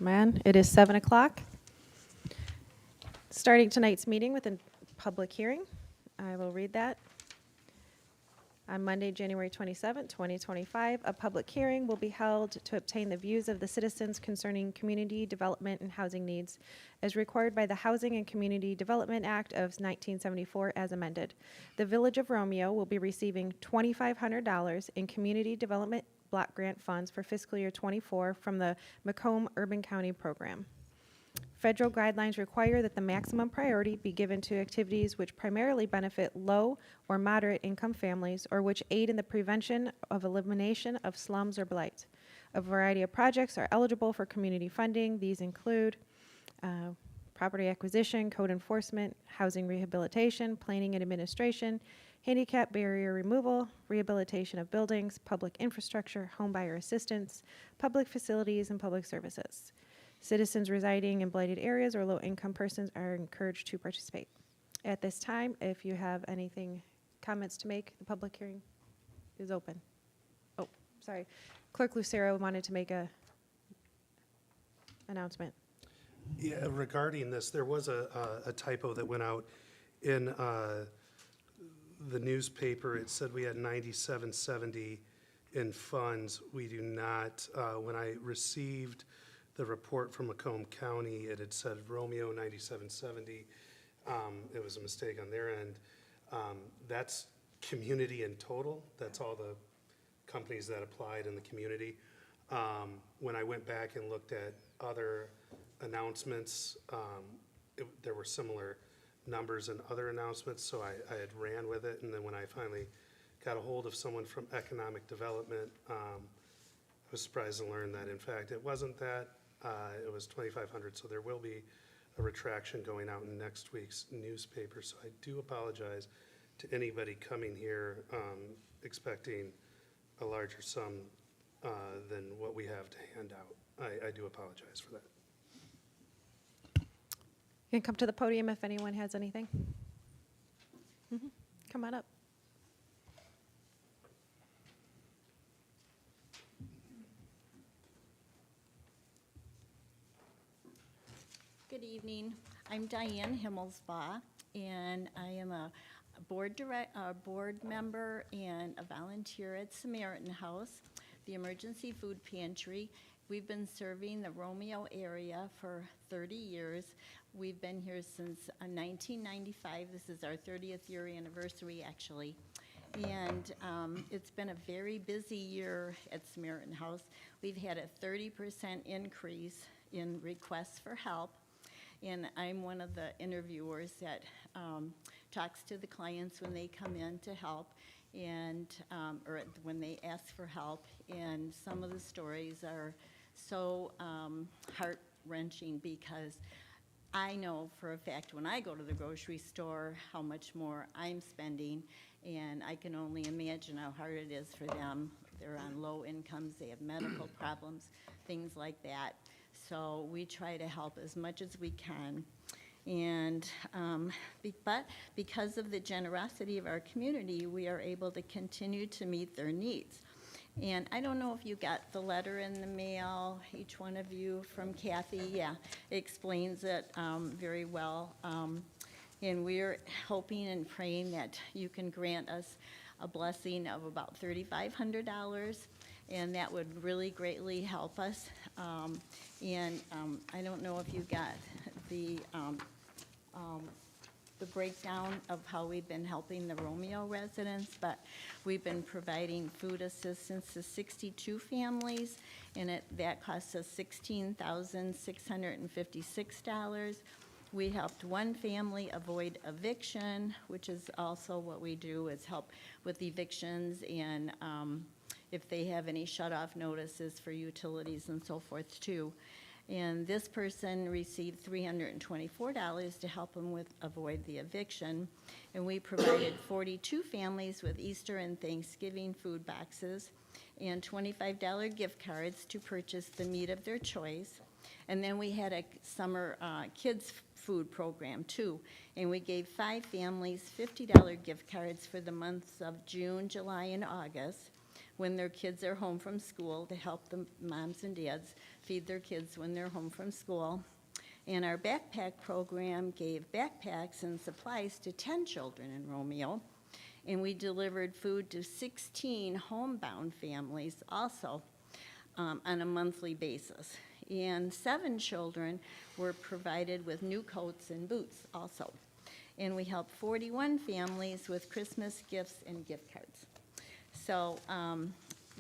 Man, it is 7 o'clock. Starting tonight's meeting with a public hearing. I will read that. On Monday, January 27, 2025, a public hearing will be held to obtain the views of the citizens concerning community development and housing needs as required by the Housing and Community Development Act of 1974 as amended. The Village of Romeo will be receiving $2,500 in community development block grant funds for fiscal year 24 from the Macomb Urban County Program. Federal guidelines require that the maximum priority be given to activities which primarily benefit low or moderate income families or which aid in the prevention of elimination of slums or blight. A variety of projects are eligible for community funding. These include property acquisition, code enforcement, housing rehabilitation, planning and administration, handicap barrier removal, rehabilitation of buildings, public infrastructure, homebuyer assistance, public facilities, and public services. Citizens residing in blighted areas or low-income persons are encouraged to participate. At this time, if you have comments to make, the public hearing is open. Oh, sorry. Clerk Lucero wanted to make a announcement. Yeah, regarding this, there was a typo that went out in the newspaper. It said we had 9770 in funds. We do not. When I received the report from Macomb County, it had said Romeo 9770. It was a mistake on their end. That's community in total. That's all the companies that applied in the community. When I went back and looked at other announcements, there were similar numbers in other announcements, so I had ran with it. And then when I finally got a hold of someone from economic development, I was surprised to learn that, in fact, it wasn't that. It was 2,500, so there will be a retraction going out in next week's newspaper. So I do apologize to anybody coming here expecting a larger sum than what we have to hand out. I do apologize for that. You can come to the podium if anyone has anything. Come on up. Good evening. I'm Diane Himmelsbaugh, and I am a board member and a volunteer at Samaritan House, the emergency food pantry. We've been serving the Romeo area for 30 years. We've been here since 1995. This is our 30th year anniversary, actually. And it's been a very busy year at Samaritan House. We've had a 30% increase in requests for help. And I'm one of the interviewers that talks to the clients when they come in to help, and or when they ask for help. And some of the stories are so heart-wrenching because I know for a fact when I go to the grocery store how much more I'm spending, and I can only imagine how hard it is for them. They're on low incomes, they have medical problems, things like that. So we try to help as much as we can. And but because of the generosity of our community, we are able to continue to meet their needs. And I don't know if you got the letter in the mail, each one of you, from Kathy. Yeah, it explains it very well. And we're hoping and praying that you can grant us a blessing of about $3,500. And that would really greatly help us. I don't know if you got the breakdown of how we've been helping the Romeo residents, but we've been providing food assistance to 62 families, and that costs us $16,656. We helped one family avoid eviction, which is also what we do, is help with evictions and if they have any shut-off notices for utilities and so forth too. And this person received $324 to help them avoid the eviction. And we provided 42 families with Easter and Thanksgiving food boxes and $25 gift cards to purchase the meat of their choice. And then we had a summer kids food program too. And we gave 5 families $50 gift cards for the months of June, July, and August. when their kids are home from school to help the moms and dads feed their kids when they're home from school. And our backpack program gave backpacks and supplies to 10 children in Romeo. And we delivered food to 16 homebound families also on a monthly basis. And 7 children were provided with new coats and boots also. And we helped 41 families with Christmas gifts and gift cards. So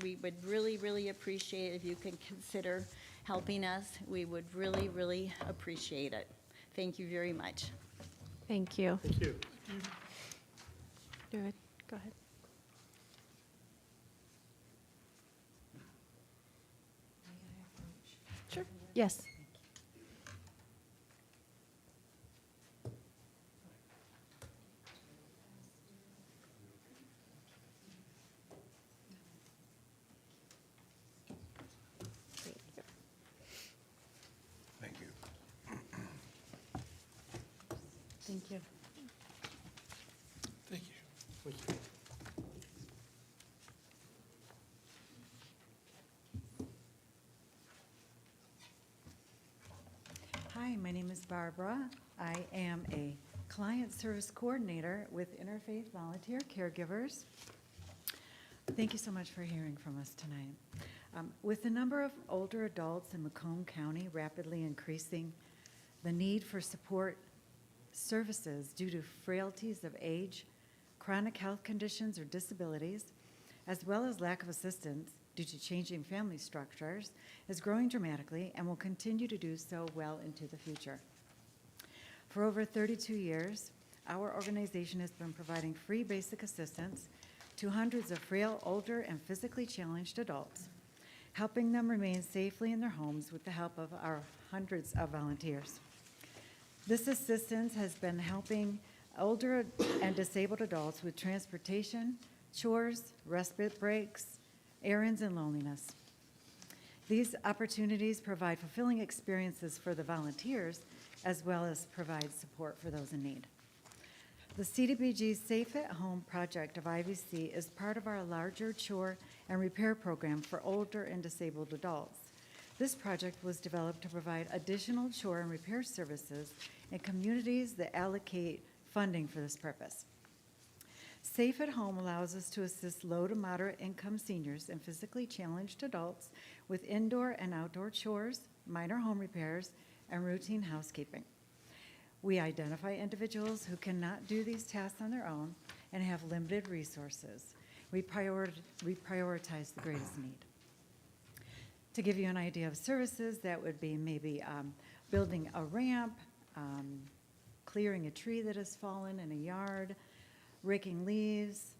we would really, really appreciate if you could consider helping us. We would really, really appreciate it. Thank you very much. Thank you. Thank you. Do it. Go ahead. Sure. Yes. Thank you. Thank you. Thank you. Hi, my name is Barbara. I am a client service coordinator with Interfaith Volunteer Caregivers. Thank you so much for hearing from us tonight. With the number of older adults in Macomb County rapidly increasing, the need for support services due to frailties of age, chronic health conditions or disabilities, as well as lack of assistance due to changing family structures, is growing dramatically and will continue to do so well into the future. For over 32 years, our organization has been providing free basic assistance to hundreds of frail, older, and physically challenged adults, helping them remain safely in their homes with the help of our hundreds of volunteers. This assistance has been helping older and disabled adults with transportation, chores, respite breaks, errands, and loneliness. These opportunities provide fulfilling experiences for the volunteers as well as provide support for those in need. The CDBG Safe at Home project of IVC is part of our larger chore and repair program for older and disabled adults. This project was developed to provide additional chore and repair services in communities that allocate funding for this purpose. Safe at Home allows us to assist low to moderate income seniors and physically challenged adults with indoor and outdoor chores, minor home repairs, and routine housekeeping. We identify individuals who cannot do these tasks on their own and have limited resources. We prioritize the greatest need. To give you an idea of services, that would be maybe building a ramp, clearing a tree that has fallen in a yard, raking leaves,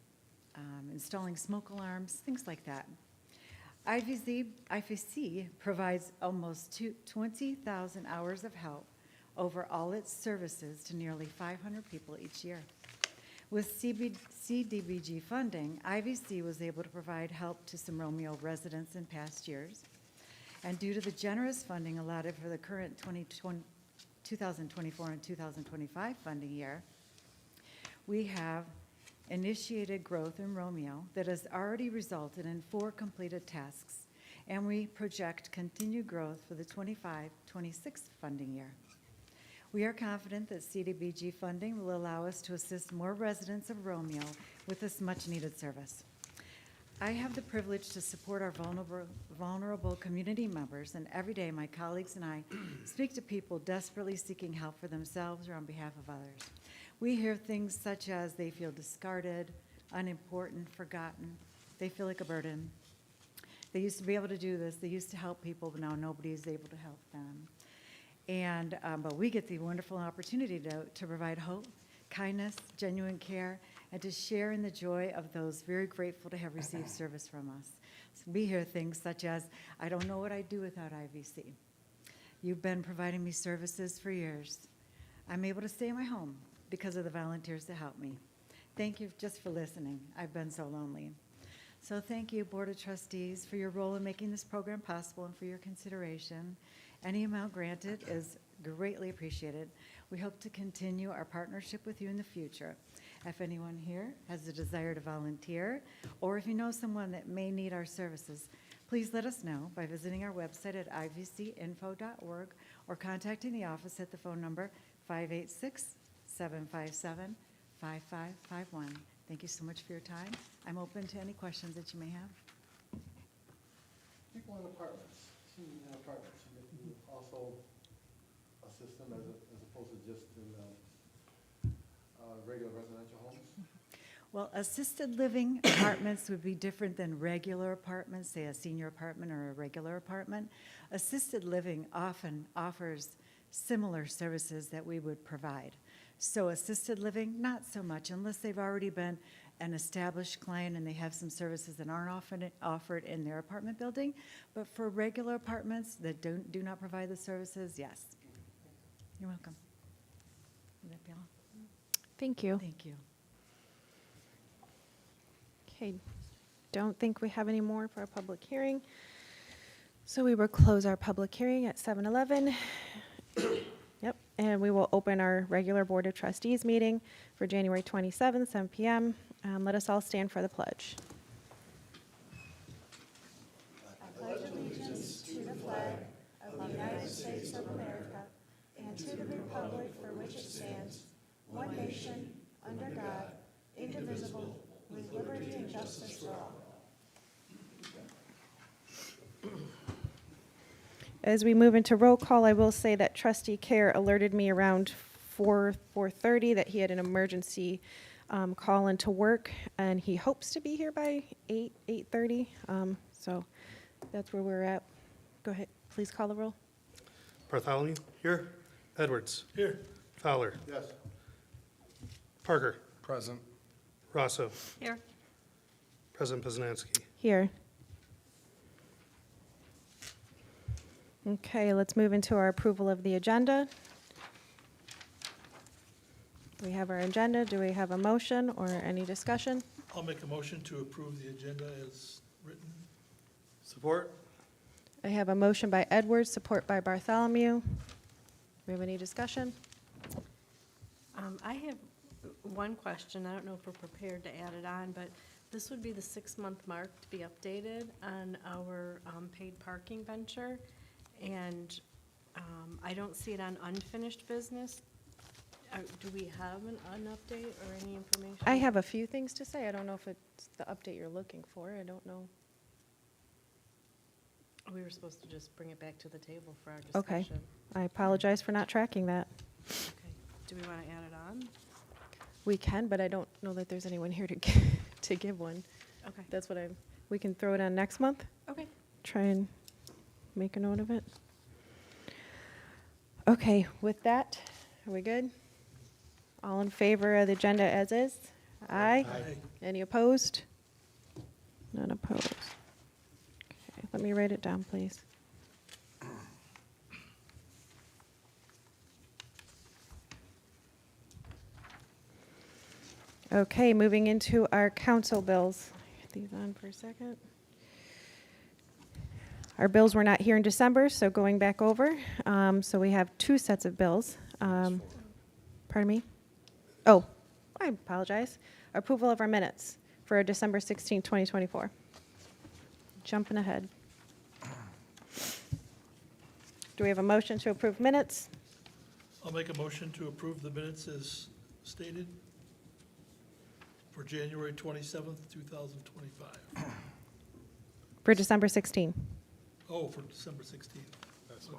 installing smoke alarms, things like that. IVC provides almost 20,000 hours of help over all its services to nearly 500 people each year. With CDBG funding, IVC was able to provide help to some Romeo residents in past years. And due to the generous funding allotted for the current 2024 and 2025 funding year, we have initiated growth in Romeo that has already resulted in 4 completed tasks, and we project continued growth for the 25-26 funding year. We are confident that CDBG funding will allow us to assist more residents of Romeo with this much-needed service. I have the privilege to support our vulnerable community members, and every day my colleagues and I speak to people desperately seeking help for themselves or on behalf of others. We hear things such as they feel discarded, unimportant, forgotten. They feel like a burden. They used to be able to do this. They used to help people, but now nobody is able to help them. And but we get the wonderful opportunity to provide hope, kindness, genuine care, and to share in the joy of those very grateful to have received service from us. So we hear things such as, I don't know what I'd do without IVC. You've been providing me services for years. I'm able to stay in my home because of the volunteers that help me. Thank you just for listening. I've been so lonely. So thank you, Board of Trustees, for your role in making this program possible and for your consideration. Any amount granted is greatly appreciated. We hope to continue our partnership with you in the future. If anyone here has a desire to volunteer, or if you know someone that may need our services, please let us know by visiting our website at ivcinfo.org or contacting the office at the phone number 586-757-5551. Thank you so much for your time. I'm open to any questions that you may have. People in apartments, senior apartments, you also assist them as opposed to just in regular residential homes? Well, assisted living apartments would be different than regular apartments, say a senior apartment or a regular apartment. Assisted living often offers similar services that we would provide. So assisted living, not so much, unless they've already been an established client and they have some services that aren't often offered in their apartment building. But for regular apartments that do not provide the services, yes. You're welcome. Would that be all? Thank you. Thank you. Okay, don't think we have any more for our public hearing. So we will close our public hearing at 7:11. Yep, and we will open our regular Board of Trustees meeting for January 27th, 7 p.m. Let us all stand for the pledge. I pledge allegiance to the flag of the United States of America and to the republic for which it stands, one nation, under God, indivisible, with liberty and justice for all. As we move into roll call, I will say that Trustee Care alerted me around 4:30 that he had an emergency call into work, and he hopes to be here by 8:30. So that's where we're at. Go ahead, please call the roll. Bartholomew? Here. Edwards? Here. Fowler? Yes. Parker? Present. Rosso? Here. President Poznanski. Here. Okay, let's move into our approval of the agenda. We have our agenda. Do we have a motion or any discussion? I'll make a motion to approve the agenda as written. Support? I have a motion by Edwards, support by Bartholomew. Do we have any discussion? I have one question. I don't know if we're prepared to add it on, but this would be the 6-month mark to be updated on our paid parking venture. And I don't see it on unfinished business. Do we have an update or any information? I have a few things to say. I don't know if it's the update you're looking for. I don't know. We were supposed to just bring it back to the table for our Okay. discussion. I apologize for not tracking that. Okay. Do we want to add it on? We can, but I don't know that there's anyone here to to give one. Okay. That's what we can throw it on next month. Okay. Try and make a note of it. Okay, with that, are we good? All in favor of the agenda as is? Aye. Aye. Any opposed? None opposed. Okay, let me write it down, please. Okay, moving into our council bills. Get these on for a second. Our bills were not here in December, so going back over. So we have 2 sets of bills. Pardon me? Oh, I apologize. Approval of our minutes for December 16, 2024. Jumping ahead. Do we have a motion to approve minutes? I'll make a motion to approve the minutes as stated for January 27th, 2025. For December 16. Oh, for December 16th. Okay.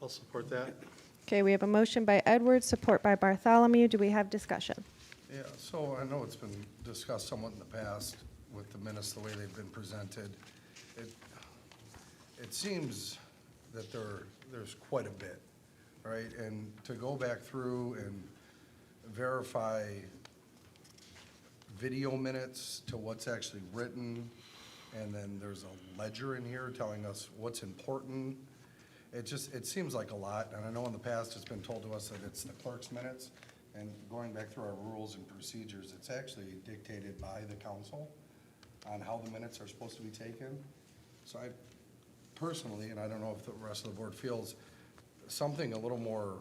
I'll support that. Okay, we have a motion by Edwards, support by Bartholomew. Do we have discussion? Yeah, so I know it's been discussed somewhat in the past with the minutes, the way they've been presented. It seems that there's quite a bit, right? And to go back through and verify video minutes to what's actually written, and then there's a ledger in here telling us what's important. It seems like a lot, and I know in the past it's been told to us that it's the clerk's minutes, and going back through our rules and procedures, it's actually dictated by the council on how the minutes are supposed to be taken. So I personally, and I don't know if the rest of the board feels, something a little more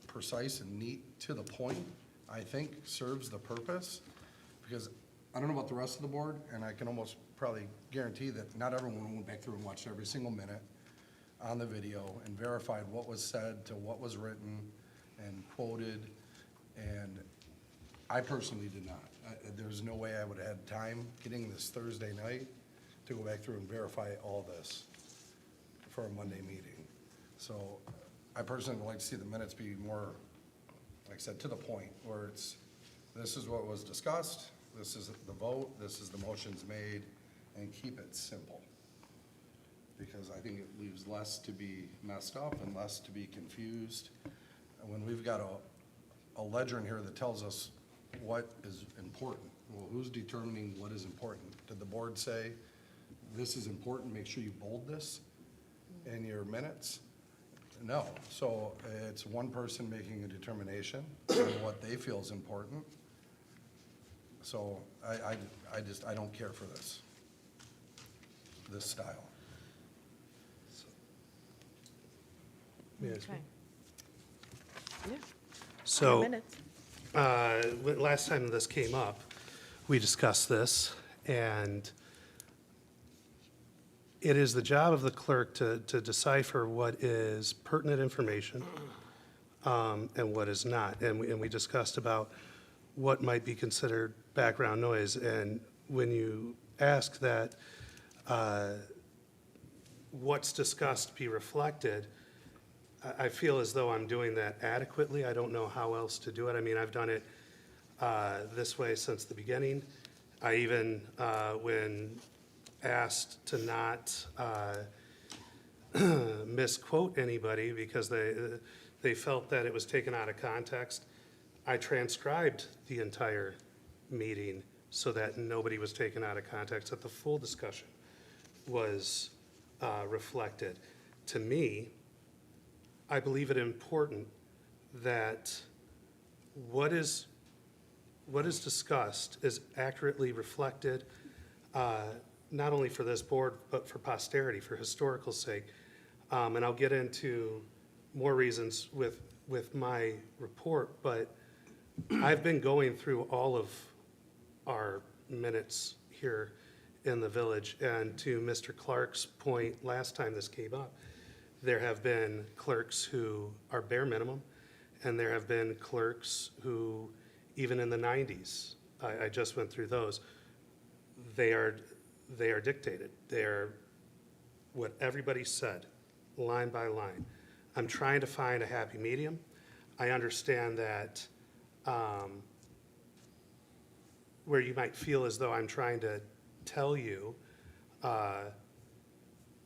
precise and neat to the point I think serves the purpose, because I don't know about the rest of the board, and I can almost probably guarantee that not everyone went back through and watched every single minute on the video and verified what was said to what was written and quoted, and I personally did not. There's no way I would have had time getting this Thursday night to go back through and verify all this for a Monday meeting. So I personally would like to see the minutes be more, like I said, to the point, where it's, this is what was discussed, this is the vote, this is the motions made, and keep it simple. Because I think it leaves less to be messed up and less to be confused. And when we've got a ledger in here that tells us what is important, well, who's determining what is important? Did the board say, this is important, make sure you bold this in your minutes? No. So it's one person making a determination on what they feel is important. So I don't care for this style. May I speak? Okay. Yeah. So, Minutes. last time this came up, we discussed this, and it is the job of the clerk to decipher what is pertinent information and what is not. And we discussed about what might be considered background noise. And when you ask that what's discussed be reflected, I feel as though I'm doing that adequately. I don't know how else to do it. I mean, I've done it this way since the beginning. I even, when asked to not misquote anybody because they felt that it was taken out of context, I transcribed the entire meeting so that nobody was taken out of context, that the full discussion was reflected. To me, I believe it important that what is discussed is accurately reflected, not only for this board, but for posterity, for historical sake. And I'll get into more reasons with my report, but I've been going through all of our minutes here in the village, and to Mr. Clark's point last time this came up, there have been clerks who are bare minimum, and there have been clerks who, even in the 90s, I just went through those, they are dictated. They're what everybody said, line by line. I'm trying to find a happy medium. I understand that where you might feel as though I'm trying to tell you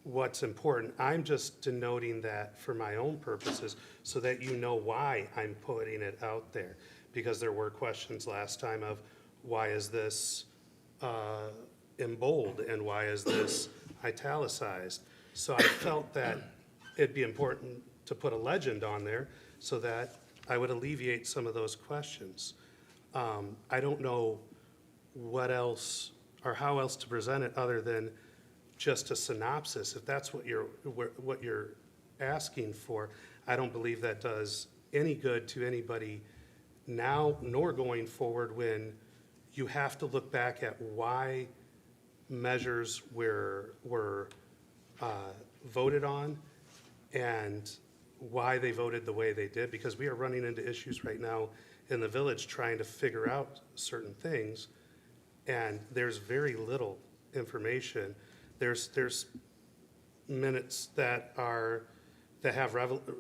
what's important. I'm just denoting that for my own purposes so that you know why I'm putting it out there. Because there were questions last time of why is this in bold and why is this italicized? So I felt that it'd be important to put a legend on there so that I would alleviate some of those questions. I don't know what else or how else to present it other than just a synopsis. If that's what you're asking for, I don't believe that does any good to anybody now nor going forward when you have to look back at why measures were voted on and why they voted the way they did, because we are running into issues right now in the village trying to figure out certain things, and there's very little information. There's minutes that have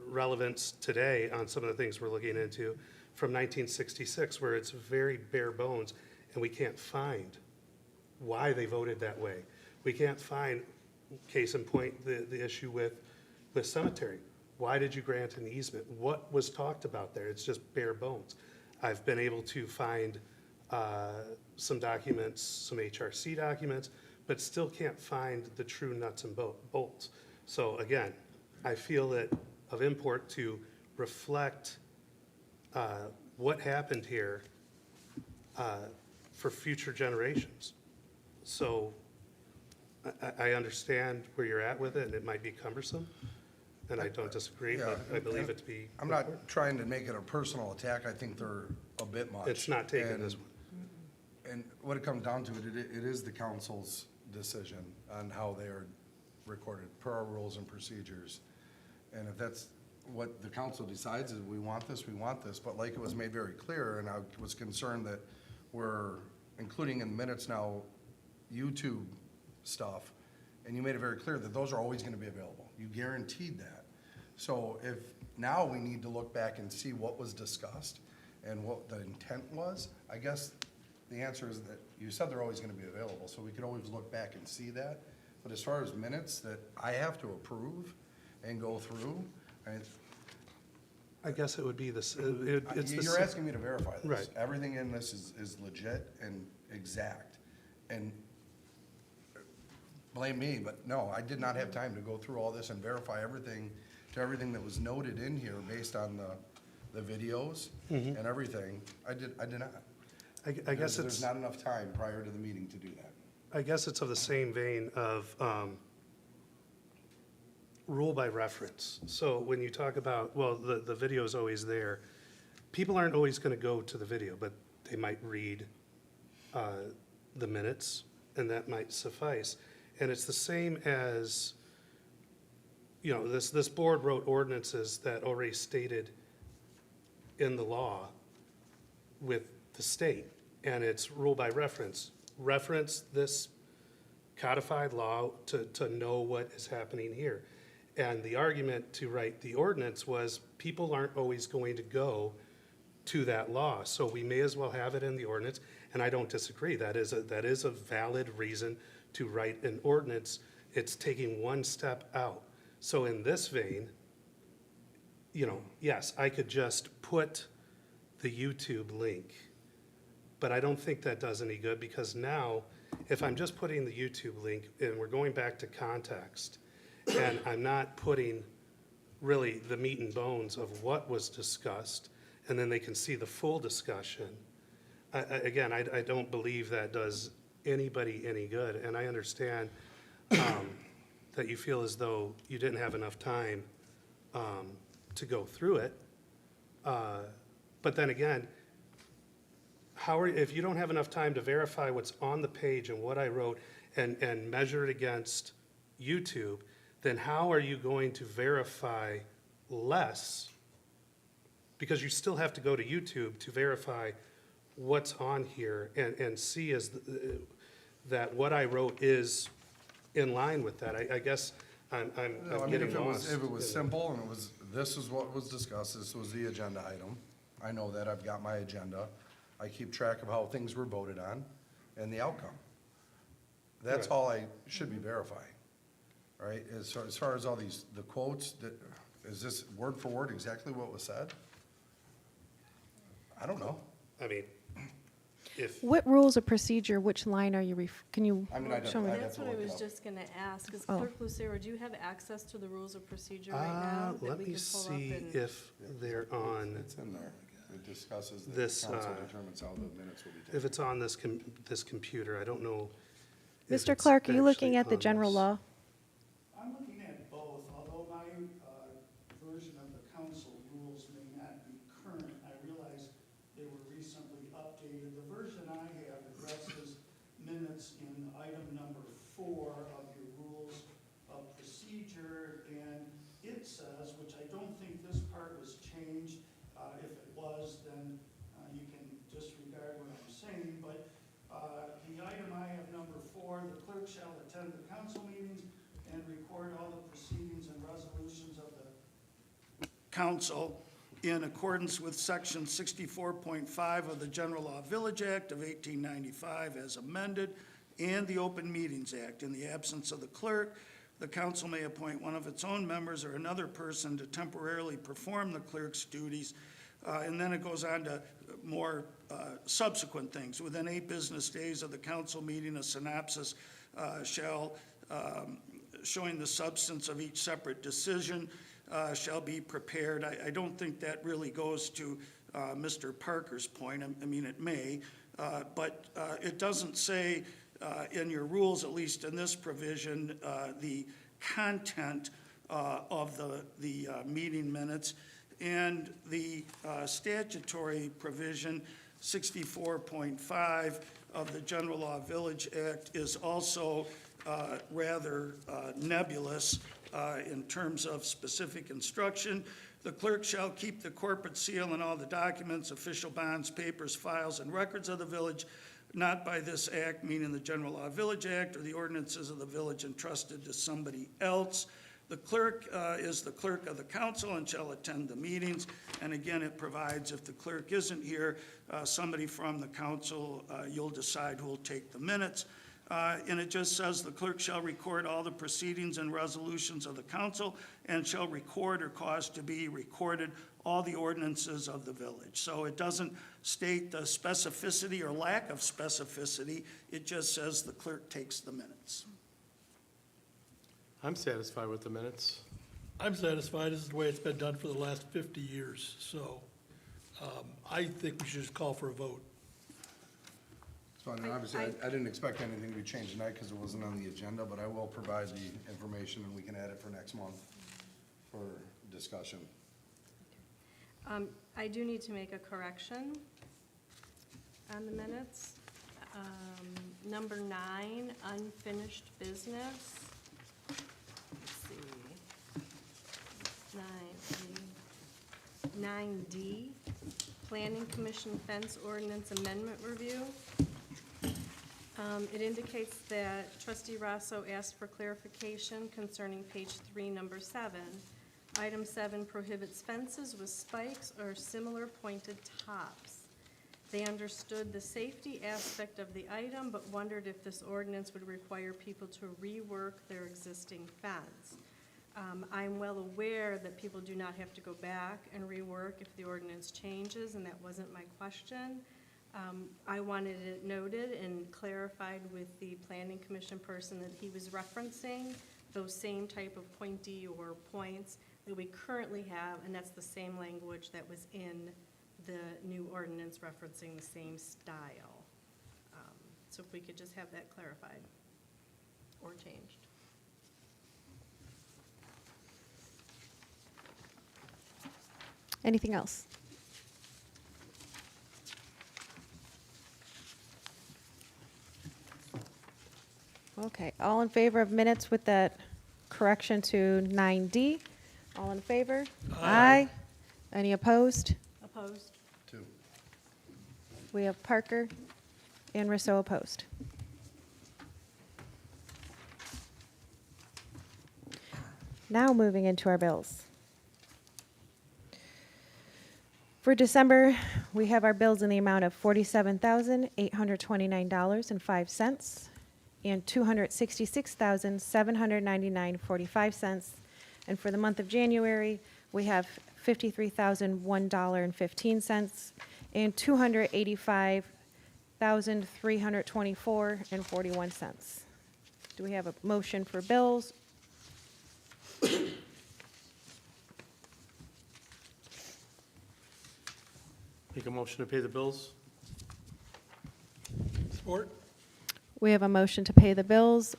relevance today on some of the things we're looking into from 1966, where it's very bare bones, and we can't find why they voted that way. We can't find, case in point, the issue with cemetery. Why did you grant an easement? What was talked about there? It's just bare bones. I've been able to find some documents, some HRC documents, but still can't find the true nuts and bolts. So again, I feel it of import to reflect what happened here for future generations. So I understand where you're at with it, and it might be cumbersome, and I don't disagree, but Yeah, I believe it to be. I'm not trying to make it a personal attack. I think they're a bit much. It's not taking And- this one. And what it comes down to, it is the council's decision on how they are recorded, per our rules and procedures. And if that's what the council decides, is we want this, we want this. But like it was made very clear, and I was concerned that we're including in minutes now YouTube stuff, and you made it very clear that those are always gonna be available. You guaranteed that. So if now we need to look back and see what was discussed and what the intent was, I guess the answer is that you said they're always gonna be available, so we could always look back and see that. But as far as minutes that I have to approve and go through, I guess it would be this, it's the. you're asking me to verify this. Right. Everything in this is legit and exact. And blame me, but no, I did not have time to go through all this and verify everything that was noted in here based on the videos Mm-hmm. and everything. I did not. I guess There's it's, not enough time prior to the meeting to do that. I guess it's of the same vein of rule by reference. So when you talk about, well, the video's always there, people aren't always going to go to the video, but they might read the minutes, and that might suffice. And it's the same as, you know, this board wrote ordinances that already stated in the law with the state, and it's rule by reference. Reference this codified law to know what is happening here. And the argument to write the ordinance was people aren't always going to go to that law, so we may as well have it in the ordinance, and I don't disagree. That is a valid reason to write an ordinance. It's taking one step out. So in this vein, you know, yes, I could just put the YouTube link, but I don't think that does any good, because now, if I'm just putting the YouTube link and we're going back to context, and I'm not putting really the meat and bones of what was discussed, and then they can see the full discussion, again, I don't believe that does anybody any good. And I understand that you feel as though you didn't have enough time to go through it. But then again, if you don't have enough time to verify what's on the page and what I wrote and measure it against YouTube, then how are you going to verify less? Because you still have to go to YouTube to verify what's on here and see that what I wrote is in line with that. I guess I'm No, I mean, getting if lost. it was simple and this is what was discussed, this was the agenda item. I know that, I've got my agenda. I keep track of how things were voted on and the outcome. That's Right. all I should be verifying, right? As far as all the quotes, is this word for word exactly what was said? I don't know. I mean, if, What rules of procedure, which line are you, can you I mean, I'd have show me? to- That's what I look it was up. just gonna ask, is Oh. Clerk Lucero, do you have access to the rules of procedure right now? that let we me could pull up see and- if they're on, It's in there. It discusses the This, council determines how the minutes will be taken. if it's on this computer, I don't know. if Mr. it's Clark, are you looking actually at the on general this. law? I'm looking at both, although my version of the council rules may not be current. I realize they were recently updated. The version I have addresses minutes in item number 4 of your rules of procedure, and it says, which I don't think this part was changed. If it was, then you can disregard what I'm saying, but the item I have number 4, the clerk shall attend the council meetings and record all the proceedings and resolutions of the council in accordance with section 64.5 of the General Law Village Act of 1895 as amended, and the Open Meetings Act. In the absence of the clerk, the council may appoint one of its own members or another person to temporarily perform the clerk's duties. And then it goes on to more subsequent things. Within 8 business days of the council meeting, a synopsis shall, showing the substance of each separate decision, shall be prepared. I don't think that really goes to Mr. Parker's point. I mean, it may, but it doesn't say in your rules, at least in this provision, the content of the meeting minutes. And the statutory provision, 64.5 of the General Law Village Act, is also rather nebulous in terms of specific instruction. The clerk shall keep the corporate seal and all the documents, official bonds, papers, files, and records of the village, not by this act, meaning the General Law Village Act, or the ordinances of the village entrusted to somebody else. The clerk is the clerk of the council and shall attend the meetings. And again, it provides if the clerk isn't here, somebody from the council, you'll decide who will take the minutes. And it just says the clerk shall record all the proceedings and resolutions of the council and shall record or cause to be recorded all the ordinances of the village. So it doesn't state the specificity or lack of specificity. It just says the clerk takes the minutes. I'm satisfied with the minutes. I'm satisfied. This is the way it's been done for the last 50 years. So I think we should just call for a vote. So, and obviously, I didn't expect anything to be changed tonight because it wasn't on the agenda, but I will provide the information and we can add it for next month for discussion. I do need to make a correction on the minutes. Number 9, unfinished business. Let's see. 9D, Planning Commission Fence Ordinance Amendment Review. It indicates that trustee Rosso asked for clarification concerning page 3, number 7. Item 7 prohibits fences with spikes or similar pointed tops. They understood the safety aspect of the item, but wondered if this ordinance would require people to rework their existing fence. I'm well aware that people do not have to go back and rework if the ordinance changes, and that wasn't my question. I wanted it noted and clarified with the planning commission person that he was referencing those same type of pointy or points that we currently have, and that's the same language that was in the new ordinance referencing the same style. So if we could just have that clarified or changed. Anything else? Okay, all in favor of minutes with that correction to 9D? All in favor? Aye. Any opposed? Opposed? 2. We have Parker and Rousseau opposed. Now moving into our bills. For December, we have our bills in the amount of $47,829.05 and $266,799.45. And for the month of January, we have $53,001.15 and $285,324.41. Do we have a motion for bills? Make a motion to pay the bills? Support? We have a motion to pay the bills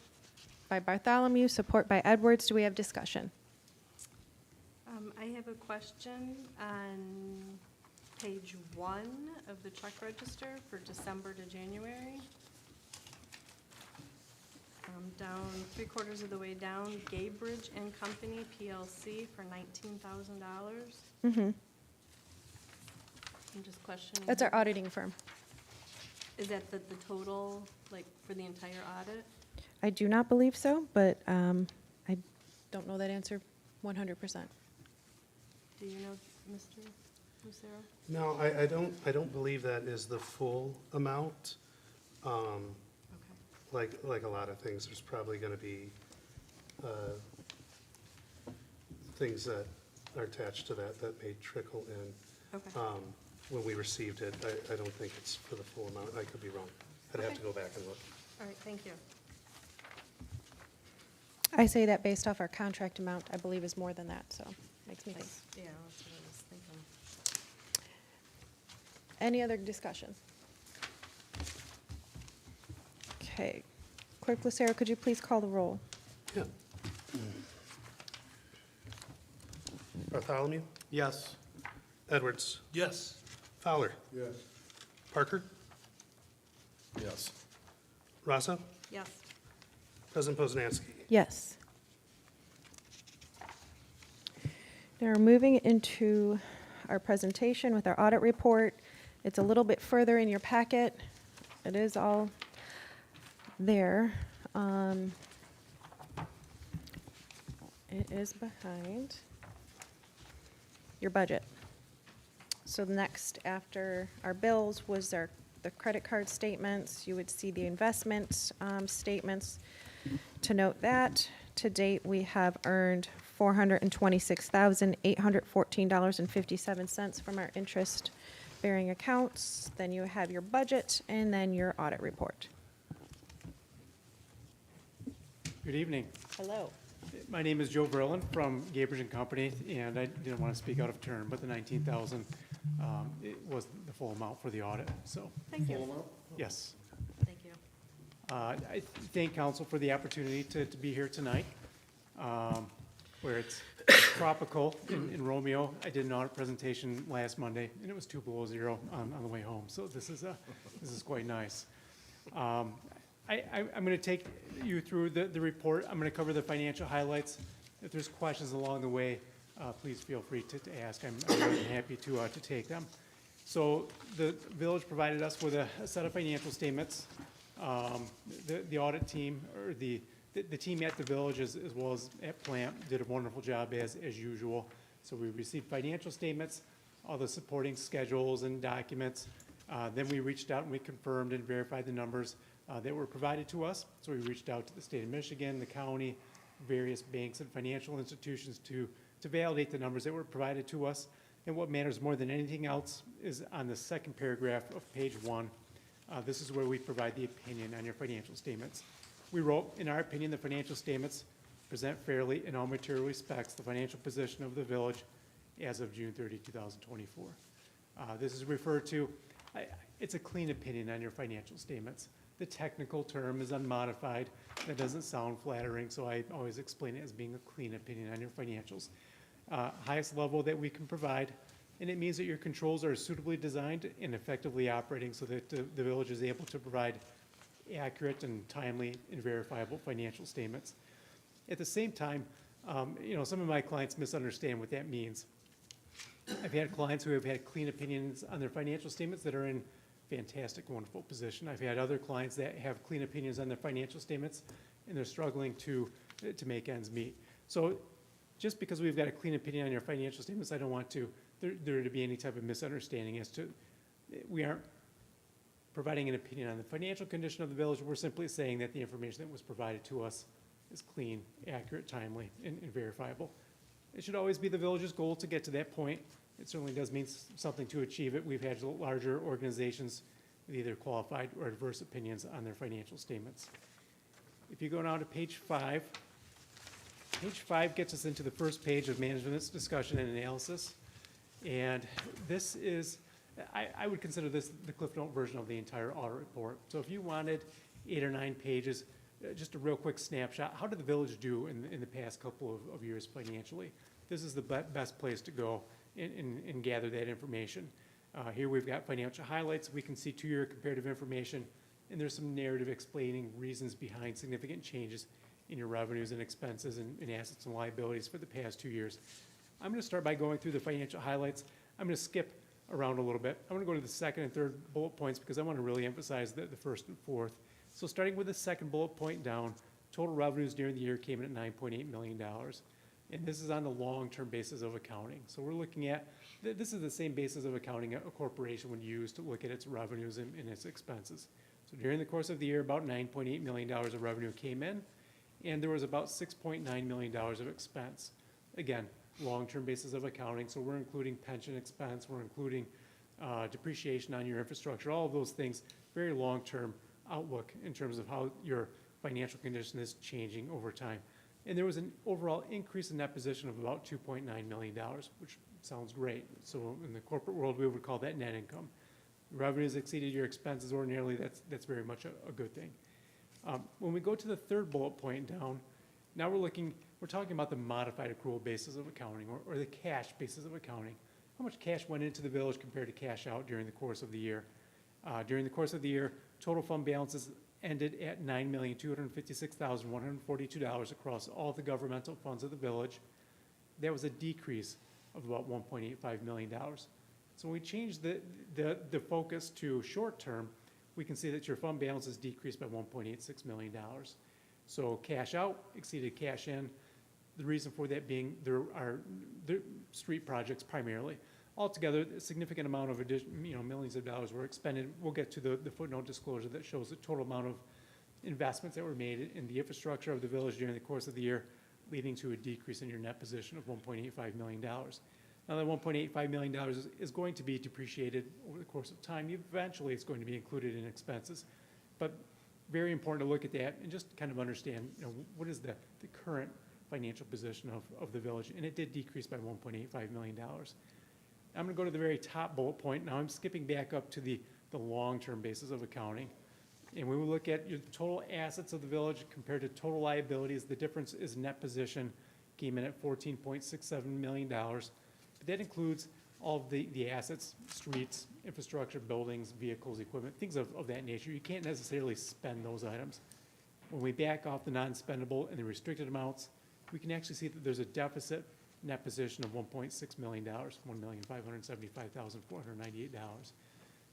by Bartholomew, support by Edwards. Do we have discussion? I have a question on page 1 of the check register for December to January. Down 3/4 of the way down, Gaybridge and Company PLC for $19,000. Mm-hmm. I'm just questioning. That's our auditing firm. Is that the total, like, for the entire audit? I do not believe so, but I don't know that answer 100%. Do you know, Mr. Lucero? No, I don't believe that is the full amount. Okay. Like a lot of things, there's probably going to be things that are attached to that may trickle in. Okay. When we received it, I don't think it's for the full amount. I could be wrong. I'd have to go back and look. All right, thank you. I say that based off our contract amount, I believe is more than that, so makes me think. Yeah, that's what I was thinking. Any other discussion? Okay. Clerk Lucero, could you please call the roll? Yeah. Bartholomew, Yes. Edwards, Yes. Fowler, Yes. Parker, Yes. Rosso, Yes. President Poznanski. Yes. Now we're moving into our presentation with our audit report. It's a little bit further in your packet. It is all there. It is behind your budget. So the next after our bills was the credit card statements. You would see the investment statements. To note that, to date, we have earned $426,814.57 from our interest-bearing accounts. Then you have your budget and then your audit report. Good evening. Hello. My name is Joe Verlin from Gabridge and Company, and I didn't want to speak out of turn, but the 19,000 it was the full amount for the audit, so, Thank you. yes. Thank you. I thank council for the opportunity to be here tonight, where it's tropical in Romeo. I did an audit presentation last Monday, and it was 2 below zero on the way home, so this is quite nice. I'm going to take you through the report. I'm going to cover the financial highlights. If there's questions along the way, please feel free to ask. I'm more than happy to take them. So the village provided us with a set of financial statements. The audit team, or the team at the village as well as at plant, did a wonderful job as usual. So we received financial statements, all the supporting schedules and documents. Then we reached out and we confirmed and verified the numbers that were provided to us. So we reached out to the state of Michigan, the county, various banks and financial institutions to validate the numbers that were provided to us. And what matters more than anything else is on the second paragraph of page 1. This is where we provide the opinion on your financial statements. We wrote, in our opinion, the financial statements present fairly in all material respects the financial position of the village as of June 30, 2024. This is referred to, it's a clean opinion on your financial statements. The technical term is unmodified. That doesn't sound flattering, so I always explain it as being a clean opinion on your financials. Highest level that we can provide, and it means that your controls are suitably designed and effectively operating so that the village is able to provide accurate and timely and verifiable financial statements. At the same time, some of my clients misunderstand what that means. I've had clients who have had clean opinions on their financial statements that are in fantastic, wonderful position. I've had other clients that have clean opinions on their financial statements and they're struggling to make ends meet. So just because we've got a clean opinion on your financial statements, I don't want there to be any type of misunderstanding as to, we aren't providing an opinion on the financial condition of the village. We're simply saying that the information that was provided to us is clean, accurate, timely, and verifiable. It should always be the village's goal to get to that point. It certainly does mean something to achieve it. We've had larger organizations with either qualified or adverse opinions on their financial statements. If you go now to page 5, page 5 gets us into the first page of management's discussion and analysis. And this is, I would consider this the Cliff Note version of the entire audit report. So if you wanted 8 or 9 pages, just a real quick snapshot, how did the village do in the past couple of years financially? This is the best place to go and gather that information. Here we've got financial highlights. We can see 2-year comparative information, and there's some narrative explaining reasons behind significant changes in your revenues and expenses and assets and liabilities for the past 2 years. I'm going to start by going through the financial highlights. I'm going to skip around a little bit. I'm going to go to the second and third bullet points because I want to really emphasize the first and fourth. So starting with the second bullet point down, total revenues during the year came in at $9.8 million. And this is on the long-term basis of accounting. So we're looking at, this is the same basis of accounting a corporation would use to look at its revenues and its expenses. So during the course of the year, about $9.8 million of revenue came in, and there was about $6.9 million of expense. Again, long-term basis of accounting, so we're including pension expense, we're including depreciation on your infrastructure, all of those things, very long-term outlook in terms of how your financial condition is changing over time. And there was an overall increase in that position of about $2.9 million, which sounds great. So in the corporate world, we would call that net income. Revenues exceeded your expenses ordinarily, that's very much a good thing. When we go to the third bullet point down, Now we're talking about the modified accrual basis of accounting, or the cash basis of accounting. How much cash went into the village compared to cash out during the course of the year? During the course of the year, total fund balances ended at $9,256,142 across all the governmental funds of the village. That was a decrease of about $1.85 million. So when we change the focus to short-term, we can see that your fund balances decreased by $1.86 million. So cash out exceeded cash in. The reason for that being there are street projects primarily. Altogether, a significant amount of millions of dollars were expended. We'll get to the footnote disclosure that shows the total amount of investments that were made in the infrastructure of the village during the course of the year, leading to a decrease in your net position of $1.85 million. Now, that $1.85 million is going to be depreciated over the course of time. Eventually, it's going to be included in expenses. But very important to look at that and just kind of understand, what is the current financial position of the village. And it did decrease by $1.85 million. I'm going to go to the very top bullet point. Now I'm skipping back up to the long-term basis of accounting. And when we look at your total assets of the village compared to total liabilities, the difference is net position came in at $14.67 million. But that includes all of the assets, streets, infrastructure, buildings, vehicles, equipment, things of that nature. You can't necessarily spend those items. When we back off the non-spendable and the restricted amounts, we can actually see that there's a deficit net position of $1.6 million, $1,575,498.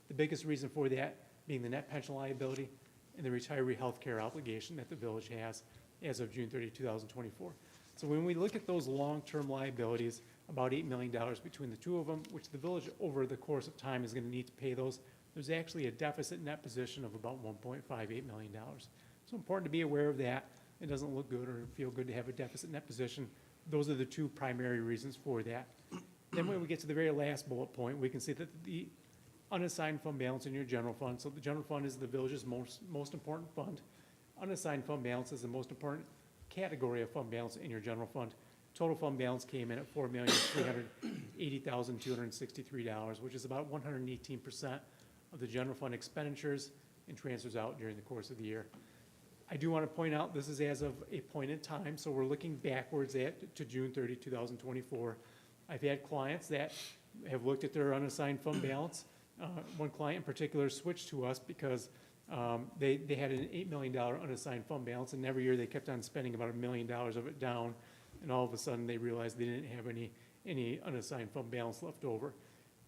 The biggest reason for that being the net pension liability and the retiree health care obligation that the village has as of June 30, 2024. So when we look at those long-term liabilities, about $8 million between the two of them, which the village over the course of time is going to need to pay those, there's actually a deficit net position of about $1.58 million. So important to be aware of that. It doesn't look good or feel good to have a deficit net position. Those are the two primary reasons for that. Then when we get to the very last bullet point, we can see that the unassigned fund balance in your general fund, so the general fund is the village's most important fund. Unassigned fund balance is the most important category of fund balance in your general fund. Total fund balance came in at $4,380,263, which is about 118% of the general fund expenditures and transfers out during the course of the year. I do want to point out this is as of a point in time, so we're looking backwards to June 30, 2024. I've had clients that have looked at their unassigned fund balance. One client in particular switched to us because they had an $8 million unassigned fund balance, and every year they kept on spending about $1 million of it down, and all of a sudden they realized they didn't have any unassigned fund balance left over.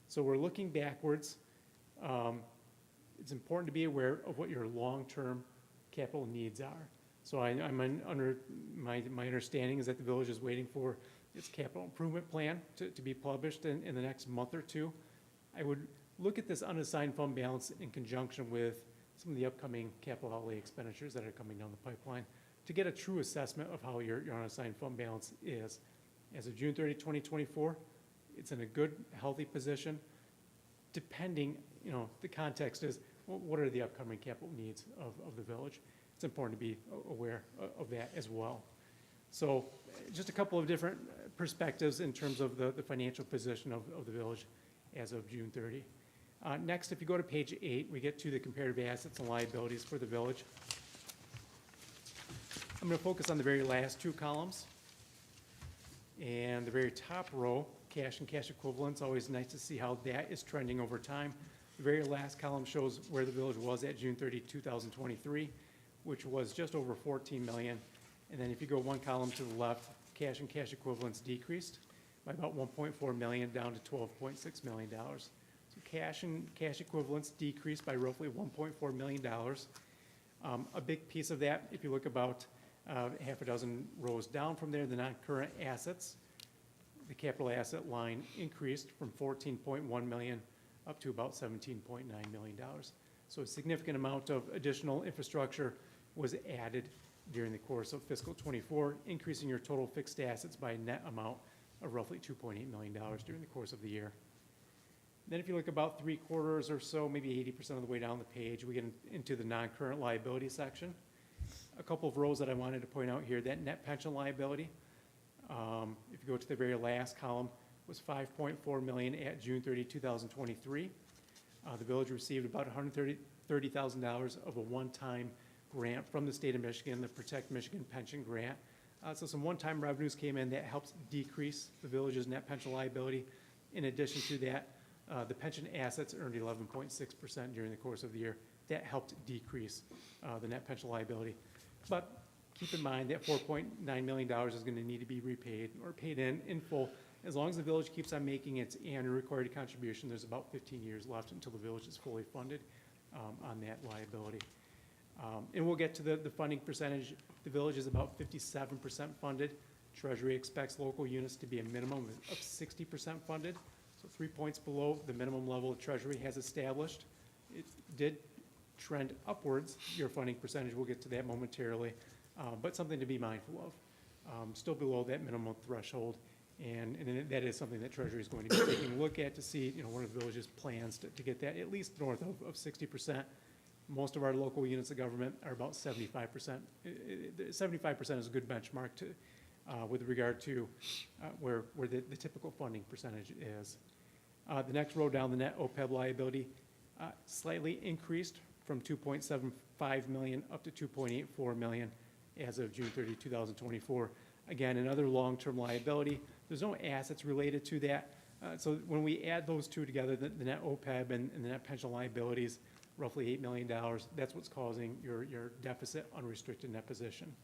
So we're looking backwards. It's important to be aware of what your long-term capital needs are. So under my understanding is that the village is waiting for its capital improvement plan to be published in the next month or two. I would look at this unassigned fund balance in conjunction with some of the upcoming capital outlay expenditures that are coming down the pipeline to get a true assessment of how your unassigned fund balance is. As of June 30, 2024, it's in a good, healthy position. Depending, the context is, what are the upcoming capital needs of the village? It's important to be aware of that as well. So just a couple of different perspectives in terms of the financial position of the village as of June 30. Next, if you go to page 8, we get to the comparative assets and liabilities for the village. I'm going to focus on the very last two columns. And the very top row, cash and cash equivalents, always nice to see how that is trending over time. The very last column shows where the village was at June 30, 2023, which was just over $14 million. And then if you go one column to the left, cash and cash equivalents decreased by about $1.4 million down to $12.6 million. So cash and cash equivalents decreased by roughly $1.4 million. A big piece of that, if you look about half a dozen rows down from there, the non-current assets, the capital asset line increased from $14.1 million up to about $17.9 million. So a significant amount of additional infrastructure was added during the course of fiscal '24, increasing your total fixed assets by a net amount of roughly $2.8 million during the course of the year. Then if you look about 3/4 or so, maybe 80% of the way down the page, we get into the non-current liability section. A couple of rows that I wanted to point out here, that net pension liability, if you go to the very last column, was $5.4 million at June 30, 2023. The village received about $130,000 of a one-time grant from the state of Michigan, the Protect Michigan Pension Grant. So some one-time revenues came in that helps decrease the village's net pension liability. In addition to that, the pension assets earned 11.6% during the course of the year. That helped decrease the net pension liability. But keep in mind that $4.9 million is going to need to be repaid or paid in full. As long as the village keeps on making its annual required contribution, there's about 15 years left until the village is fully funded on that liability. And we'll get to the funding percentage. The village is about 57% funded. Treasury expects local units to be a minimum of 60% funded, so 3 points below the minimum level the Treasury has established. It did trend upwards, your funding percentage, we'll get to that momentarily, but something to be mindful of. Still below that minimum threshold, and that is something that Treasury is going to be taking a look at to see, what are the village's plans to get that at least north of 60%. Most of our local units of government are about 75%. 75% is a good benchmark to, with regard to where the typical funding percentage is. The next row down, the net OPEB liability slightly increased from $2.75 million up to $2.84 million as of June 30, 2024. Again, another long-term liability. There's no assets related to that. So when we add those two together, the net OPEB and the net pension liabilities, roughly $8 million, that's what's causing your deficit unrestricted net position.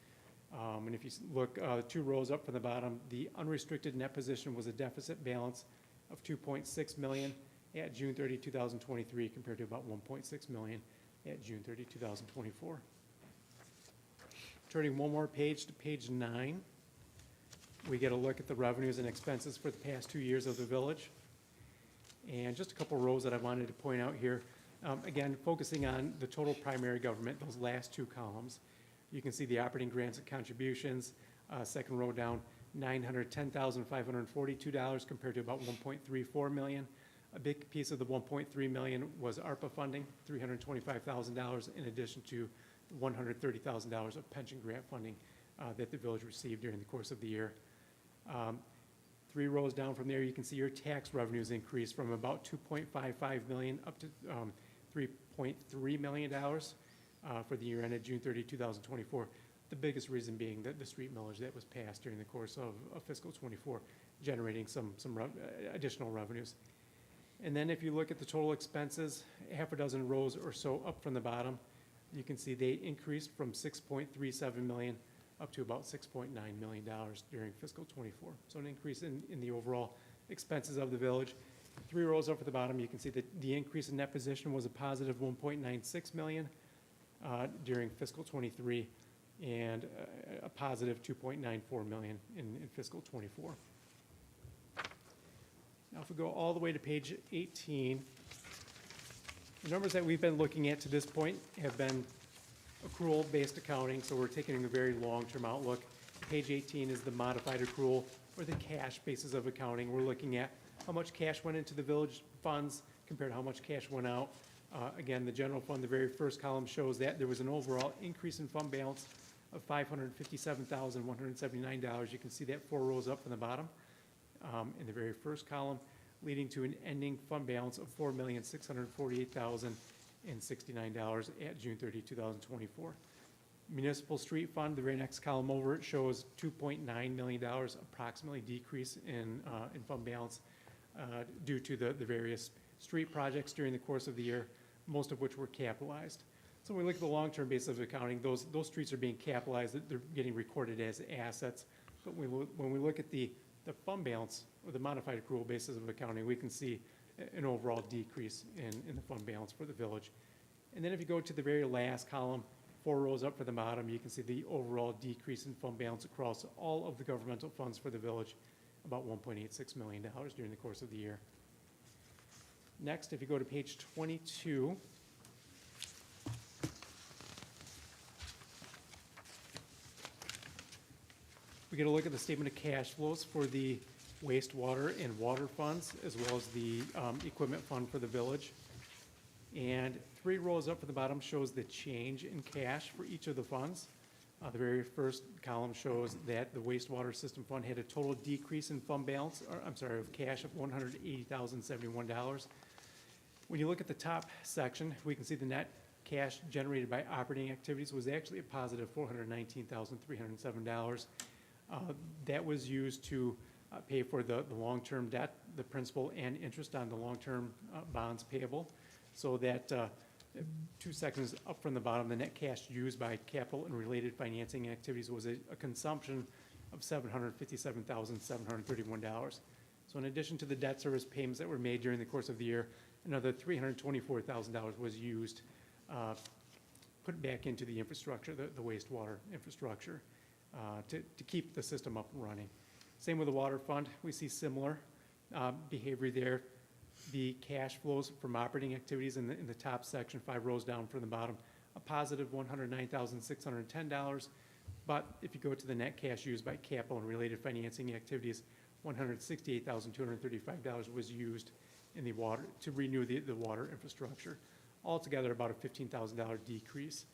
And if you look 2 rows up from the bottom, the unrestricted net position was a deficit balance of $2.6 million at June 30, 2023, compared to about $1.6 million at June 30, 2024. Turning one more page to page 9, we get a look at the revenues and expenses for the past 2 years of the village. And just a couple rows that I wanted to point out here. Again, focusing on the total primary government, those last 2 columns. You can see the operating grants and contributions, second row down, $910,542 compared to about $1.34 million. A big piece of the $1.3 million was ARPA funding, $325,000, in addition to $130,000 of pension grant funding that the village received during the course of the year. 3 rows down from there, you can see your tax revenues increased from about $2.55 million up to $3.3 million for the year ended June 30, 2024. The biggest reason being that the street millage that was passed during the course of fiscal 24, generating some additional revenues. And then if you look at the total expenses, half a dozen rows or so up from the bottom, you can see they increased from $6.37 million up to about $6.9 million during fiscal 24. So an increase in the overall expenses of the village. 3 rows up at the bottom, you can see that the increase in net position was a positive $1.96 million during fiscal 23 and a positive $2.94 million in fiscal 24. Now if we go all the way to page 18, the numbers that we've been looking at to this point have been accrual-based accounting, so we're taking a very long-term outlook. Page 18 is the modified accrual or the cash basis of accounting. We're looking at how much cash went into the village funds compared to how much cash went out. Again, the general fund, the very first column shows that there was an overall increase in fund balance of $557,179. You can see that 4 rows up from the bottom in the very first column, leading to an ending fund balance of $4,648,069 at June 30, 2024. Municipal street fund, the very next column over, it shows $2.9 million approximately decrease in fund balance due to the various street projects during the course of the year, most of which were capitalized. So when we look at the long-term basis of accounting, those streets are being capitalized, they're getting recorded as assets. But when we look at the fund balance or the modified accrual basis of accounting, we can see an overall decrease in the fund balance for the village. And then if you go to the very last column, 4 rows up from the bottom, you can see the overall decrease in fund balance across all of the governmental funds for the village, about $1.86 million during the course of the year. Next, if you go to page 22, we get a look at the statement of cash flows for the wastewater and water funds, as well as the equipment fund for the village. And 3 rows up at the bottom shows the change in cash for each of the funds. The very first column shows that the wastewater system fund had a total decrease in fund balance, of cash of $180,071. When you look at the top section, we can see the net cash generated by operating activities was actually a positive $419,307. That was used to pay for the long-term debt, the principal and interest on the long-term bonds payable. So that, 2 seconds up from the bottom, the net cash used by capital and related financing activities was a consumption of $757,731. So in addition to the debt service payments that were made during the course of the year, another $324,000 was used, put back into the infrastructure, the wastewater infrastructure, to keep the system up and running. Same with the water fund. We see similar behavior there. The cash flows from operating activities in the top section, 5 rows down from the bottom, a positive $109,610. But if you go to the net cash used by capital and related financing activities, $168,235 was used in the water to renew the water infrastructure. Altogether, about a $15,000 decrease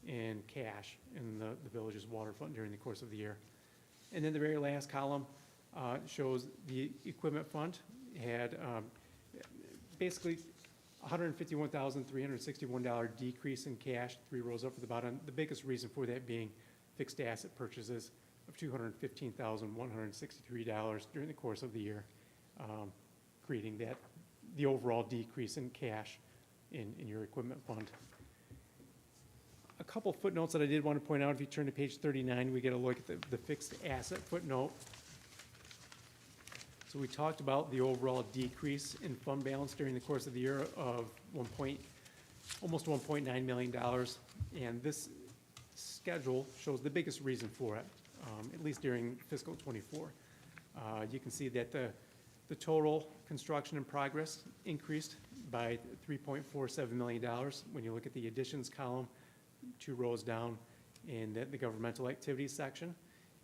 in cash in the village's water fund during the course of the year. And then the very last column shows the equipment fund had basically $151,361 decrease in cash, 3 rows up at the bottom. The biggest reason for that being fixed asset purchases of $215,163 during the course of the year, creating the overall decrease in cash in your equipment fund. A couple footnotes that I did want to point out. If you turn to page 39, we get a look at the fixed asset footnote. So we talked about the overall decrease in fund balance during the course of the year of almost $1.9 million. And this schedule shows the biggest reason for it, at least during fiscal '24. You can see that the total construction in progress increased by $3.47 million when you look at the additions column, 2 rows down in the governmental activities section.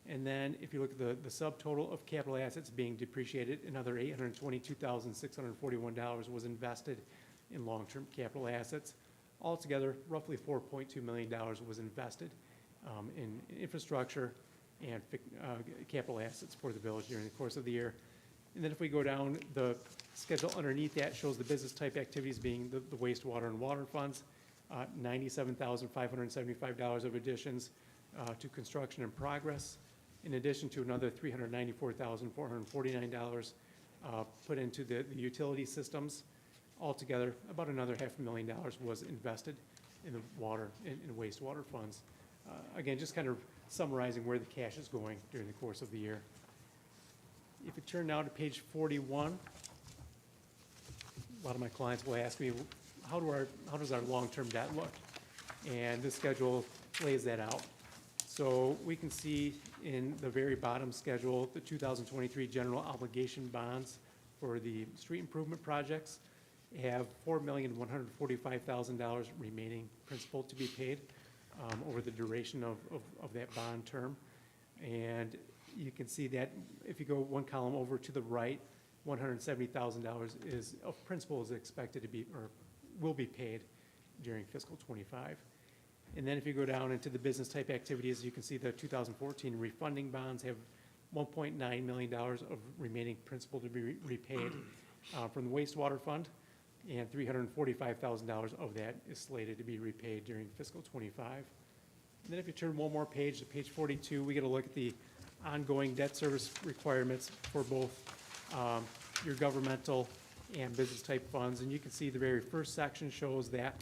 And then if you look at the subtotal of capital assets being depreciated, another $822,641 was invested in long-term capital assets. Altogether, roughly $4.2 million was invested in infrastructure and capital assets for the village during the course of the year. And then if we go down, the schedule underneath that shows the business type activities being the wastewater and water funds, $97,575 of additions to construction in progress, in addition to another $394,449 put into the utility systems. Altogether, about another $500,000 was invested in the water and wastewater funds. Again, just kind of summarizing where the cash is going during the course of the year. If you turn now to page 41, a lot of my clients will ask me, how does our long-term debt look? And this schedule lays that out. So we can see in the very bottom schedule, the 2023 general obligation bonds for the street improvement projects have $4,145,000 remaining principal to be paid over the duration of that bond term. And you can see that if you go one column over to the right, $170,000 of principal is expected to be, or will be paid during fiscal '25. And then if you go down into the business type activities, you can see the 2014 refunding bonds have $1.9 million of remaining principal to be repaid from the wastewater fund, and $345,000 of that is slated to be repaid during fiscal '25. And then if you turn one more page to page 42, we get a look at the ongoing debt service requirements for both your governmental and business type funds. And you can see the very first section shows that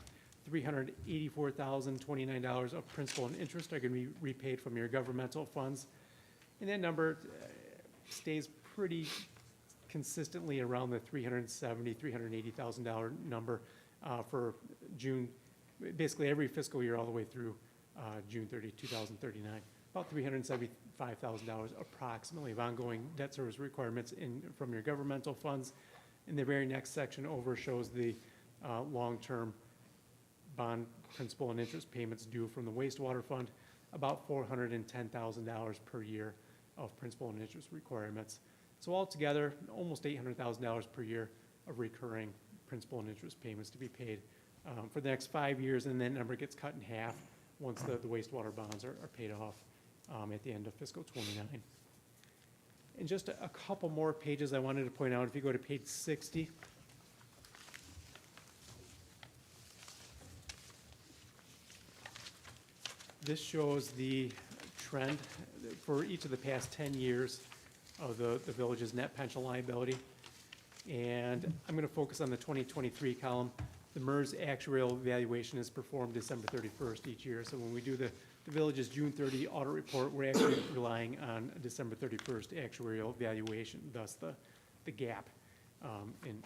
$384,029 of principal and interest are going to be repaid from your governmental funds. And that number stays pretty consistently around the $370,000, $380,000 number for June, basically every fiscal year all the way through June 30, 2039. About $375,000 approximately of ongoing debt service requirements from your governmental funds. And the very next section over shows the long-term bond principal and interest payments due from the wastewater fund, about $410,000 per year of principal and interest requirements. So altogether, almost $800,000 per year of recurring principal and interest payments to be paid for the next 5 years, and that number gets cut in half once the wastewater bonds are paid off at the end of fiscal '29. And just a couple more pages I wanted to point out. If you go to page 60, this shows the trend for each of the past 10 years of the village's net pension liability. And I'm going to focus on the 2023 column. The MERS actuarial evaluation is performed December 31st each year. So when we do the village's June 30 audit report, we're actually relying on a December 31st actuarial evaluation, thus the gap in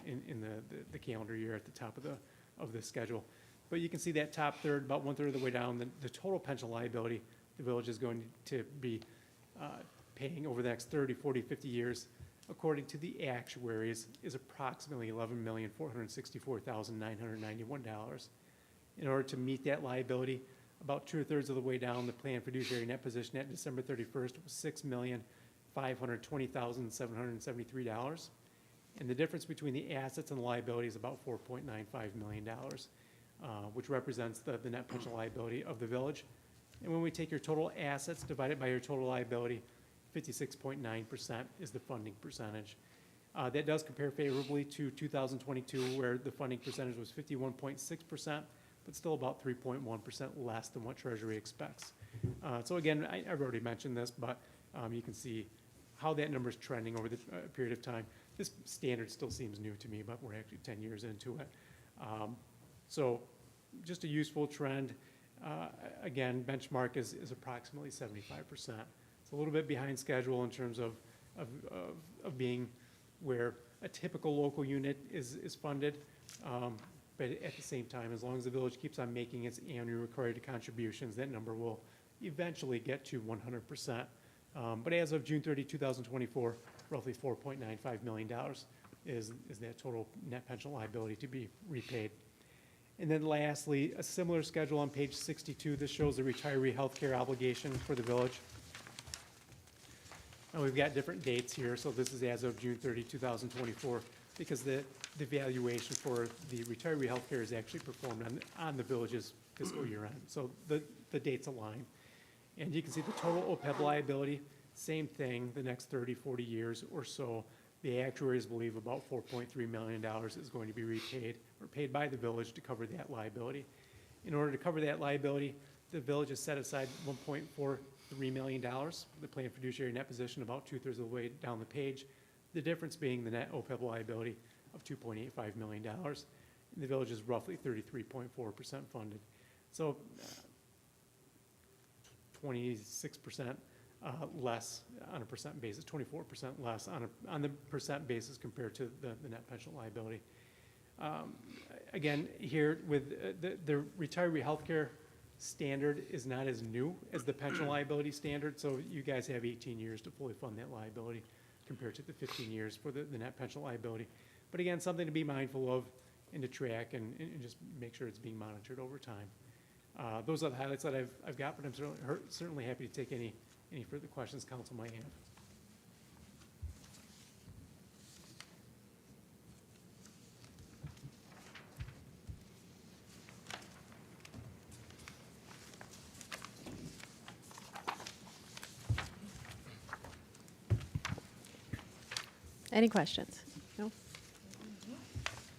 the calendar year at the top of the schedule. But you can see that top third, about 1/3 of the way down, the total pension liability the village is going to be paying over the next 30, 40, 50 years, according to the actuaries, is approximately $11,464,991. In order to meet that liability, about 2/3 of the way down, the planned fiduciary net position at December 31st was $6,520,773. And the difference between the assets and the liability is about $4.95 million, which represents the net pension liability of the village. And when we take your total assets divided by your total liability, 56.9% is the funding percentage. That does compare favorably to 2022, where the funding percentage was 51.6%, but still about 3.1% less than what Treasury expects. So again, I've already mentioned this, but you can see how that number is trending over the period of time. This standard still seems new to me, but we're actually 10 years into it. So just a useful trend. Again, benchmark is approximately 75%. It's a little bit behind schedule in terms of being where a typical local unit is funded. But at the same time, as long as the village keeps on making its annual required contributions, that number will eventually get to 100%. But as of June 30, 2024, roughly $4.95 million is that total net pension liability to be repaid. And then lastly, a similar schedule on page 62. This shows the retiree health care obligation for the village. And we've got different dates here, so this is as of June 30, 2024, because the valuation for the retiree health care is actually performed on the village's fiscal year end. So the dates align. And you can see the total OPEB liability, same thing, the next 30, 40 years or so. The actuaries believe about $4.3 million is going to be repaid or paid by the village to cover that liability. In order to cover that liability, the village has set aside $1.43 million, the planned fiduciary net position about 2/3 of the way down the page, the difference being the net OPEB liability of $2.85 million. And the village is roughly 33.4% funded. So 26% less on a percent basis, 24% less on the percent basis compared to the net pension liability. Again, here with the retiree healthcare standard is not as new as the pension liability standard, so you guys have 18 years to fully fund that liability compared to the 15 years for the net pension liability. But again, something to be mindful of and to track and just make sure it's being monitored over time. Those are the highlights that I've got, but I'm certainly happy to take any further questions council might have. Any questions? No?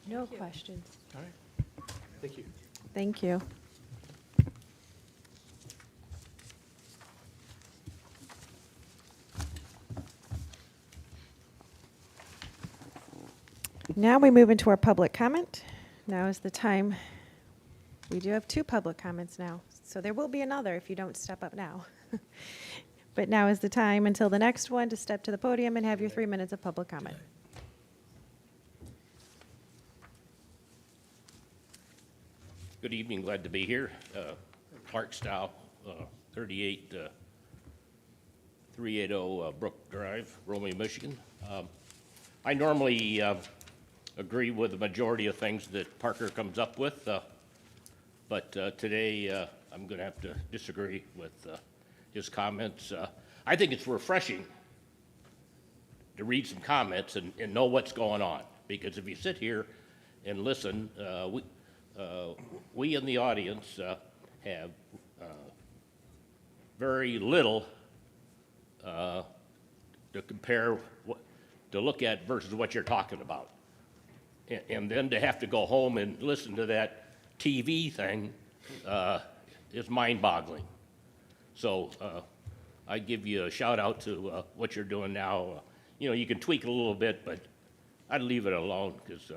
No questions. All right. Thank you. Thank you. Now we move into our public comment. Now is the time. We do have 2 public comments now, so there will be another if you don't step up now. But now is the time until the next one to step to the podium and have your 3 minutes of public comment. Good evening, glad to be here. Clark Stow, 380 Brook Drive, Romeo, Michigan. I normally agree with the majority of things that Parker comes up with, but today I'm going to have to disagree with his comments. I think it's refreshing to read some comments and know what's going on, because if you sit here and listen, we in the audience have very little to compare, to look at versus what you're talking about. And then to have to go home and listen to that TV thing is mind-boggling. So I give you a shout out to what you're doing now. You know, you can tweak it a little bit, but I'd leave it alone, because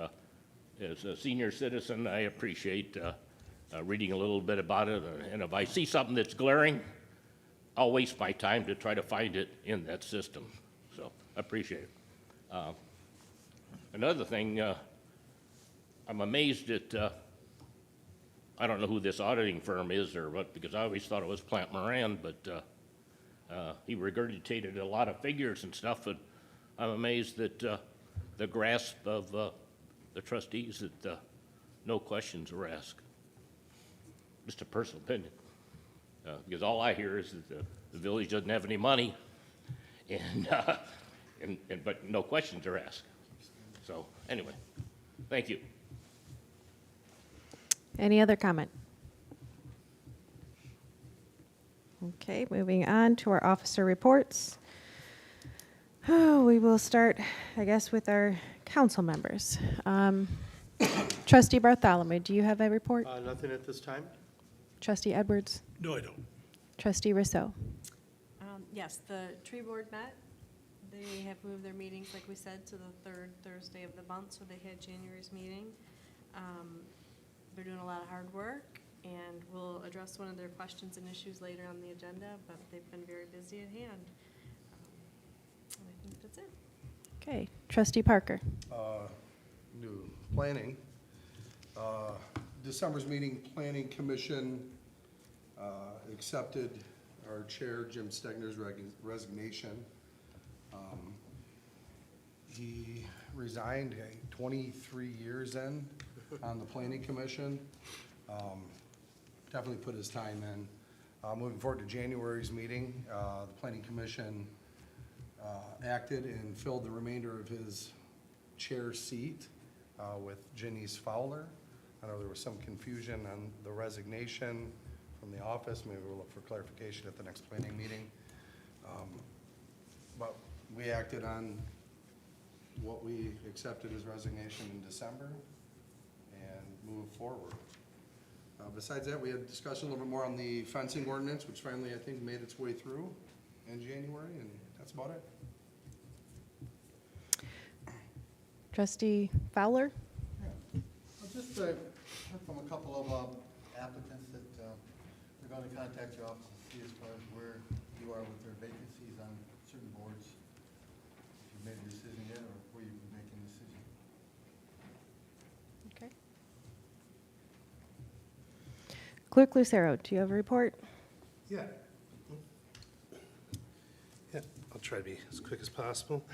as a senior citizen, I appreciate reading a little bit about it, and if I see something that's glaring, I'll waste my time to try to find it in that system. So I appreciate it. Another thing, I'm amazed at, I don't know who this auditing firm is or what, because I always thought it was Plant Moran, but he regurgitated a lot of figures and stuff, and I'm amazed that the grasp of the trustees that no questions were asked. Just a personal opinion. Because all I hear is that the village doesn't have any money, and but no questions are asked. So anyway, thank you. Any other comment? Okay, moving on to our officer reports. Oh, we will start, I guess, with our council members. Trustee Bartholomew, do you have a report? Nothing at this time? Trustee Edwards? No, I don't. Trustee Rousseau? Yes, the tree board met. They have moved their meetings, like we said, to the third Thursday of the month, so they had January's meeting. They're doing a lot of hard work, and we'll address one of their questions and issues later on the agenda, but they've been very busy at hand. And I think that's it. Okay, Trustee Parker? New planning. December's meeting, Planning Commission accepted our chair, Jim Stegner's resignation. He resigned 23 years in on the Planning Commission. Definitely put his time in. Moving forward to January's meeting, the Planning Commission acted and filled the remainder of his chair seat with Janice Fowler. I know there was some confusion on the resignation from the office. Maybe we'll look for clarification at the next planning meeting. But we acted on what we accepted as resignation in December and moved forward. Besides that, we had discussion a little bit more on the fencing ordinance, which finally, I think, made its way through in January, and that's about it. Trustee Fowler? Well, just heard from a couple of applicants that they're going to contact your office to see as far as where you are with their vacancies on certain boards. If you've made a decision yet, or where you've been making a decision. Okay. Clerk Lucero, do you have a report? Yeah. Yeah, I'll try to be as quick as possible.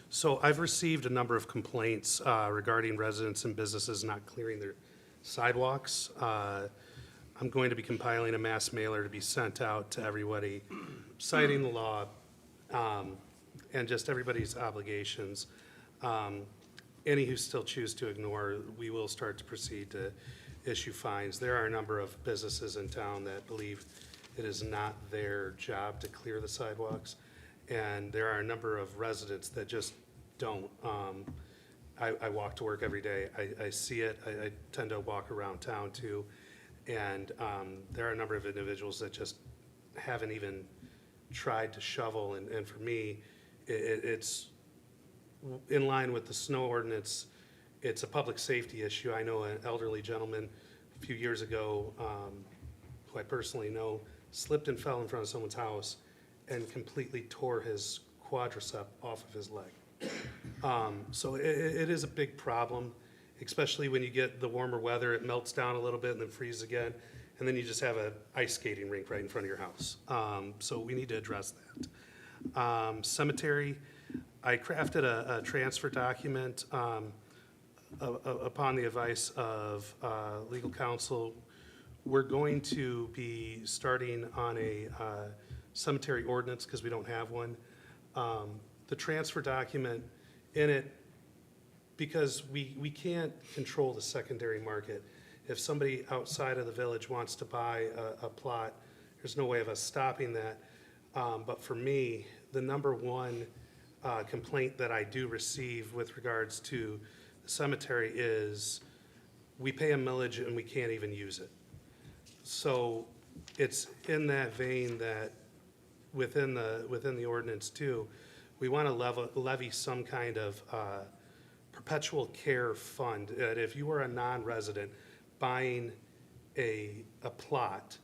So I've received a number of complaints regarding residents and businesses not clearing their sidewalks. I'm going to be compiling a mass mailer to be sent out to everybody, citing the law and just everybody's obligations. Any who still choose to ignore, we will start to proceed to issue fines. There are a number of businesses in town that believe it is not their job to clear the sidewalks, and there are a number of residents that just don't. I walk to work every day. I see it. I tend to walk around town too, and there are a number of individuals that just haven't even tried to shovel, and for me, it's in line with the snow ordinance. It's a public safety issue. I know an elderly gentleman a few years ago, who I personally know, slipped and fell in front of someone's house and completely tore his quadricep off of his leg. So it is a big problem, especially when you get the warmer weather. It melts down a little bit and then freezes again, and then you just have an ice skating rink right in front of your house. So we need to address that. Cemetery, I crafted a transfer document upon the advice of legal counsel. We're going to be starting on a cemetery ordinance because we don't have one. The transfer document in it, because we can't control the secondary market. If somebody outside of the village wants to buy a plot, there's no way of us stopping that. But for me, the number one complaint that I do receive with regards to the cemetery is we pay a millage and we can't even use it. So it's in that vein that within the ordinance too, we want to levy some kind of perpetual care fund. That if you are a non-resident buying a plot,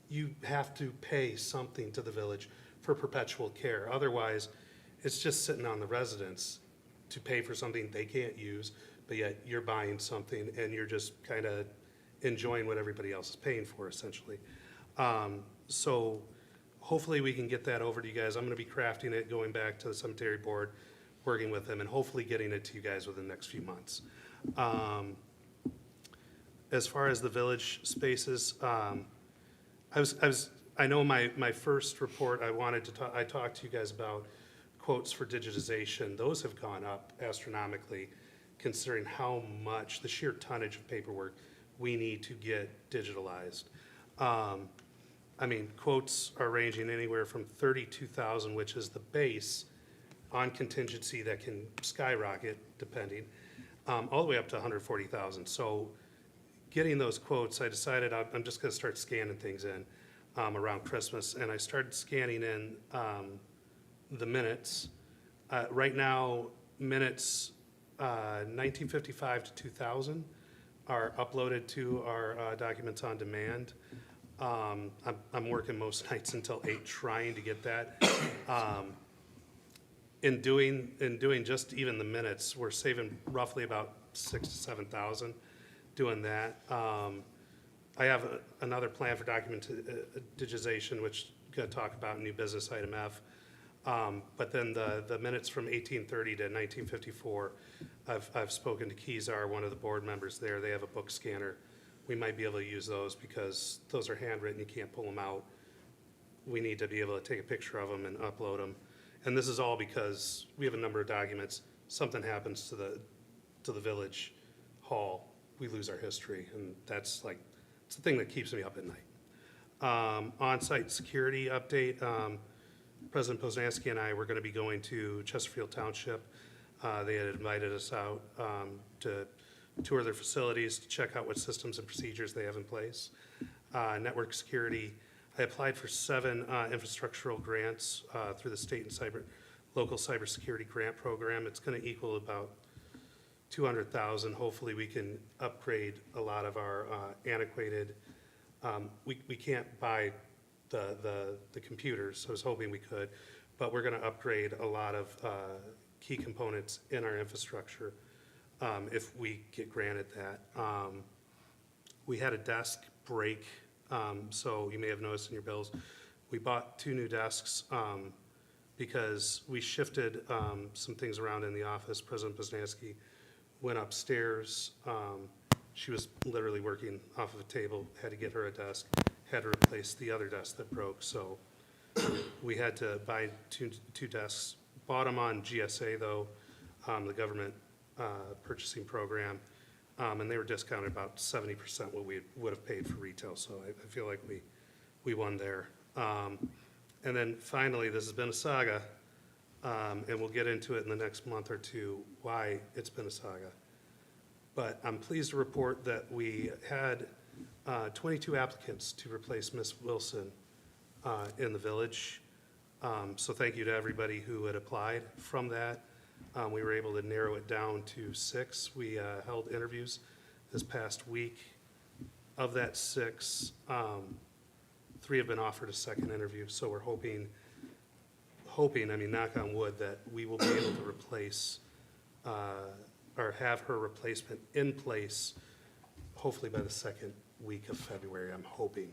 you have to pay something to the village for perpetual care. Otherwise, it's just sitting on the residents to pay for something they can't use, but yet you're buying something and you're just kind of enjoying what everybody else is paying for, essentially. So hopefully we can get that over to you guys. I'm going to be crafting it, going back to the cemetery board, working with them, and hopefully getting it to you guys within the next few months. As far as the village spaces, I know my first report, I talked to you guys about quotes for digitization. Those have gone up astronomically, considering how much, the sheer tonnage of paperwork we need to get digitalized. I mean, quotes are ranging anywhere from 32,000, which is the base, on contingency that can skyrocket, depending, all the way up to 140,000. So getting those quotes, I decided I'm just gonna start scanning things in around Christmas, and I started scanning in the minutes. Right now, minutes 1955 to 2000 are uploaded to our documents on demand. I'm working most nights until 8 trying to get that. In doing just even the minutes, we're saving roughly about 6,000 to 7,000 doing that. I have another plan for document digitization, which I'm going to talk about in new business item F. But then the minutes from 1830 to 1954, I've spoken to Kezar, one of the board members there. They have a book scanner. We might be able to use those because those are handwritten. You can't pull them out. We need to be able to take a picture of them and upload them. And this is all because we have a number of documents. Something happens to the village hall, we lose our history, and that's like, it's the thing that keeps me up at night. On-site security update. President Poznanski and I were going to be going to Chesterfield Township. They had invited us out to tour their facilities, to check out what systems and procedures they have in place. Network security. I applied for 7 infrastructural grants through the state and local cybersecurity grant program. It's going to equal about $200,000. Hopefully we can upgrade a lot of our antiquated, we can't buy the computers, so I was hoping we could, but we're going to upgrade a lot of key components in our infrastructure if we get granted that. We had a desk break, so you may have noticed in your bills, we bought 2 new desks because we shifted some things around in the office. President Poznanski went upstairs. She was literally working off of a table, had to get her a desk, had to replace the other desk that broke. So we had to buy two desks. Bought them on GSA though, the government purchasing program, and they were discounted about 70% what we would have paid for retail. So I feel like we won there. And then finally, this has been a saga, and we'll get into it in the next month or two, why it's been a saga. But I'm pleased to report that we had 22 applicants to replace Miss Wilson in the village. So thank you to everybody who had applied. From that, we were able to narrow it down to 6. We held interviews this past week. Of that 6, 3 have been offered a second interview. So we're hoping, I mean, knock on wood, that we will be able to replace or have her replacement in place hopefully by the second week of February. I'm hoping,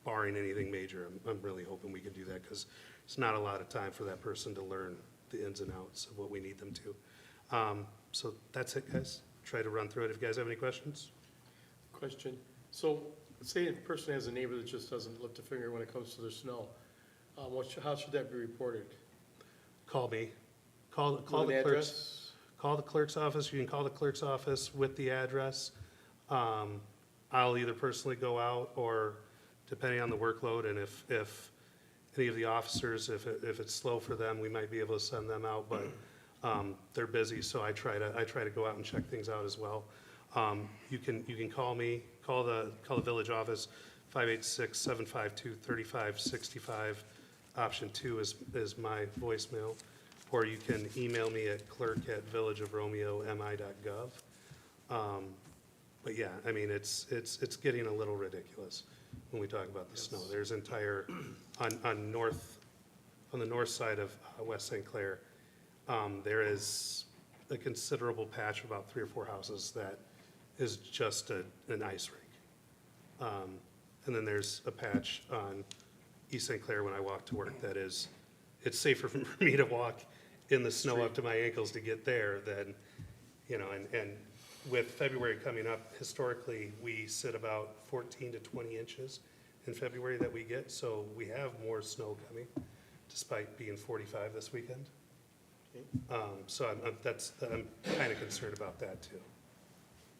barring anything major, I'm really hoping we can do that because it's not a lot of time for that person to learn the ins and outs of what we need them to. So that's it, guys. Try to run through it. If you guys have any questions. Question. So say a person has a neighbor that just doesn't lift a finger when it comes to their snow, how should that be reported? Call me. Call the An clerks. address? Call the clerk's office. You can call the clerk's office with the address. I'll either personally go out or, depending on the workload, and if any of the officers, if it's slow for them, we might be able to send them out, but they're busy, so I try to go out and check things out as well. You can call me, call the village office. 586-752-3565. Option 2 is my voicemail, or you can email me at clerk@villageofromeomi.gov. But yeah, I mean, it's getting a little ridiculous when we talk about the snow. There's entire, on the north side of West St. Clair, there is a considerable patch of about 3 or 4 houses that is just an ice rink. And then there's a patch on East St. Clair when I walk to work that is, it's safer for me to walk in the snow up to my ankles to get there than, you know, and with February coming up, historically, we sit about 14 to 20 inches in February that we get, so we have more snow coming, despite being 45 this weekend. So I'm kind of concerned about that, too.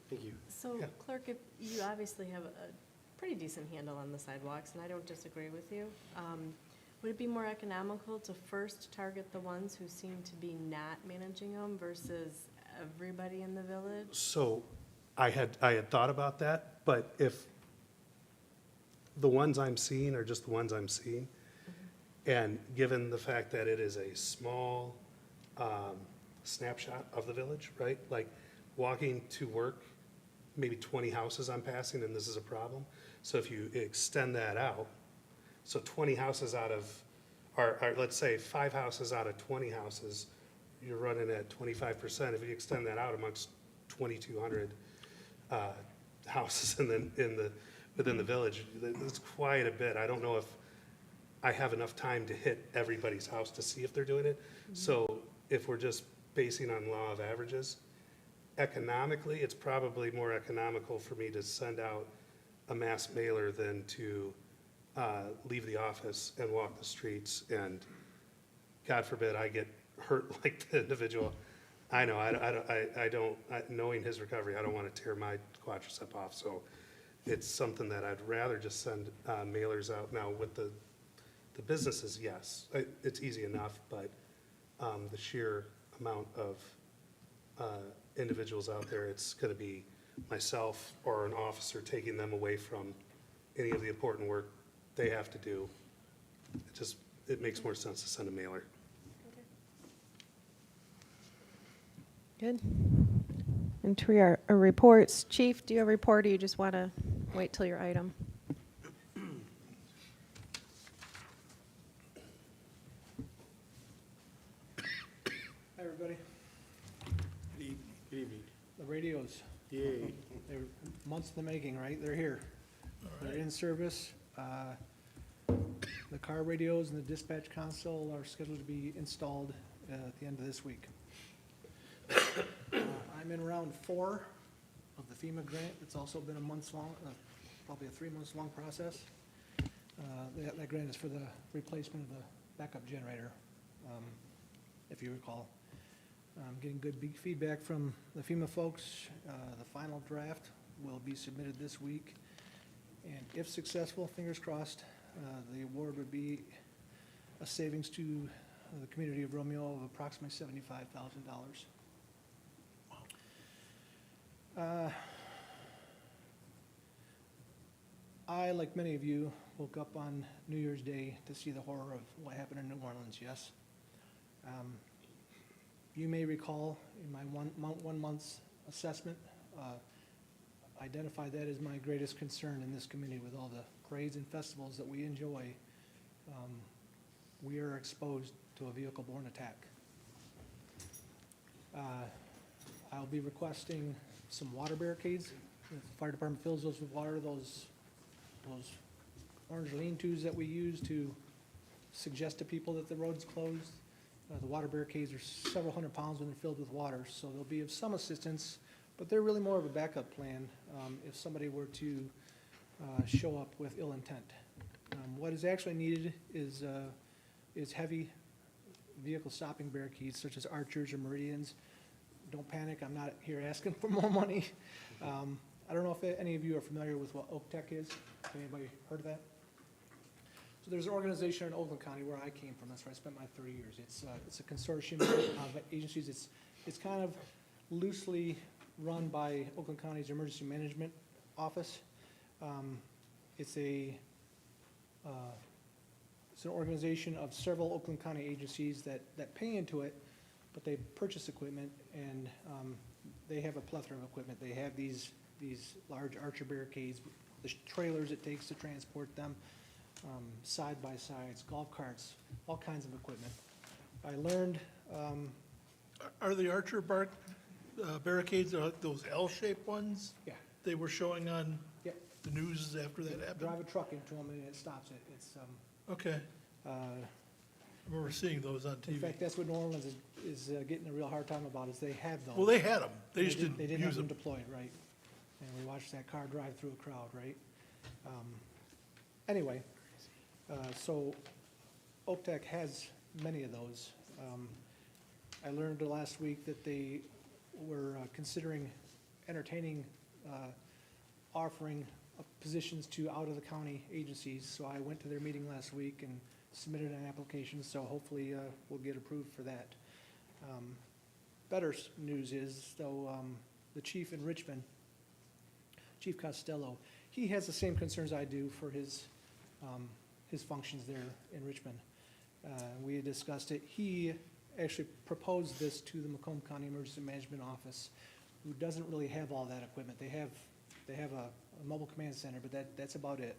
Thank you. So Yeah. Clerk, if you obviously have a pretty decent handle on the sidewalks, and I don't disagree with you. Would it be more economical to first target the ones who seem to be not managing them versus everybody in the village? So I had thought about that, but if the ones I'm seeing are just the ones I'm seeing, and given the fact that it is a small snapshot of the village, right? Like walking to work, maybe 20 houses I'm passing, and this is a problem. So if you extend that out, so 20 houses out of, or let's say 5 houses out of 20 houses, you're running at 25%. If you extend that out amongst 2,200 houses within the village, it's quite a bit. I don't know if I have enough time to hit everybody's house to see if they're doing it. So if we're just basing on law of averages, economically, it's probably more economical for me to send out a mass mailer than to leave the office and walk the streets, and God forbid I get hurt like the individual. I know, knowing his recovery, I don't want to tear my quadricep off, so it's something that I'd rather just send mailers out. Now, with the businesses, yes, it's easy enough, but the sheer amount of individuals out there, it's going to be myself or an officer taking them away from any of the important work they have to do. It makes more sense to send a mailer. Good. And to our reports, Chief, do you have a report, or you just want to wait till your item? Hi, everybody. Good evening. The radios, Yay. they're months in the making, right? They're here. They're in service. The car radios and the dispatch console are scheduled to be installed at the end of this week. I'm in round 4 of the FEMA grant. It's also been a months long, probably a 3 months long process. That grant is for the replacement of the backup generator, if you recall. Getting good big feedback from the FEMA folks. The final draft will be submitted this week. And if successful, fingers crossed, the award would be a savings to the community of Romeo of approximately $75,000. I, like many of you, woke up on New Year's Day to see the horror of what happened in New Orleans, yes. You may recall in my one month's assessment, identified that as my greatest concern in this community. With all the parades and festivals that we enjoy, we are exposed to a vehicle-borne attack. I'll be requesting some water barricades. If the fire department fills those with water, those orange lean-tos that we use to suggest to people that the road's closed, the water barricades are several hundred pounds when they're filled with water, so they'll be of some assistance, but they're really more of a backup plan if somebody were to show up with ill intent. What is actually needed is heavy vehicle stopping barricades, such as Archers or Meridians. Don't panic, I'm not here asking for more money. I don't know if any of you are familiar with what Oak Tech is. Anybody heard of that? So there's an organization in Oakland County where I came from. That's where I spent my 30 years. It's a consortium of agencies. It's kind of loosely run by Oakland County's Emergency Management Office. It's it's an organization of several Oakland County agencies that pay into it, but they purchase equipment, and they have a plethora of equipment. They have these large archer barricades, the trailers it takes to transport them, side-by-sides, golf carts, all kinds of equipment. I learned, Are the Archer barricades, those L-shaped ones? yeah, They were showing on yep, the news after that happened? drive a truck into them and it stops it. It's, Okay, I remember seeing those on in TV. fact, that's what New Orleans is getting a real hard time about, is they have those. Well, they had them, they just They didn't have use them them. deployed, right? And we watched that car drive through a crowd, right? Anyway, so OPTEC has many of those. I learned last week that they were considering entertaining, offering positions to out-of-the-county agencies. So I went to their meeting last week and submitted an application, so hopefully we'll get approved for that. Better news is, though, the chief in Richmond, Chief Costello, he has the same concerns I do for his functions there in Richmond. We had discussed it. He actually proposed this to the Macomb County Emergency Management Office, who doesn't really have all that equipment. They have a mobile command center, but that's about it.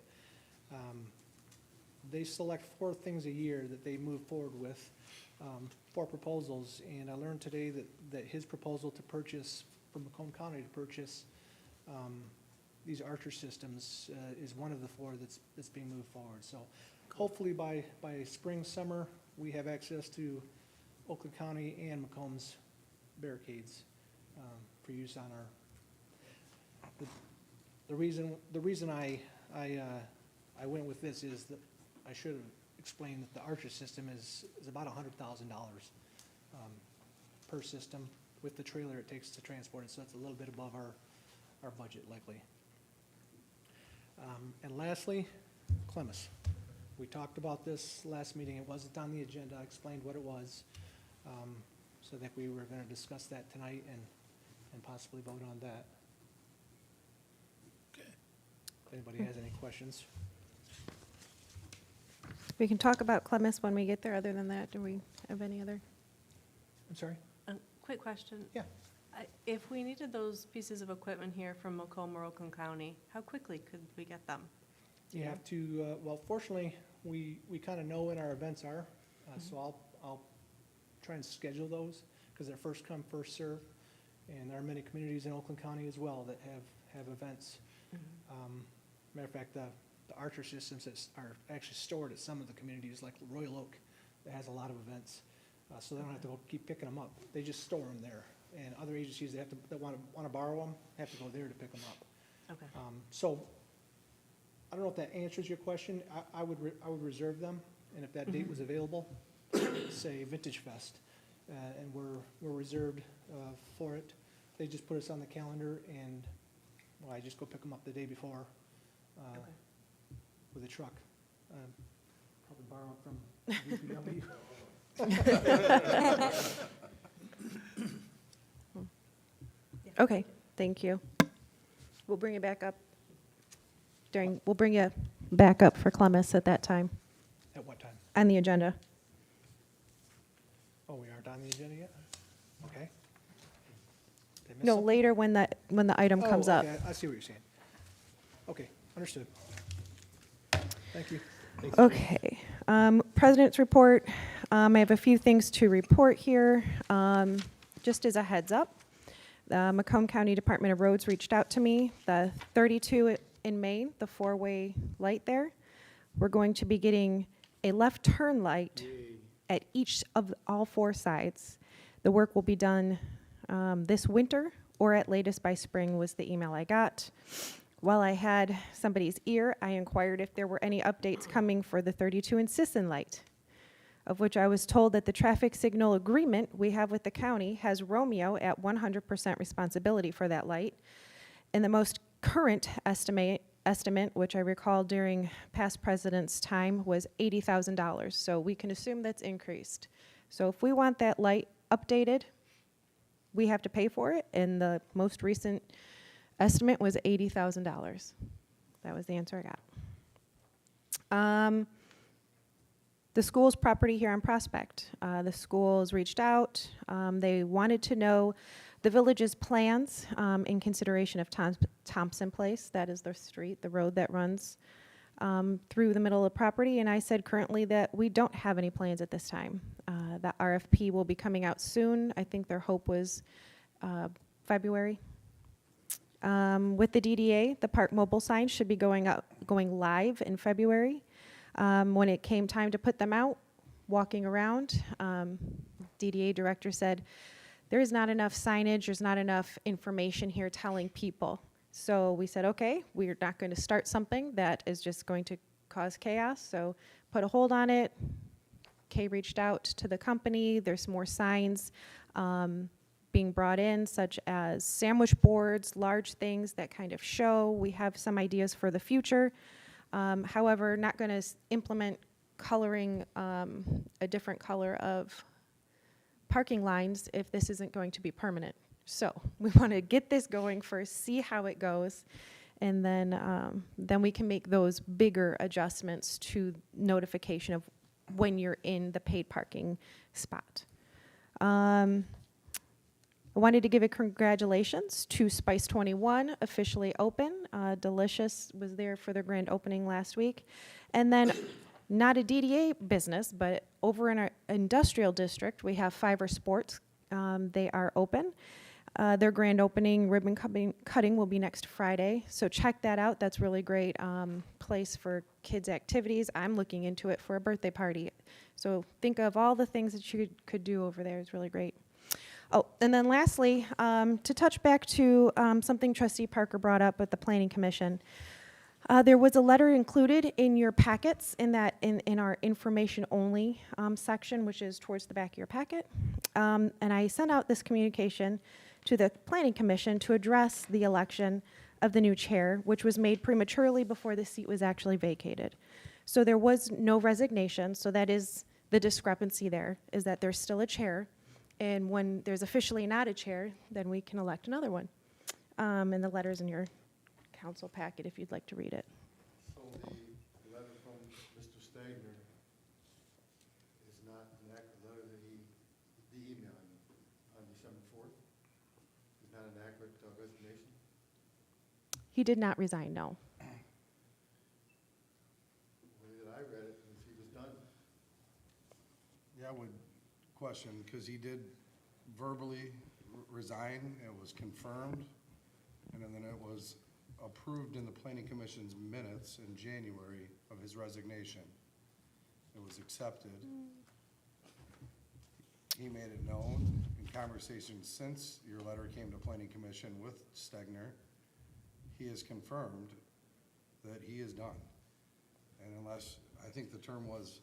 They select 4 things a year that they move forward with, 4 proposals, and I learned today that his proposal to purchase, from Macomb County to purchase these Archer systems is one of the 4 that's being moved forward. So hopefully by spring, summer, we have access to Oakland County and Macomb's barricades for use on our, the reason I went with this is that I should have explained that the Archer system is about $100,000 per system with the trailer it takes to transport it, so it's a little bit above our budget likely. And lastly, Clemis. We talked about this last meeting. It wasn't on the agenda. I explained what it was. So that we were gonna discuss that tonight and possibly vote on that. Okay. If anybody has any questions. We can talk about Clemis when we get there. Other than that, do we have any other? I'm sorry? Quick question. Yeah. If we needed those pieces of equipment here from Macomb or Oakland County, how quickly could we get them? You have to, well, fortunately, we kind of know when our events are, so I'll try and schedule those, because they're first come, first serve. And there are many communities in Oakland County as well that have events. Matter of fact, the Archer systems that are actually stored at some of the communities, like Royal Oak, that has a lot of events. So they don't have to go keep picking them up. They just store them there. And other agencies that want to borrow them have to go there to pick them up. Okay. So I don't know if that answers your question. I would reserve them, and if that date was available, say Vintage Fest, and we're reserved for it. They just put us on the calendar, and I just go pick them up the day before with a truck. Probably borrow it from DPW. Okay, thank you. We'll bring you back up we'll bring you back up for Clemis at that time At what time? on the agenda. Oh, we aren't on the agenda yet? Okay. Did I miss No, something? later when the item comes Oh, up. okay, I see what you're saying. Okay, understood. Thank you. Okay. President's report. I have a few things to report here. Just as a heads up, the Macomb County Department of Roads reached out to me. The 32 in Maine, the 4-way light there, we're going to be getting a left turn light at each of all 4 sides. The work will be done this winter or at latest by spring was the email I got. While I had somebody's ear, I inquired if there were any updates coming for the 32 in Sisson light, of which I was told that the traffic signal agreement we have with the county has Romeo at 100% responsibility for that light. And the most current estimate, which I recall during past president's time, was $80,000. So we can assume that's increased. So if we want that light updated, we have to pay for it. And the most recent estimate was $80,000. That was the answer I got. The school's property here on Prospect. The schools reached out. They wanted to know the village's plans in consideration of Thompson Place. That is the street, the road that runs through the middle of the property. And I said currently that we don't have any plans at this time. The RFP will be coming out soon. I think their hope was February. With the DDA, the park mobile signs should be going live in February. When it came time to put them out, walking around, DDA director said, there is not enough signage, there's not enough information here telling people. So we said, okay, we're not going to start something that is just going to cause chaos, so put a hold on it. Kay reached out to the company. There's more signs being brought in, such as sandwich boards, large things that kind of show. We have some ideas for the future. However, not going to implement coloring a different color of parking lines if this isn't going to be permanent. So we want to get this going first, see how it goes, and then we can make those bigger adjustments to notification of when you're in the paid parking spot. I wanted to give a congratulations to Spice 21, officially open. Delicious was there for their grand opening last week. And then, not a DDA business, but over in our industrial district, we have Fiverr Sports. They are open. Their grand opening ribbon cutting will be next Friday, so check that out. That's really great place for kids' activities. I'm looking into it for a birthday party. So think of all the things that you could do over there. It's really great. Oh, and then lastly, to touch back to something Trustee Parker brought up with the Planning Commission, there was a letter included in your packets in our information only section, which is towards the back of your packet. And I sent out this communication to the Planning Commission to address the election of the new chair, which was made prematurely before the seat was actually vacated. So there was no resignation, so that is the discrepancy there, is that there's still a chair. And when there's officially not a chair, then we can elect another one. And the letter's in your council packet if you'd like to read it. So the letter from Mr. Stegner is not an accurate letter that the email on December 4th? Is not an accurate resignation? He did not resign, no. The way that I read it, was he was done. Yeah, I would question, because he did verbally resign, it was confirmed, and then it was approved in the Planning Commission's minutes in January of his resignation. It was accepted. He made it known in conversations since your letter came to Planning Commission with Stegner. He has confirmed that he is done. And unless, I think the term was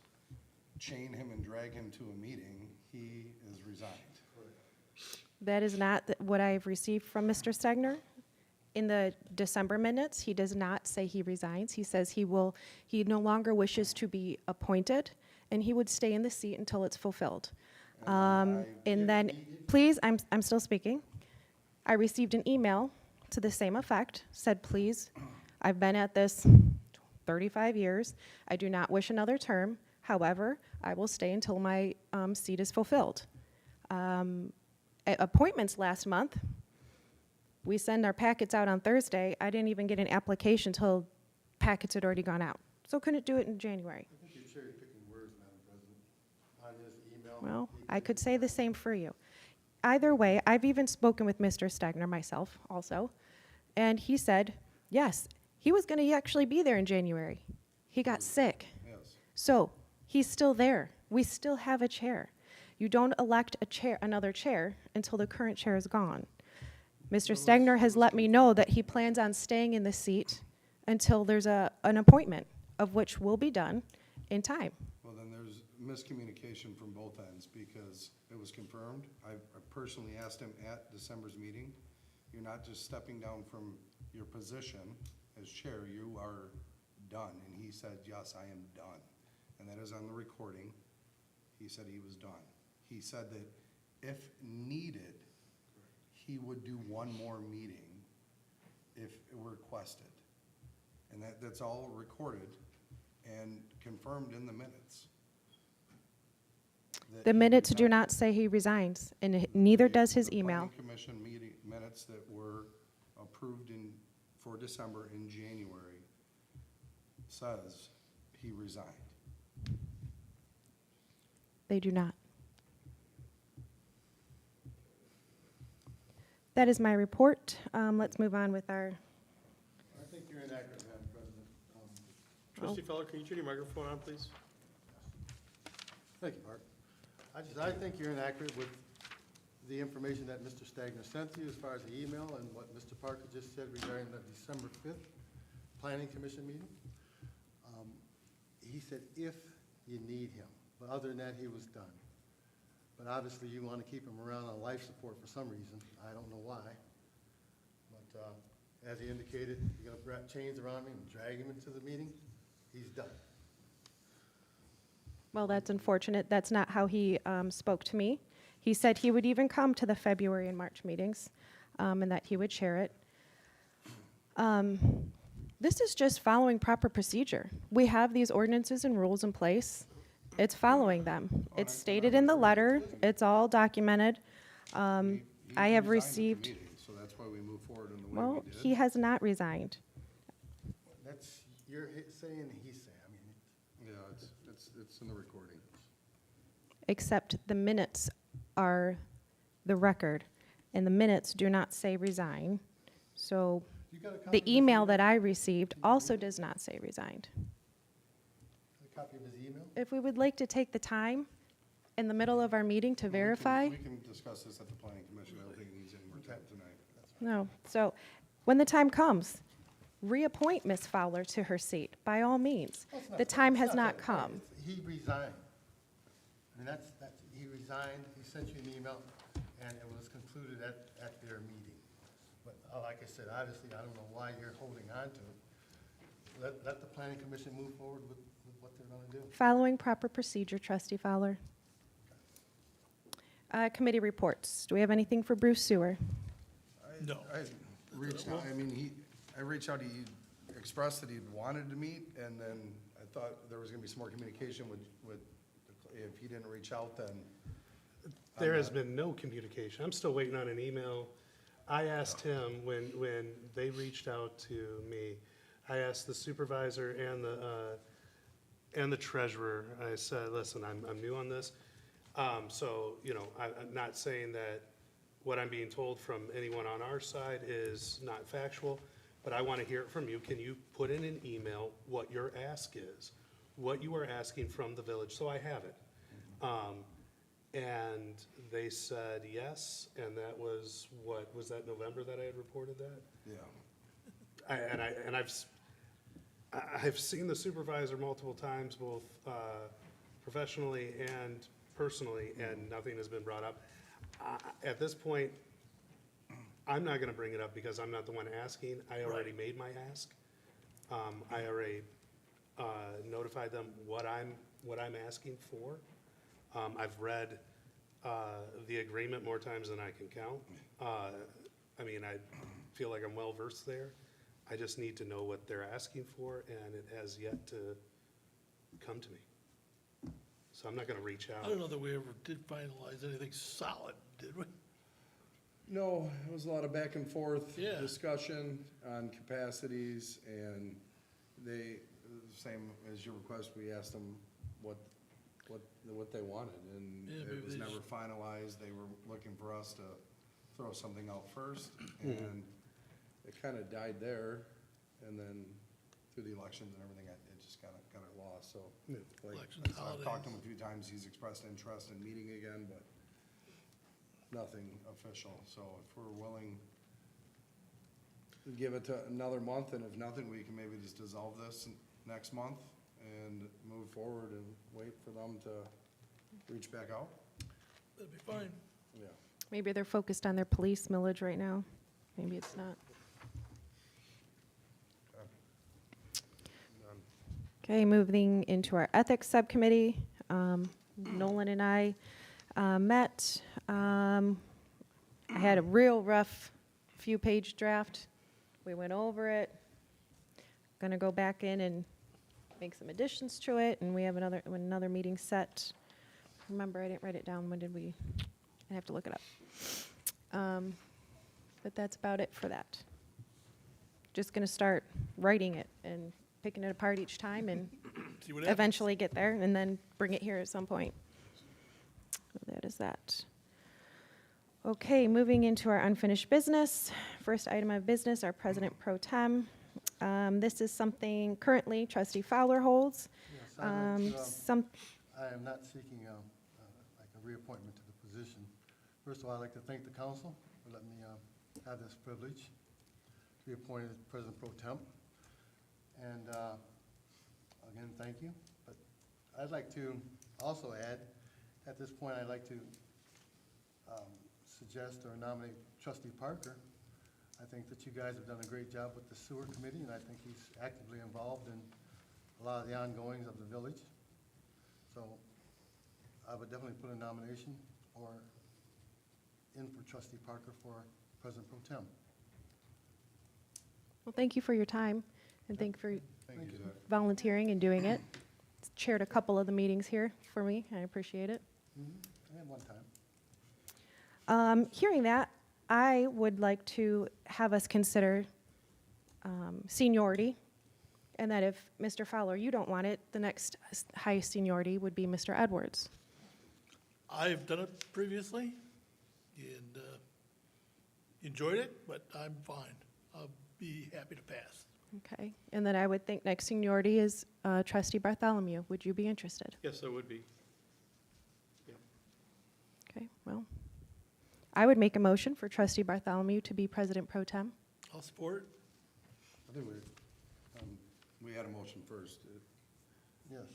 chain him and drag him to a meeting, he is resigned. That is not what I've received from Mr. Stegner. In the December minutes, he does not say he resigns. He says he no longer wishes to be appointed, and he would stay in the seat until it's fulfilled. And then, please, I'm still speaking. I received an email to the same effect, said, please, I've been at this 35 years. I do not wish another term. However, I will stay until my seat is fulfilled. Appointments last month, we send our packets out on Thursday. I didn't even get an application until packets had already gone out. So couldn't do it in January. I think you're cherry picking words, Madam President, on his email. Well, I could say the same for you. Either way, I've even spoken with Mr. Stegner myself also, and he said, yes, he was going to actually be there in January. He got sick. Yes. So he's still there. We still have a chair. You don't elect another chair until the current chair is gone. Mr. Stegner has let me know that he plans on staying in the seat until there's an appointment, of which will be done in time. Well, then there's miscommunication from both ends, because it was confirmed. I personally asked him at December's meeting, you're not just stepping down from your position as chair, you are done. And he said, yes, I am done. And that is on the recording. He said he was done. He said that if needed, he would do one more meeting if requested. And that's all recorded. and confirmed in the minutes. that The he minutes do resigned. not say he resigns, and neither does his The email. planning commission meeting minutes that were approved for December in January says he resigned. They do not. That is my report. Let's move on with our, I think you're inaccurate, Madam President. Trustee Feller, can you turn your microphone on, please? Thank you, Mark. I think you're inaccurate with the information that Mr. Stagner sent to you as far as the email and what Mr. Parker just said regarding the December 5th Planning Commission meeting. He said if you need him, but other than that, he was done. But obviously, you want to keep him around on life support for some reason. I don't know why. But as he indicated, you're going to wrap chains around him and drag him into the meeting. He's done. well, that's unfortunate. That's not how he spoke to me. He said he would even come to the February and March meetings, and that he would share it. This is just following proper procedure. We have these ordinances and rules in place. It's following them. It's stated in the letter. It's all documented. He I have resigned at the received, meeting, so that's why we move forward in the way well, we did. he has not resigned. That's, you're saying, he's saying. I mean, Yeah, it's in the recording. Except the minutes are the record, and the minutes do not say resign. So you got a copy of the his email that I received also does not say resigned. A copy of his email? If we would like to take the time in the middle of our meeting to verify, We can discuss this at the planning commission. I don't think it needs any more time tonight. no. So when the time comes, reappoint Ms. Fowler to her seat, by all means. Well, it's not The that- time it's has not that. come. It's- He resigned. I mean, he resigned, he sent you an email, and it was concluded at their meeting. But like I said, obviously, I don't know why you're holding on to it. Let the planning commission move forward with what they're gonna do. Following proper procedure, Trustee Fowler. Committee reports. Do we have anything for Bruce Sewer? No. I reached out, I reached out, he expressed that he wanted to meet, and then I thought there was gonna be some more communication with, if he didn't reach out, then. There has been no communication. I'm still waiting on an email. I asked him when they reached out to me, I asked the supervisor and the treasurer, I said, listen, I'm new on this. So, I'm not saying that what I'm being told from anyone on our side is not factual, but I want to hear it from you. Can you put in an email what your ask is? What you are asking from the village, so I have it. And they said yes, and that was, was that November that I had reported that? Yeah. I've seen the supervisor multiple times, both professionally and personally, and nothing has been brought up. At this point, I'm not gonna bring it up because I'm not the one asking. I already made my ask. I already notified them what I'm asking for. I've read the agreement more times than I can count. I feel like I'm well-versed there. I just need to know what they're asking for, and it has yet to come to me. So I'm not gonna reach I out. don't know that we ever did finalize anything solid, did we? No, it was a lot of back and forth Yeah. discussion on capacities, and they, same as your request, we asked them what they wanted, and Yeah, maybe it was they never just- finalized. They were looking for us to throw something out first, and it kind of died there, and then through the elections and everything, it just got lost, so. like, Elections, I've talked to him a holidays. few times, he's expressed interest in meeting again, but nothing official, so if we're willing to give it to another month, and if nothing, we can maybe just dissolve this next month and move forward and wait for them to reach back out. That'd be fine. Yeah. Maybe they're focused on their police millage right now. Maybe it's not. Okay, moving into our ethics subcommittee. Nolan and I met. I had a real rough few-page draft. We went over it. Going to go back in and make some additions to it, and we have another meeting set. Remember, I didn't write it down. When did we? I have to look it up. But that's about it for that. Just going to start writing it and picking it apart each time and See what happens. eventually get there and then bring it here at some point. So that is that. Okay, moving into our unfinished business. First item of business, our President Pro Tem. This is something currently Trustee Fowler holds. Yes, I'd like to, Some, I am not seeking like a reappointment to the position. First of all, I'd like to thank the council for letting me have this privilege to be appointed President Pro Tem. And again, thank you. But I'd like to also add, at this point, I'd like to suggest or nominate Trustee Parker. I think that you guys have done a great job with the sewer committee, and I think he's actively involved in a lot of the ongoings of the village. So I would definitely put a nomination or in for Trustee Parker for President Pro Tem. well, thank you for your time and thank you for Thank you, Zach. volunteering and doing it. Chaired a couple of the meetings here for me. I appreciate it. I had one time. Hearing that, I would like to have us consider seniority, and that if Mr. Fowler, you don't want it, the next highest seniority would be Mr. Edwards. I've done it previously and enjoyed it, but I'm fine. I'll be happy to pass. Okay, and then I would think next seniority is Trustee Bartholomew. Would you be interested? Yes, I would be. Okay, well, I would make a motion for Trustee Bartholomew to be President Pro Tem. I'll support. I think we had a motion first. Yes,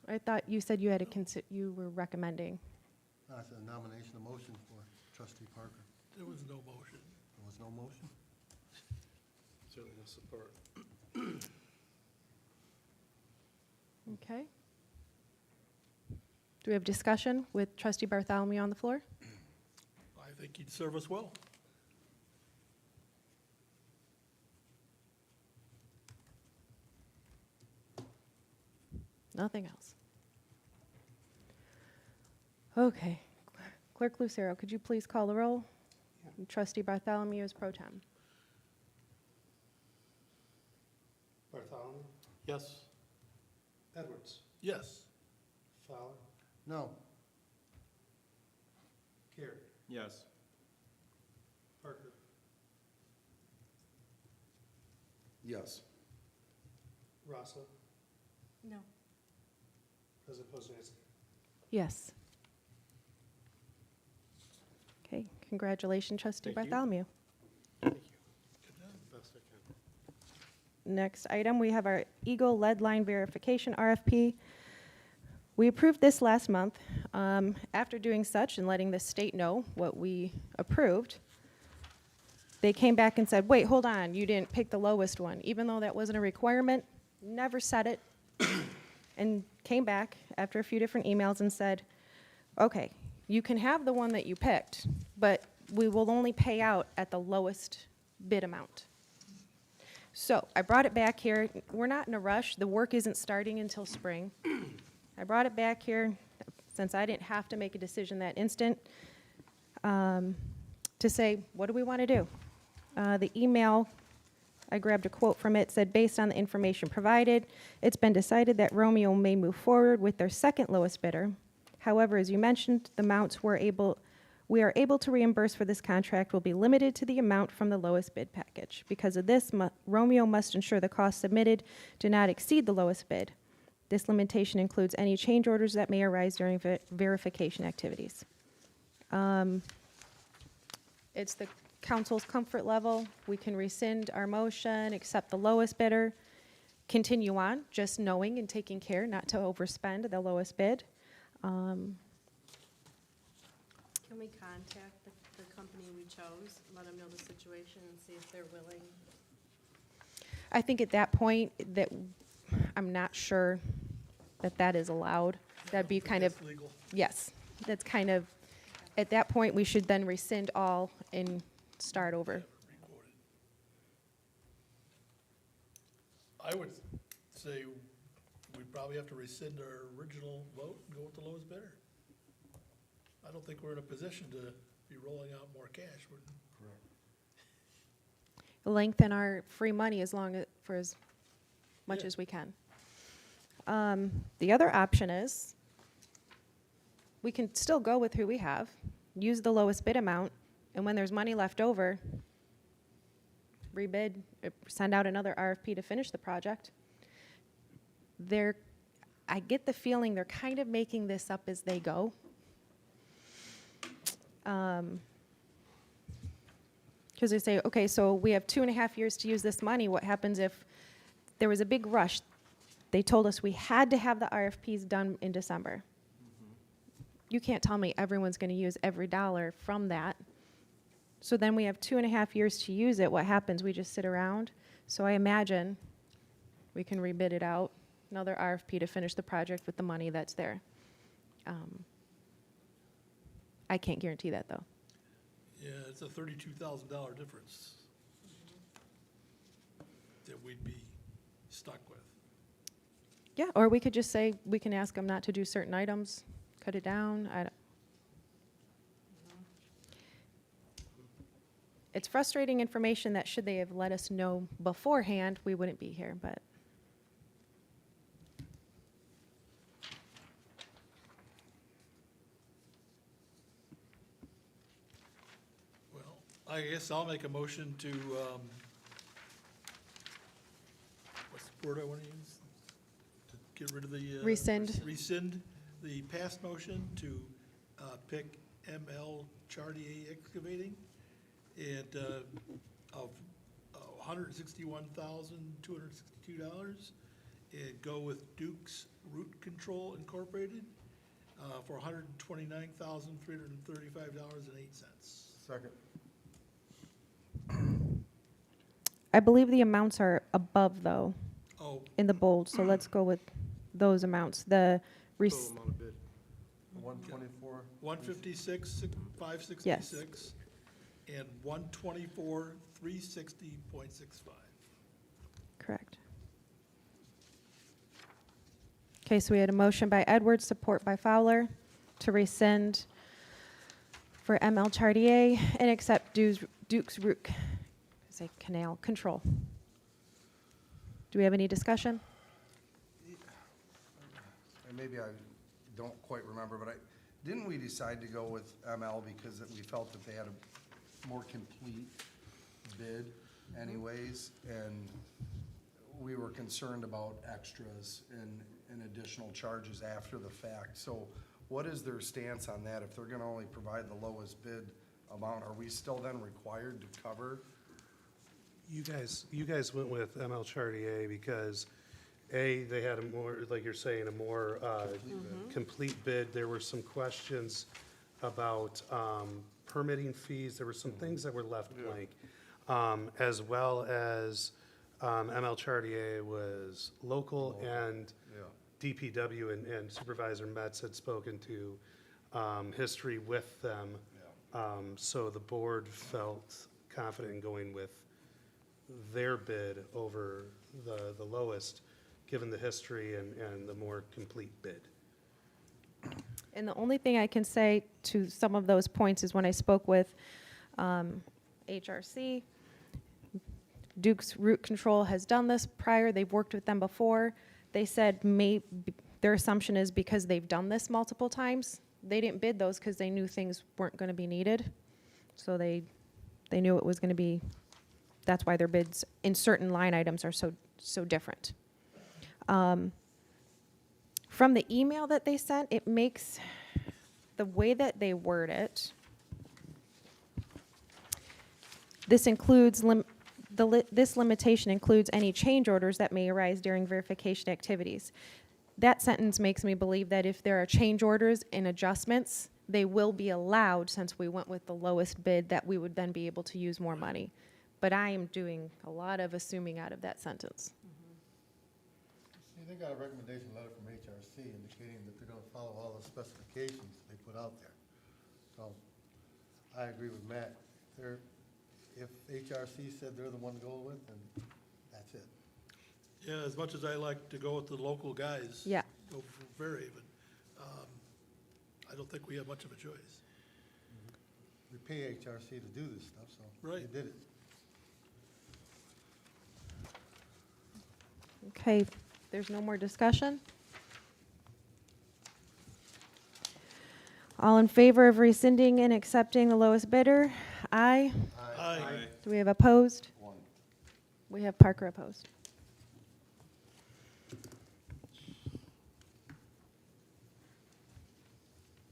I thought you said you had a you were recommending. I said a nomination, a motion for Trustee Parker. There was no motion. There was no motion? Certainly no support. Okay. Do we have discussion with Trustee Bartholomew on the floor? I think he'd serve us well. Nothing else. Okay. Clerk Lucero, could you please call the roll? Trustee Bartholomew is Pro Tem. Bartholomew, Yes. Edwards, Yes. Fowler, No. Carey, Yes. Parker, Yes. Rossa, No. President Poznanski. Yes. Okay, congratulations, Trustee Thank you. Bartholomew. Thank you. Best I can. Next item, we have our Eagle lead line verification RFP. We approved this last month. After doing such and letting the state know what we approved, they came back and said, wait, hold on, you didn't pick the lowest one. Even though that wasn't a requirement, never said it, and came back after a few different emails and said, okay, you can have the one that you picked, but we will only pay out at the lowest bid amount. So I brought it back here. We're not in a rush. The work isn't starting until spring. I brought it back here since I didn't have to make a decision that instant to say, what do we want to do? The email, I grabbed a quote from it, said, based on the information provided, it's been decided that Romeo may move forward with their second lowest bidder. However, as you mentioned, the amounts we are able to reimburse for this contract will be limited to the amount from the lowest bid package. Because of this, Romeo must ensure the costs submitted do not exceed the lowest bid. This limitation includes any change orders that may arise during verification activities. It's the council's comfort level. We can rescind our motion, accept the lowest bidder, continue on, just knowing and taking care not to overspend the lowest bid. Can we contact the company we chose, let them know the situation and see if they're willing? I think at that point that I'm not sure that that is allowed. That'd be kind of, That's legal. yes, that's kind of, at that point, we should then rescind all and start over. I would say probably have to rescind our original vote and go with the lowest bidder. I don't think we're in a position to be rolling out more cash. Lengthen our free money for as much Yeah. as we can. The other option is, we can still go with who we have, use the lowest bid amount, and when there's money left over, rebid, send out another RFP to finish the project. I get the feeling they're kind of making this up as they go. Because they say, okay, so we have 2.5 years to use this money. What happens if there was a big rush? They told us we had to have the RFPs done in December. You can't tell me everyone's going to use every dollar from that. So then we have 2.5 years to use it. What happens? We just sit around. So I imagine we can rebid it out, another RFP to finish the project with the money that's there. I can't guarantee that, though. Yeah, it's a $32,000 difference that we'd be stuck with. Yeah, or we could just say, we can ask them not to do certain items, cut it down. It's frustrating information that should they have let us know beforehand, we wouldn't be here, but. Well, I guess I'll make a motion to, what's the word I want to use? To get rid of the. Rescind. Rescind the past motion to pick ML Chartier Excavating and of $161,262 and go with Duke's Root Control Incorporated for $129,335.08. Second. I believe the amounts are above, though, Oh, in the bold, so let's go with those amounts. The Total amount of bid. 124. 156,566 and 124,360.65. correct. Okay, so we had a motion by Edwards, support by Fowler, to rescind for ML Chartier and accept Duke's Root, say Canal Control. Do we have any discussion? And maybe I don't quite remember, but didn't we decide to go with ML because we felt that they had a more complete bid anyways? And we were concerned about extras and additional charges after the fact. So what is their stance on that? If they're gonna only provide the lowest bid amount, are we still then required to cover? You guys went with ML Chartier because, A, they had a more, like you're saying, a more complete bid. There were some questions about permitting fees. There were some things that were left blank. As well as ML Chartier was local and DPW and Supervisor Metz had spoken to history with them. So the board felt confident in going with their bid over the lowest, given the history and the more complete bid. And the only thing I can say to some of those points is when I spoke with HRC, Duke's Root Control has done this prior, they've worked with them before. They said their assumption is because they've done this multiple times, they didn't bid those because they knew things weren't going to be needed. So they knew it was going to be, that's why their bids in certain line items are so different. From the email that they sent, it makes the way that they word it. This includes this limitation includes any change orders that may arise during verification activities. That sentence makes me believe that if there are change orders and adjustments, they will be allowed, since we went with the lowest bid, that we would then be able to use more money. But I am doing a lot of assuming out of that sentence. See, they got a recommendation letter from HRC indicating that they're gonna follow all the specifications they put out there. So, I agree with Matt. If HRC said they're the one to go with, then that's it. Yeah, as much as I like to go with the local guys. Yeah. Go for Fairhaven, I don't think we have much of a choice. We pay HRC to do this stuff, so Right. they did it. Okay, there's no more discussion? All in favor of rescinding and accepting the lowest bidder? Aye. Aye. Do we have opposed? One. We have Parker opposed.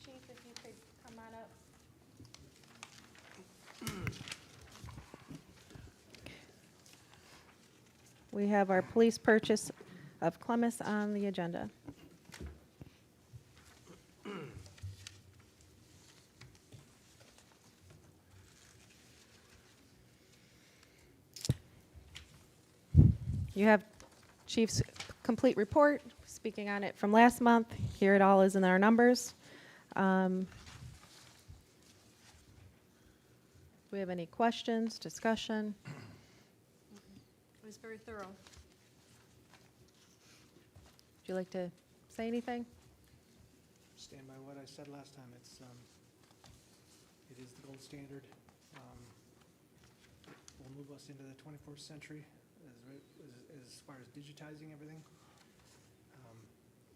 Chief, if you could come on up. We have our police purchase of Clemmis on the agenda. You have Chief's complete report, speaking on it from last month. Here it all is in our numbers. Do we have any questions, discussion? It was very thorough. Would you like to say anything? Stand by what I said last time. It is the gold standard. Will move us into the 21st century as far as digitizing everything.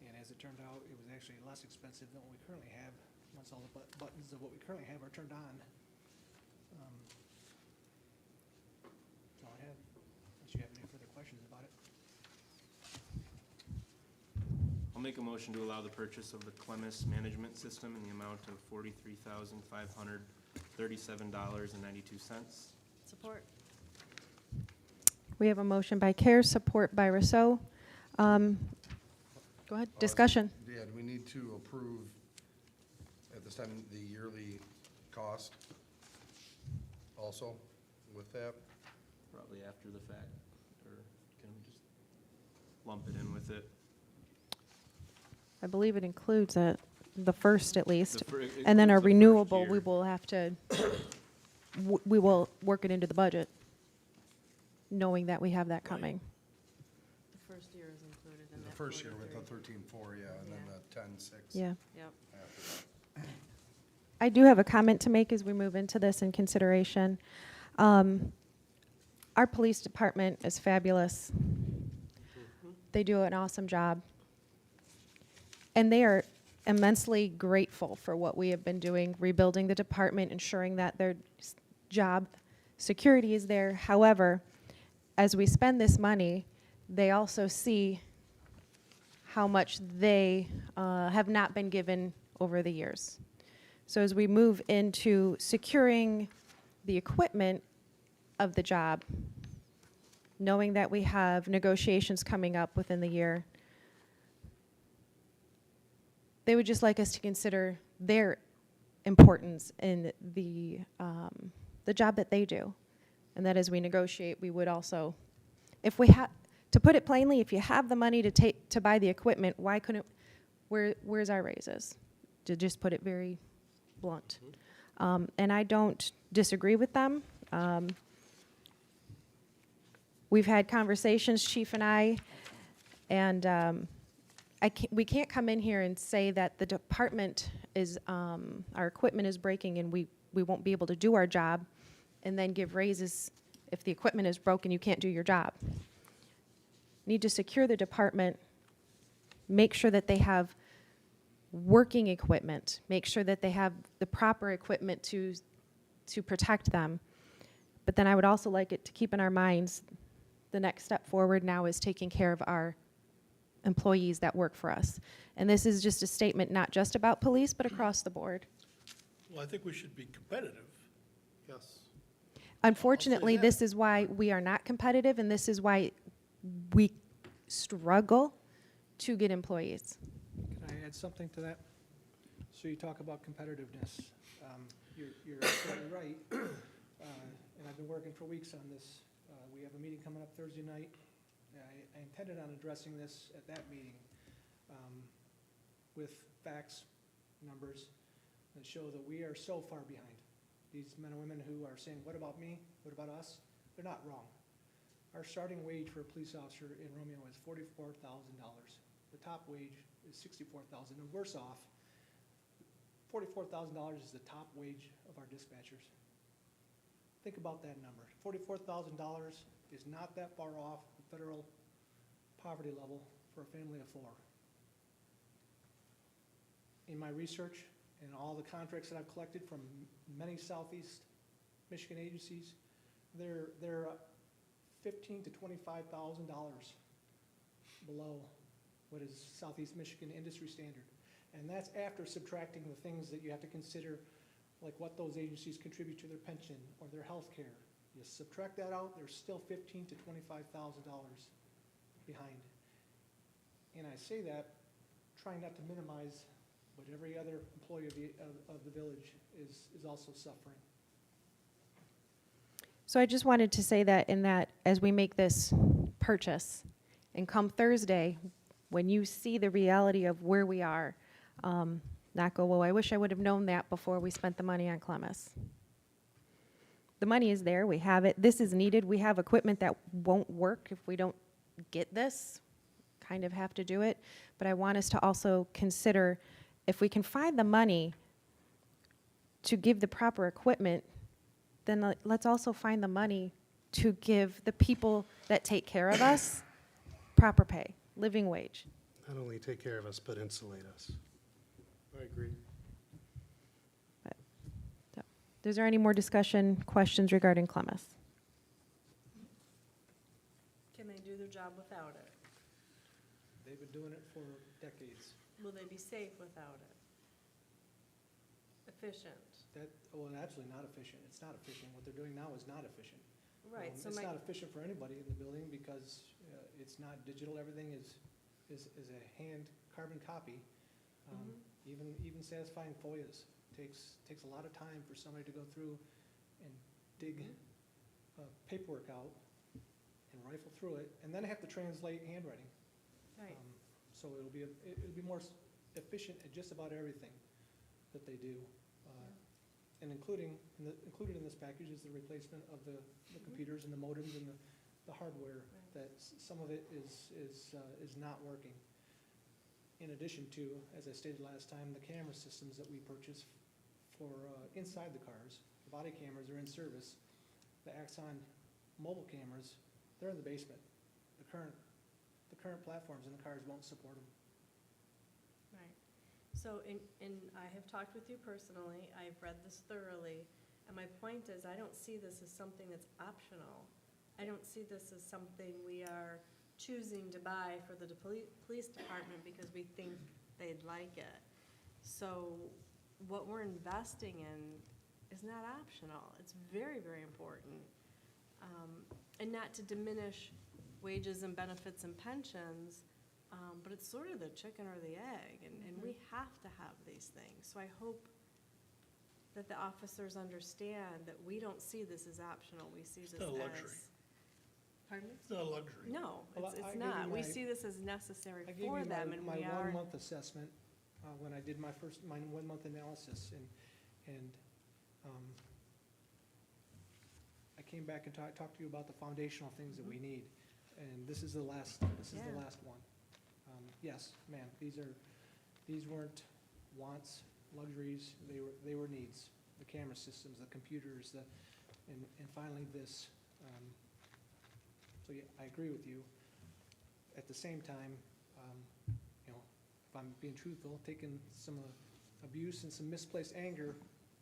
And as it turned out, it was actually less expensive than what we currently have, once all the buttons of what we currently have are turned on. That's all I have, unless you have any further questions about it. I'll make a motion to allow the purchase of the Clemmis management system in the amount of $43,537.92. Support. We have a motion by Care, support by Rousseau. Go ahead, discussion. Yeah, do we need to approve at this time the yearly cost also with that? Probably after the fact, or can we just lump it in with it? I believe it includes it, the first at least. It And then our includes the first renewable, we year. will have to, we will work it into the budget, knowing that we have that coming. The first year is included in The that. first year with the 43. 13.4, yeah, and then Yeah. the 10.6. Yeah. Yep. after that. I do have a comment to make as we move into this in consideration. Our police department is fabulous. They do an awesome job. And they are immensely grateful for what we have been doing, rebuilding the department, ensuring that their job security is there. However, as we spend this money, they also see how much they have not been given over the years. So as we move into securing the equipment of the job, knowing that we have negotiations coming up within the year, they would just like us to consider their importance in the job that they do. And that as we negotiate, we would also, if we have, to put it plainly, if you have the money to buy the equipment, why couldn't, where's our raises? To just put it very blunt. And I don't disagree with them. We've had conversations, Chief and I, and we can't come in here and say that the department is, our equipment is breaking and we won't be able to do our job, and then give raises if the equipment is broken, you can't do your job. Need to secure the department, make sure that they have working equipment, make sure that they have the proper equipment to protect them. But then I would also like it to keep in our minds, the next step forward now is taking care of our employees that work for us. And this is just a statement not just about police, but across the board. Well, I think we should be competitive. Yes. Unfortunately, that. this is why we are not competitive, and this is why we struggle to get employees. Can I add something to that? So you talk about competitiveness. You're absolutely right. And I've been working for weeks on this. We have a meeting coming up Thursday night. I intended on addressing this at that meeting with facts, numbers, that show that we are so far behind. These men and women who are saying, what about me? What about us? They're not wrong. our starting wage for a police officer in Romeo is $44,000. The top wage is $64,000, and worse off, $44,000 is the top wage of our dispatchers. Think about that number. $44,000 is not that far off the federal poverty level for a family of 4. In my research and all the contracts that I've collected from many Southeast Michigan agencies, they're $15,000 to $25,000 below what is Southeast Michigan industry standard. And that's after subtracting the things that you have to consider, like what those agencies contribute to their pension or their health care. You subtract that out, there's still $15,000 to $25,000 behind. And I say that trying not to minimize what every other employee of the village is also suffering. So I just wanted to say that in that as we make this purchase, and come Thursday, when you see the reality of where we are, not go, well, I wish I would have known that before we spent the money on Clemmis. The money is there, we have it, this is needed, we have equipment that won't work if we don't get this, kind of have to do it. But I want us to also consider if we can find the money to give the proper equipment, then let's also find the money to give the people that take care of us proper pay, living wage. Not only take care of us, but insulate us. I agree. So, is there any more discussion, questions regarding Clemmis? Can they do their job without it? They've been doing it for decades. Will they be safe without it? Efficient? Well, absolutely not efficient. It's not efficient. What they're doing now is not efficient. Right, so It's my, not efficient for anybody in the building because it's not digital. Everything is a hand carbon copy. Even satisfying FOIAs takes a lot of time for somebody to go through and dig paperwork out and rifle through it, and then have to translate handwriting. right, So it'll be more efficient at just about everything that they do. And included in this package is the replacement of the computers and the modems and the hardware, that some of it is not working. In addition to, as I stated last time, the camera systems that we purchase for inside the cars. The body cameras are in service. The Axon mobile cameras, they're in the basement. The current platforms in the cars won't support them. right. So, and I have talked with you personally, I've read this thoroughly, and my point is, I don't see this as something that's optional. I don't see this as something we are choosing to buy for the police department because we think they'd like it. So, what we're investing in is not optional. It's very, very important. And not to diminish wages and benefits and pensions, but it's sort of the chicken or the egg, and we have to have these things. So I hope that the officers understand that we don't see this as optional. We see this as... not a luxury. Pardon me? It's not a luxury. No, Well, it's I gave not. you We my- see this as necessary I gave for you them, and my we are... 1 month assessment when I did my 1 month analysis, and I came back and talked to you about the foundational things that we need, and this is the last one. Yes, ma'am, these weren't wants, luxuries, they were needs. The camera systems, the computers, and finally this. So yeah, I agree with you. At the same time, if I'm being truthful, taking some abuse and some misplaced anger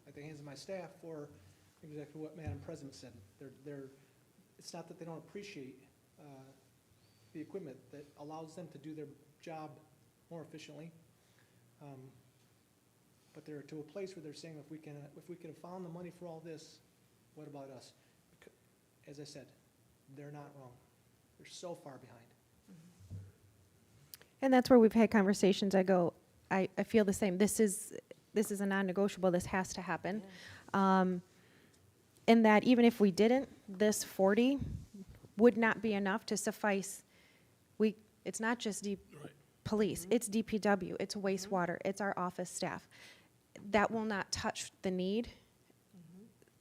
at the hands of my staff for exactly what Madam President said. It's not that they don't appreciate the equipment that allows them to do their job more efficiently, but they're to a place where they're saying, if we can have found the money for all this, what about us? As I said, they're not wrong. They're so far behind. And that's where we've had conversations. I go, I feel the same. This is a non-negotiable. This has to happen. In that even if we didn't, this 40 would not be enough to suffice. It's not just police. It's DPW. It's wastewater. It's our office staff. That will not touch the need.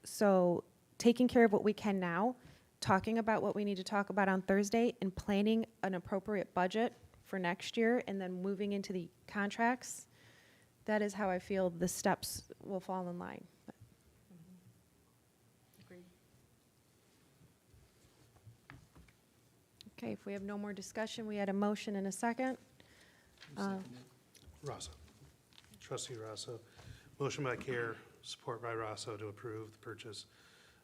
So taking care of what we can now talking about what we need to talk about on Thursday and planning an appropriate budget for next year and then moving into the contracts, that is how I feel the steps will fall in line. Agreed. Okay, if we have no more discussion, we had a motion and a second. Rosso. Trustee Rosso. Motion by Care, support by Rosso to approve the purchase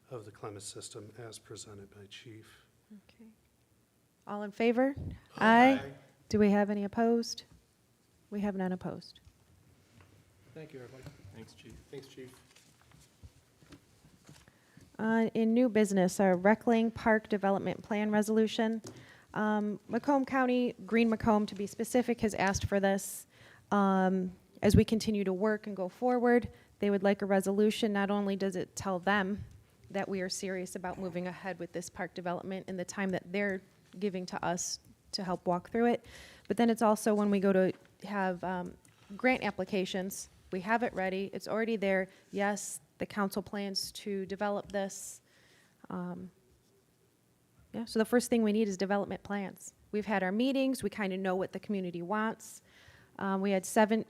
of the Clement system as presented by Chief. Okay. All in favor? Aye. Do we have any opposed? We have none opposed. Thank you, everybody. Thanks, Chief. Thanks, Chief. In new business, our Reckling Park Development Plan Resolution. Macomb County, Green Macomb to be specific, has asked for this. As we continue to work and go forward, they would like a resolution. Not only does it tell them that we are serious about moving ahead with this park development and the time that they're giving to us to help walk through it, but then it's also when we go to have grant applications, we have it ready, it's already there. Yes, the council plans to develop this. Yeah, so the first thing we need is development plans. We've had our meetings, we kind of know what the community wants. We had 17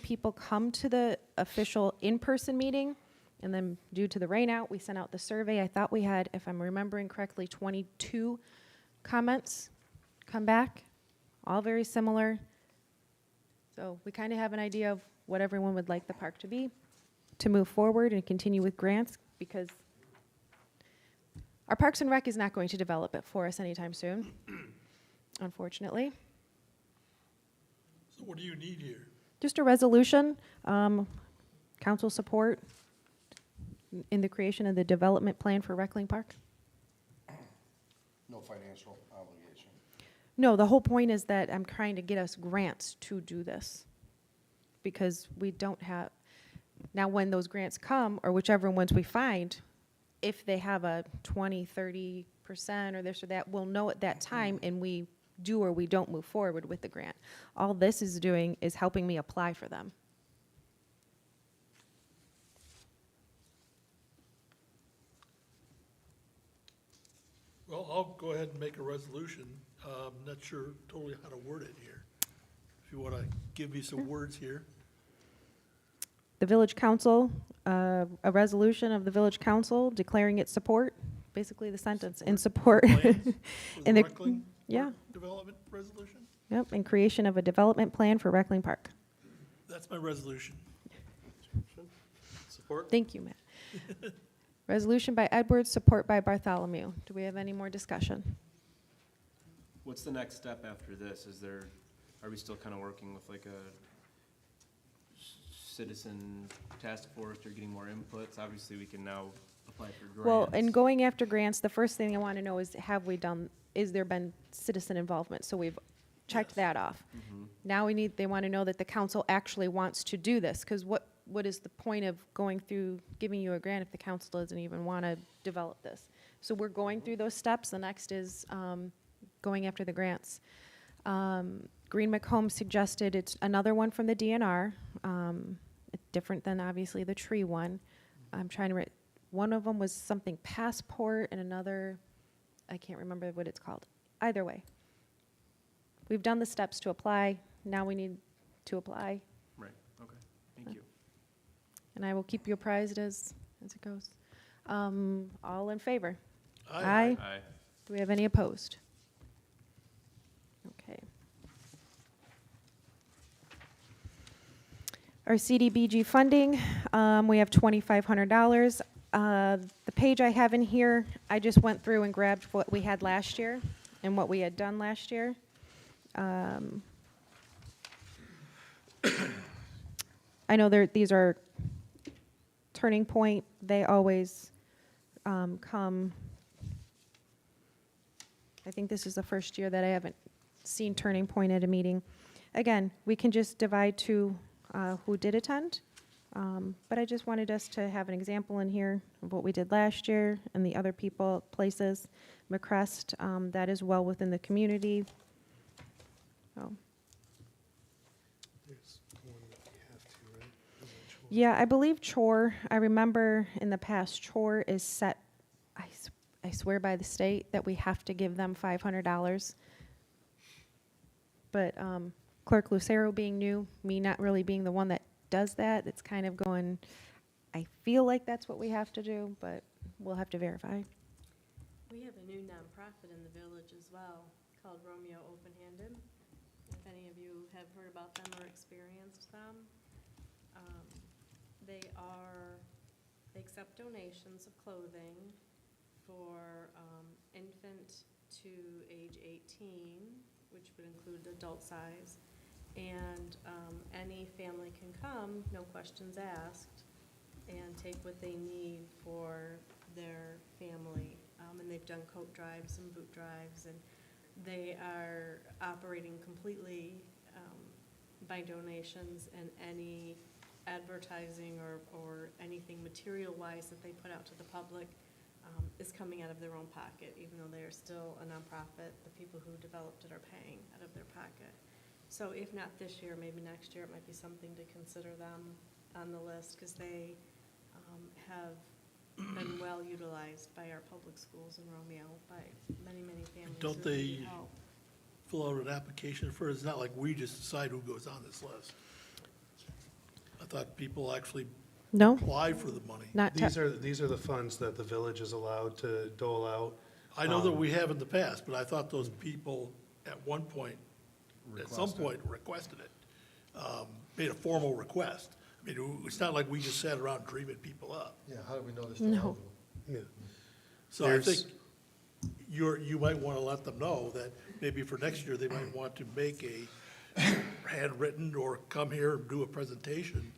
people come to the official in-person meeting, and then due to the rain out, we sent out the survey. I thought we had, if I'm remembering correctly, 22 comments come back, all very similar. So we kind of have an idea of what everyone would like the park to be, to move forward and continue with grants, because our Parks and Rec is not going to develop it for us anytime soon, unfortunately. So what do you need here? Just a resolution, council support in the creation of the development plan for Reckling Park. No financial obligation. No, the whole point is that I'm trying to get us grants to do this, because we don't have, now when those grants come, or whichever ones we find, if they have a 20, 30% or this or that, we'll know at that time, and we do or we don't move forward with the grant. All this is doing is helping me apply for them. Well, I'll go ahead and make a resolution. Not sure totally how to word it here. If you want to give me some words here. The village council, a resolution of the village council declaring its support, basically the sentence, in support. Plans for In the the- Reckling yeah. Park Development Resolution? Yep, and creation of a development plan for Reckling Park. That's my resolution. Support? Thank you, Matt. Resolution by Edwards, support by Bartholomew. Do we have any more discussion? What's the next step after this? Are we still kind of working with like a citizen task force or getting more inputs? Obviously, we can now apply for grants. Well, in going after grants, the first thing I want to know is, is there been citizen involvement? So we've checked that off. Now they want to know that the council actually wants to do this, because what is the point of going through, giving you a grant if the council doesn't even want to develop this? So we're going through those steps. The next is going after the grants. Green Macomb suggested it's another one from the DNR, different than obviously the tree one. I'm trying to one of them was something passport and another, I can't remember what it's called. Either way, we've done the steps to apply. Now we need to apply, Right, okay, thank you. and I will keep you apprised as it goes. All in favor? Aye. Aye. Do we have any opposed? Okay. Our CDBG funding, we have $2,500. The page I have in here, I just went through and grabbed what we had last year and what we had done last year. I know these are turning point. They always come. I think this is the first year that I haven't seen turning point at a meeting. Again, we can just divide to who did attend, but I just wanted us to have an example in here of what we did last year and the other places. McCrest, that is well within the community. So, There's one that we have to, right? yeah, I believe Chore, I remember in the past, Chore is set, I swear by the state that we have to give them $500. But Clerk Lucero being new, me not really being the one that does that, it's kind of going, I feel like that's what we have to do, but we'll have to verify. We have a new nonprofit in the village as well called Romeo Open-Handed. If any of you have heard about them or experienced them, they accept donations of clothing for infant to age 18, which would include adult size. And any family can come, no questions asked, and take what they need for their family. And they've done coat drives and boot drives, and they are operating completely by donations, and any advertising or anything material-wise that they put out to the public is coming out of their own pocket, even though they are still a nonprofit. The people who developed it are paying out of their pocket. So if not this year, maybe next year, it might be something to consider them on the list, because they have been well utilized by our public schools in Romeo, by many, many families. Don't who need they help. fill out an application for it? It's not like we just decide who goes on this list. I thought people actually No, apply for the money. not, These are the funds that the village is allowed to dole out. I know that we have in the past, but I thought those people at one point, at some Requested. point, requested it, made a formal request. I mean, it's not like we just sat around dreaming people up. Yeah, how do we know this? they're No. eligible? Yeah. So I There's- think you might want to let them know that maybe for next year, they might want to make a handwritten or come here and do a presentation,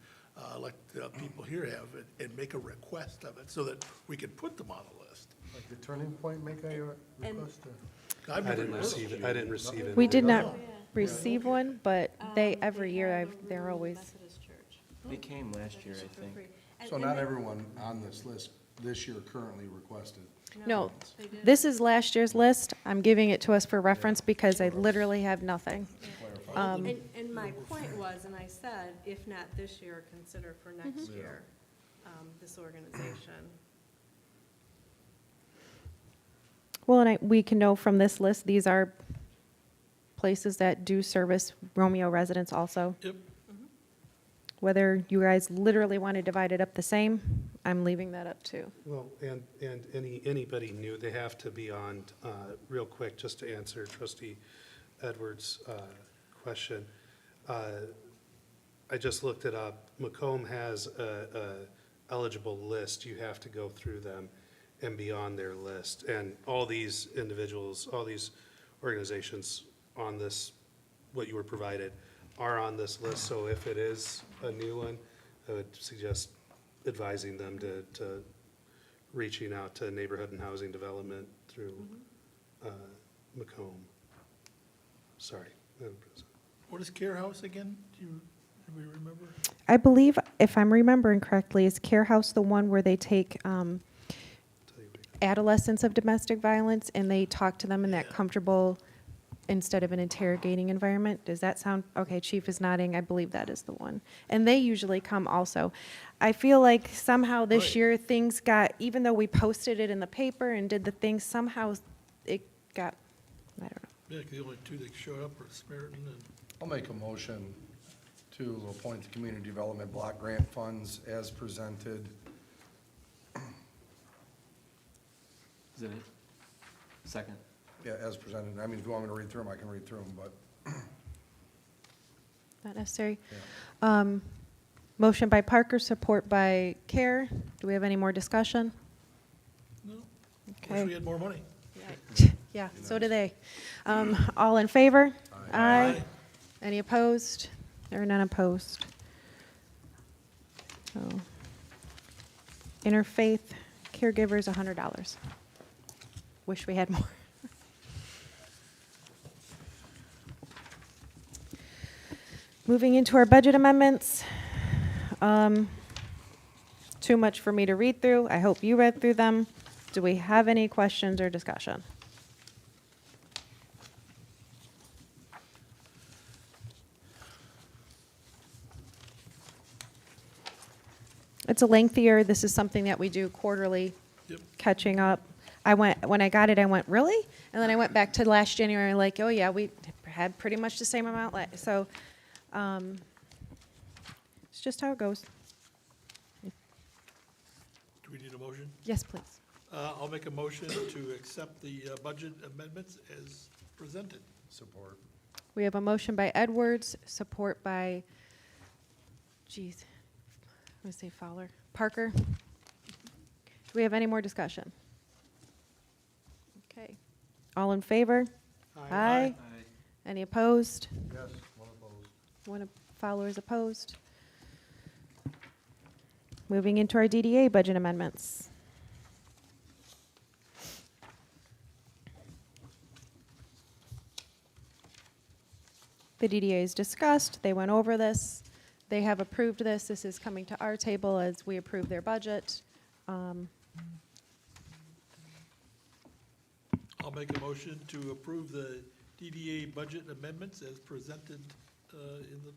like the people here have, and make a request of it so that we can put them on the list. Like the Turning Point make a request? I've I never didn't heard of receive it, I didn't receive it. we did not Oh. receive one, but they, They every year, have a they're rural always, Methodist church. They came last year, I For think. free. And- So and not they- everyone on this list this year currently requested. no, they did. this is last year's list. I'm giving it to us for reference because I literally have nothing. And my point was, and I said, if not this year, consider for next year, this organization. Well, and we can know from this list, these are places that do service Romeo residents also. Yep. Whether you guys literally want to divide it up the same, I'm leaving that up to. Well, and anybody new, they have to be on, real quick, just to answer trustee Edwards' question. I just looked it up. Macomb has a eligible list. You have to go through them and be on their list. And all these individuals, all these organizations on this, what you were provided, are on this list. So if it is a new one, I would suggest advising them to reaching out to Neighborhood and Housing Development through Macomb. Sorry, Madam President. What is Care House again? Do we remember? I believe, if I'm remembering correctly, is Care House the one where they take Tell you what. adolescents of domestic violence and they talk to them in that Yeah. comfortable, instead of an interrogating environment? Does that sound, okay, Chief is nodding, I believe that is the one. And they usually come also. I feel like somehow this Right. year, things got, even though we posted it in the paper and did the things, somehow it got, I don't know. Yeah, 'cause the only two that showed up were Samaritan and, I'll make a motion to appoint the Community Development Block Grant Funds as presented. Is that it? Second. Yeah, as presented. I mean, if you want me to read through them, I can read through them, but Not necessary. yeah. Motion by Parker, support by Care. Do we have any more discussion? no, wish Okay. we had more money. Yeah, so do they. All in favor? Aye. Any opposed? There are none opposed. So, Interfaith caregivers, $100. Wish we had more. Moving into our budget amendments. Too much for me to read through. I hope you read through them. Do we have any questions or discussion? It's a lengthier, this is something that we do quarterly, Yep. catching up. when I got it, I went, really? And then I went back to last January, like, oh yeah, we had pretty much the same amount, so, it's just how it goes. Do we need a motion? Yes, please. I'll make a motion to accept the budget amendments as presented. Support. We have a motion by Edwards, support by, geez, I'm gonna say Fowler, Parker. Do we have any more discussion? Okay. All in favor? Aye. Any opposed? Yes, one opposed. One of Fowler is opposed. Moving into our DDA budget amendments. The DDA is discussed. They went over this. They have approved this. This is coming to our table as we approve their budget. I'll make a motion to approve the DDA budget amendments as presented in the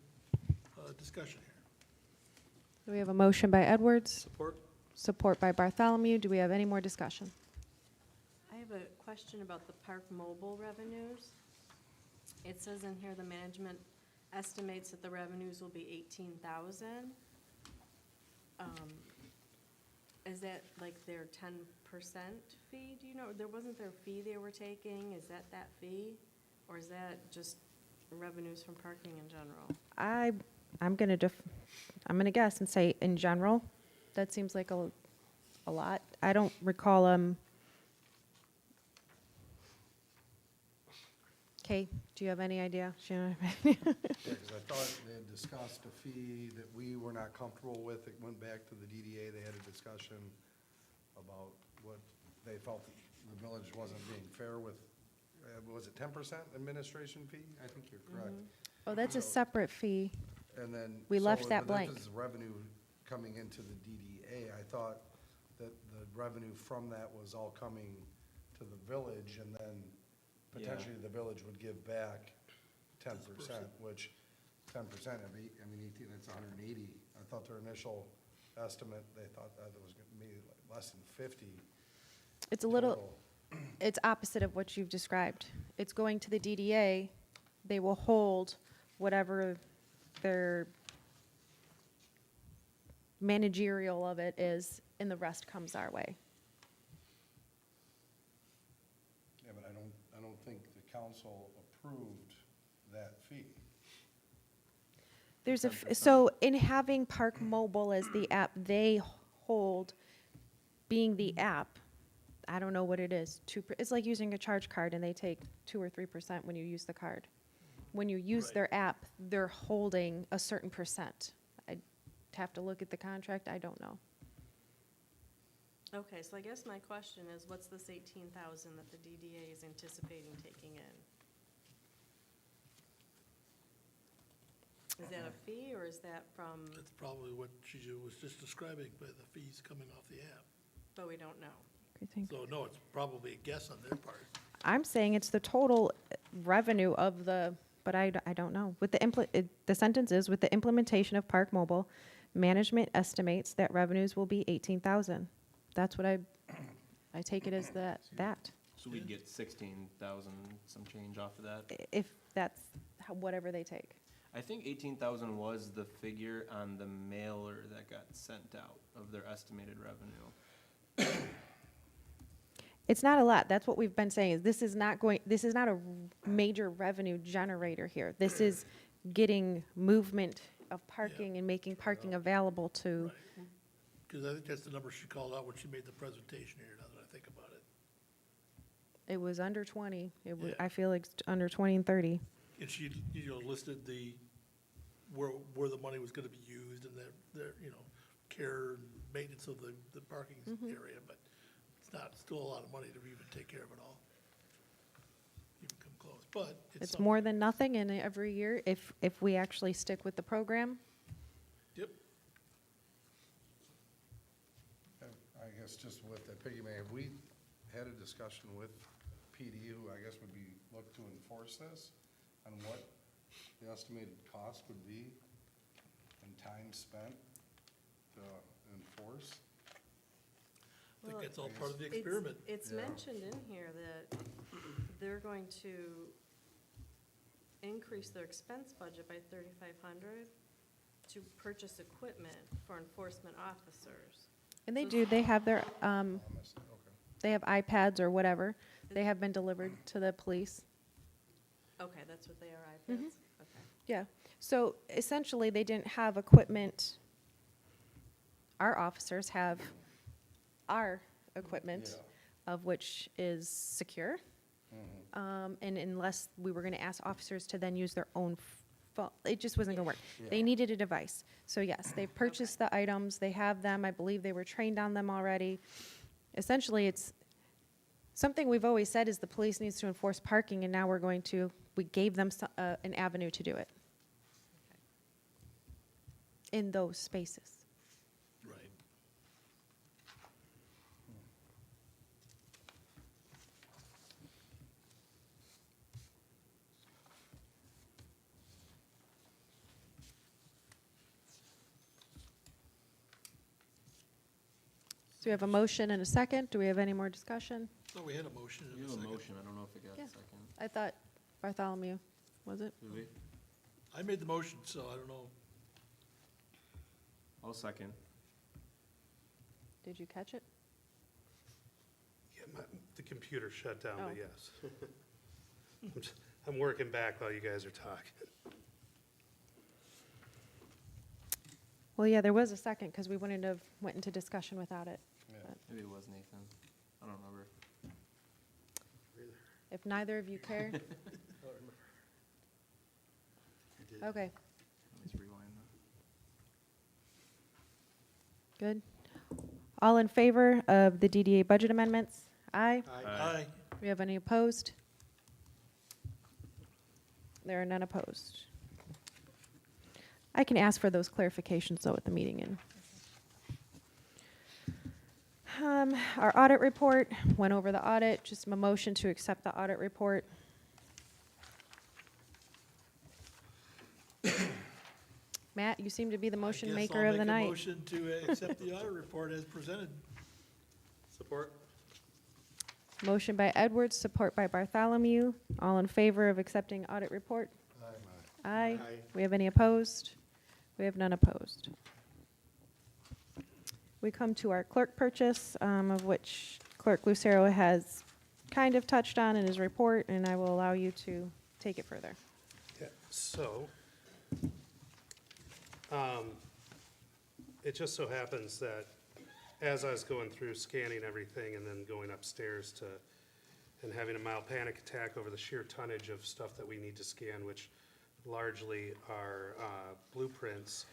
discussion here. We have a motion by Edwards, Support? support by Bartholomew. Do we have any more discussion? I have a question about the park mobile revenues. It says in here the management estimates that the revenues will be 18,000. Is that like their 10% fee? Do you know, there wasn't their fee they were taking? Is that fee? Or is that just revenues from parking in general? I'm gonna guess and say in general. That seems like a lot. I don't recall Kay, do you have any idea? Shannon? Yeah, because I thought they had discussed a fee that we were not comfortable with. It went back to the DDA. They had a discussion about what they felt the village wasn't being fair with. Was it 10% administration fee? I think you're correct. Oh, that's a So- separate fee. And then. We left so, that but blank. This is revenue coming into the DDA. I thought that the revenue from that was all coming to the village, and then potentially the village would give back 10%, which 10% of 18, that's 180. I thought their initial estimate, they thought that it was gonna be like less than 50. It's a little, total. it's opposite of what you've described. It's going to the DDA. They will hold whatever their managerial of it is, and the rest comes our way. Yeah, but I don't think the council approved that fee. There's a, 10%. so in having Park Mobile as the app they hold, being the app, I don't know what it is. It's like using a charge card and they take 2 or 3% when you use the card. When you use Right. their app, they're holding a certain percent. I'd have to look at the contract. I don't know. Okay, so I guess my question is, what's this 18,000 that the DDA is anticipating taking in? Is that a fee, or is that from, That's probably what she was just describing by the fees coming off the app. but we don't know? So, no, it's probably a guess on their part. I'm saying it's the total revenue of the, but I don't know. With the sentence is, with the implementation of Park Mobile, management estimates that revenues will be 18,000. That's what I take it as that. So we'd get 16,000 some change off of that? If that's whatever they take. I think 18,000 was the figure on the mailer that got sent out of their estimated revenue. It's not a lot. That's what we've been saying, is this is not a major revenue generator here. This is getting movement of parking and making parking available to, Right. Because I think that's the number she called out when she made the presentation here, now that I think about it. it was under 20. It was, Yeah. I feel like it's under 20 and 30. And she, listed where the money was gonna be used and their, care and maintenance of the parking area, but it's not, still a lot of money to even take care of it all. Even come close, but It's something. more than nothing, and every year, if we actually stick with the program, Yep, I guess just with the piggyback, have we had a discussion with PD, who I guess would be, look to enforce this, on what the estimated cost would be and time spent to enforce? I think Well, that's all part of the It's- experiment. It's mentioned in here that they're going to increase their expense budget by 3,500 to purchase equipment for enforcement officers. And they do, they have their, they have iPads or whatever. They have been delivered to the police. Okay, that's what they are, iPads? Okay. Yeah, so essentially, they didn't have equipment. Our officers have our equipment, of which is secure. And unless we were gonna ask officers to then use their own phone, it just wasn't gonna work. They needed a device. So yes, they've purchased the items, they have them, I believe they were trained on them already. Essentially, it's something we've always said is the police needs to enforce parking, and now we gave them an avenue to do it in those spaces. Right. So we have a motion and a second. Do we have any more discussion? So we had a motion and You a have a second. motion, I don't know if it got Yeah. a second. I thought Bartholomew, was it? Did we? I made the motion, so I don't know. I'll second. Did you catch it? Yeah, the computer shut down, Oh. but yes. I'm working back while you guys are talking. Well, yeah, there was a second, because we wouldn't have went into discussion without it. But Maybe it was Nathan. I don't remember. if neither of you care, okay, Let's rewind that. good. All in favor of the DDA budget amendments? Aye. Aye. We have any opposed? There are none opposed. I can ask for those clarifications, though, at the meeting. Our audit report, went over the audit, just a motion to accept the audit report. Matt, you seem to be the motion maker of the I night. guess I'll make a motion to accept the audit report as presented. Support? Motion by Edwards, support by Bartholomew. All in favor of accepting audit report? Aye. Aye. We have any opposed? We have none opposed. We come to our clerk purchase, of which Clerk Lucero has kind of touched on in his report, and I will allow you to take it further. Yeah, so, it just so happens that as I was going through scanning everything and then going upstairs and having a mild panic attack over the sheer tonnage of stuff that we need to scan, which largely are blueprints,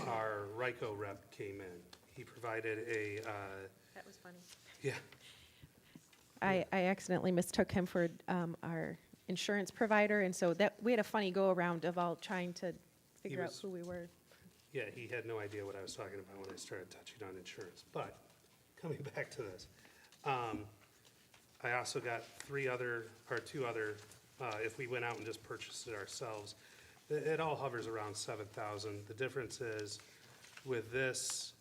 our RICO rep came in. He provided That was funny. yeah, I accidentally mistook him for our insurance provider, and so that, we had a funny go-around of all trying to figure out was- who we were. yeah, he had no idea what I was talking about when I started touching on insurance. But coming back to this, I also got two other, if we went out and just purchased it ourselves, it all hovers around 7,000. The difference is with this,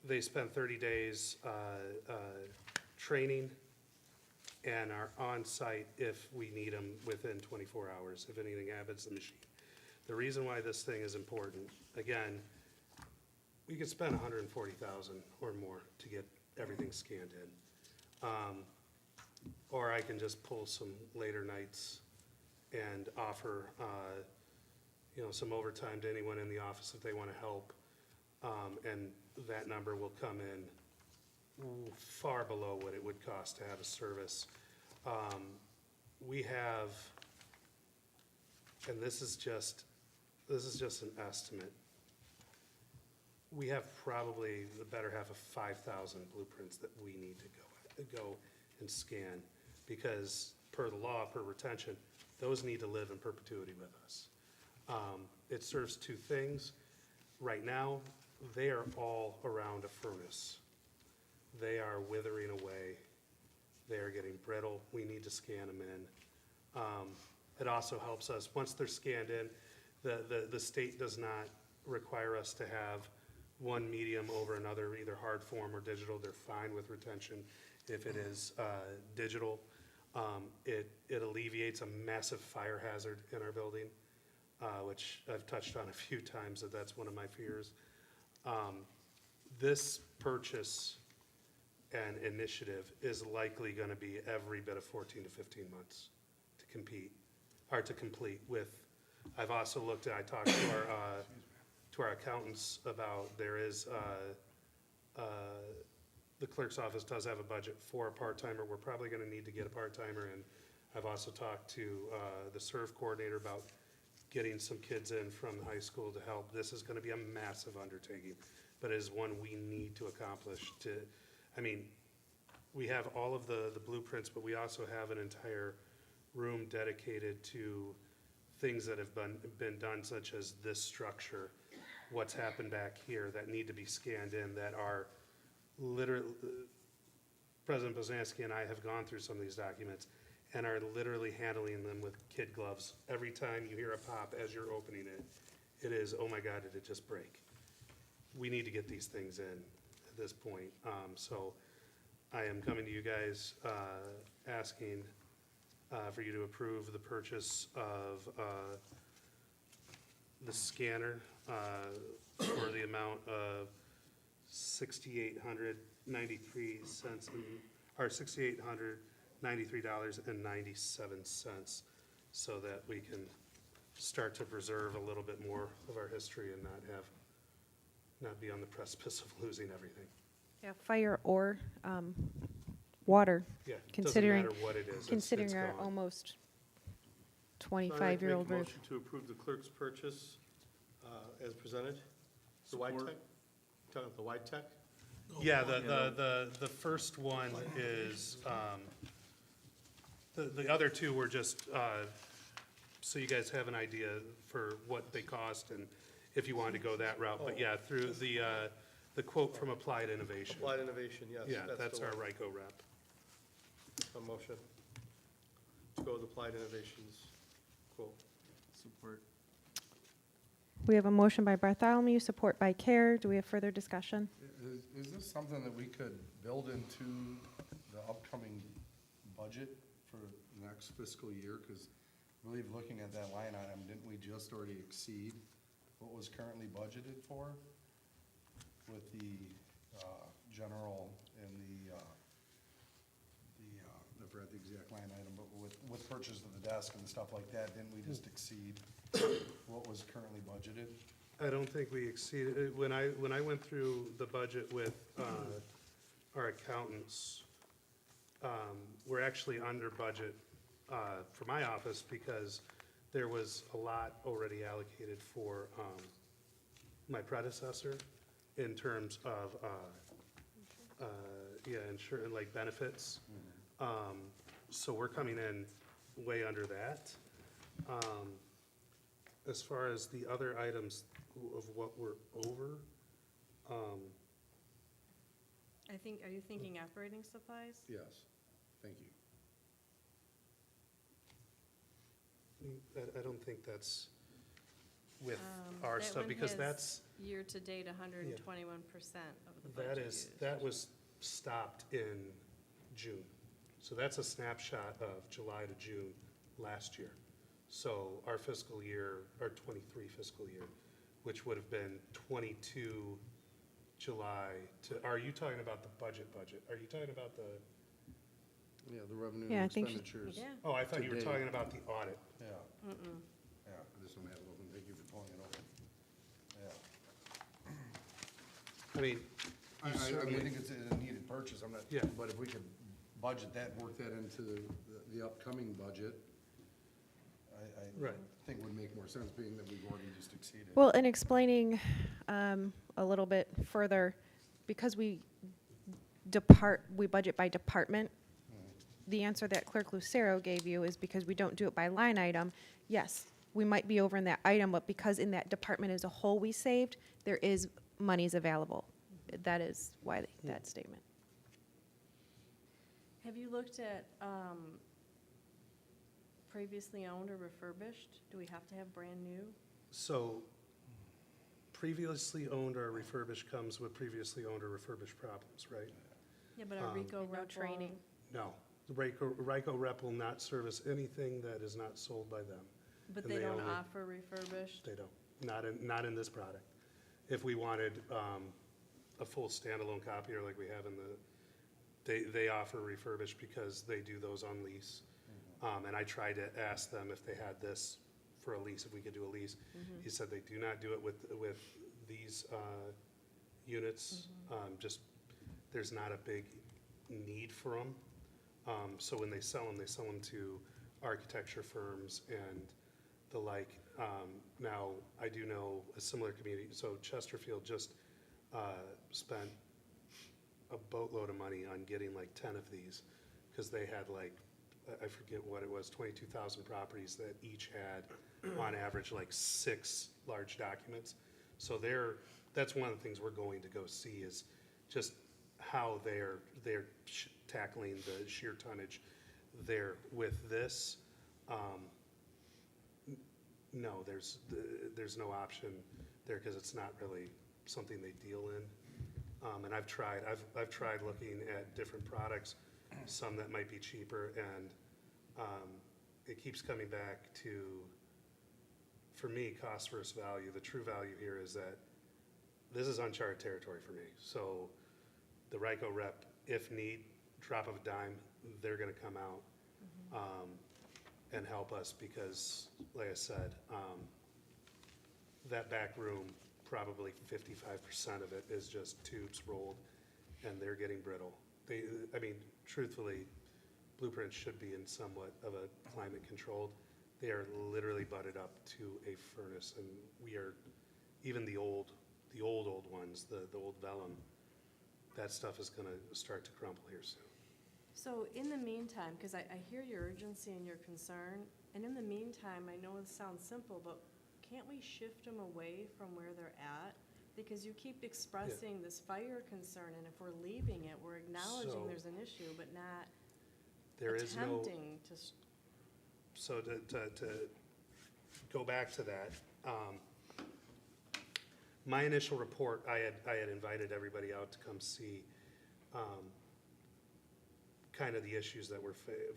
they spend 30 days training and are on-site if we need them within 24 hours, if anything happens to the machine. The reason why this thing is important, again, we could spend 140,000 or more to get everything scanned in. Or I can just pull some later nights and offer, some overtime to anyone in the office if they want to help. And that number will come in far below what it would cost to have a service. We have, and this is just an estimate. We have probably the better half of 5,000 blueprints that we need to go and scan, because per the law, per retention, those need to live in perpetuity with us. It serves two things. Right now, they are all around a furnace. They are withering away. They are getting brittle. We need to scan them in. It also helps us, once they're scanned in, the state does not require us to have one medium over another, either hard form or digital, they're fine with retention. If it is digital, it alleviates a massive fire hazard in our building, which I've touched on a few times, that's one of my fears. This purchase and initiative is likely gonna be every bit of 14 to 15 months to complete with. I've also looked at, I talked to our accountants about, there is, the clerk's office does have a budget for a part-timer. We're probably gonna need to get a part-timer, and I've also talked to, the serve coordinator about getting some kids in from the high school to help. This is gonna be a massive undertaking, but it is one we need to accomplish we have all of the blueprints, but we also have an entire room dedicated to things that have been done, such as this structure, what's happened back here that need to be scanned in, that are literally, President Bozansky and I have gone through some of these documents and are literally handling them with kid gloves. Every time you hear a pop as you're opening it, it is, oh my God, did it just break? We need to get these things in at this point. So I am coming to you guys asking for you to approve the purchase of the scanner for the amount of $6,893 or $6,893.97, so that we can start to preserve a little bit more of our history and not be on the precipice of losing everything. Yeah, fire or water, Yeah, it doesn't considering, matter what it is. considering it's our gone. almost So I'd like to make a 25-year-old roof. motion to approve the clerk's purchase as presented. The white tech? Talking about the white tech? Yeah, the first one is, the other two were just, so you guys have an idea for what they cost and if you wanted to go that route. But yeah, through the quote from Applied Innovation. Applied Innovation, yes. Yeah, that's the our one. RICO rep. A motion to go with Applied Innovations quote. Support. We have a motion by Bartholomew, support by Care. Do we have further discussion? Is this something that we could build into the upcoming budget for next fiscal year? Because I believe looking at that line item, didn't we just already exceed what was currently budgeted for with the general and I forgot the exact line item, but with purchase of the desk and stuff like that, didn't we just exceed what was currently budgeted? I don't think we exceeded, when I went through the budget with our accountants, we're actually under budget for my office because there was a lot already allocated for my predecessor in terms of, insurance, like benefits. So we're coming in way under that. As far as the other items of what we're over, I think, are you thinking operating supplies? Yes, thank you. I don't think that's with our stuff, because that's, Year-to-date, 121% of the budget that used. that was stopped in June. So that's a snapshot of July to June last year. So our fiscal year, our '23 fiscal year, which would have been 22 July to, are you talking about the budget? Are you talking about the, Yeah, the revenue Yeah, I and think expenditures. Yeah. oh, I thought you were Today. talking about the audit. Yeah, Mm-mm. yeah, I just don't have it open, thank you for pulling it open. Yeah. I mean, I certainly- think it's a needed purchase, I'm not, Yeah. but if we could budget that, work that into the upcoming budget, I Right. think would make more sense, being that we've already just exceeded. Well, in explaining a little bit further, because we budget by department, the answer that Clerk Lucero gave you is because we don't do it by line item. Yes, we might be over in that item, but because in that department as a whole we saved, there is monies available. That is why that statement. Have you looked at previously owned or refurbished? Do we have to have brand new? So previously owned or refurbished comes with previously owned or refurbished problems, right? Yeah, but a RICO And no rep training. No. The RICO rep will not service anything that is not sold by them. But And they don't only- offer refurbished? They don't, not in this product. If we wanted a full standalone copier like we have in they offer refurbished because they do those on lease. And I tried to ask them if they had this for a lease, if we could do a lease. He said they do not do it with these units. Just, there's not a big need for them. So when they sell them to architecture firms and the like. Now, I do know a similar community, so Chesterfield just spent a boatload of money on getting like 10 of these, because they had like, I forget what it was, 22,000 properties that each had, on average, like 6 large documents. So that's one of the things we're going to go see, is just how they're tackling the sheer tonnage there. With this, no, there's no option there, because it's not really something they deal in. And I've tried looking at different products, some that might be cheaper, and it keeps coming back to, for me, cost versus value. The true value here is that this is uncharted territory for me. So the RICO rep, if need, drop of a dime, they're gonna come out and help us, because, like I said, that back room, probably 55% of it is just tubes rolled, and they're getting brittle. I mean, truthfully, blueprints should be in somewhat of a climate controlled. They are literally butted up to a furnace, and we are, even the old ones, the old vellum, that stuff is gonna start to crumble here soon. So in the meantime, because I hear your urgency and your concern, and in the meantime, I know it sounds simple, but can't we shift them away from where they're at? Because you keep expressing this fire concern, and if we're leaving it, we're acknowledging So- there's an issue, but not There is no, attempting to. so to go back to that, my initial report, I had invited everybody out to come see kind of the issues that we're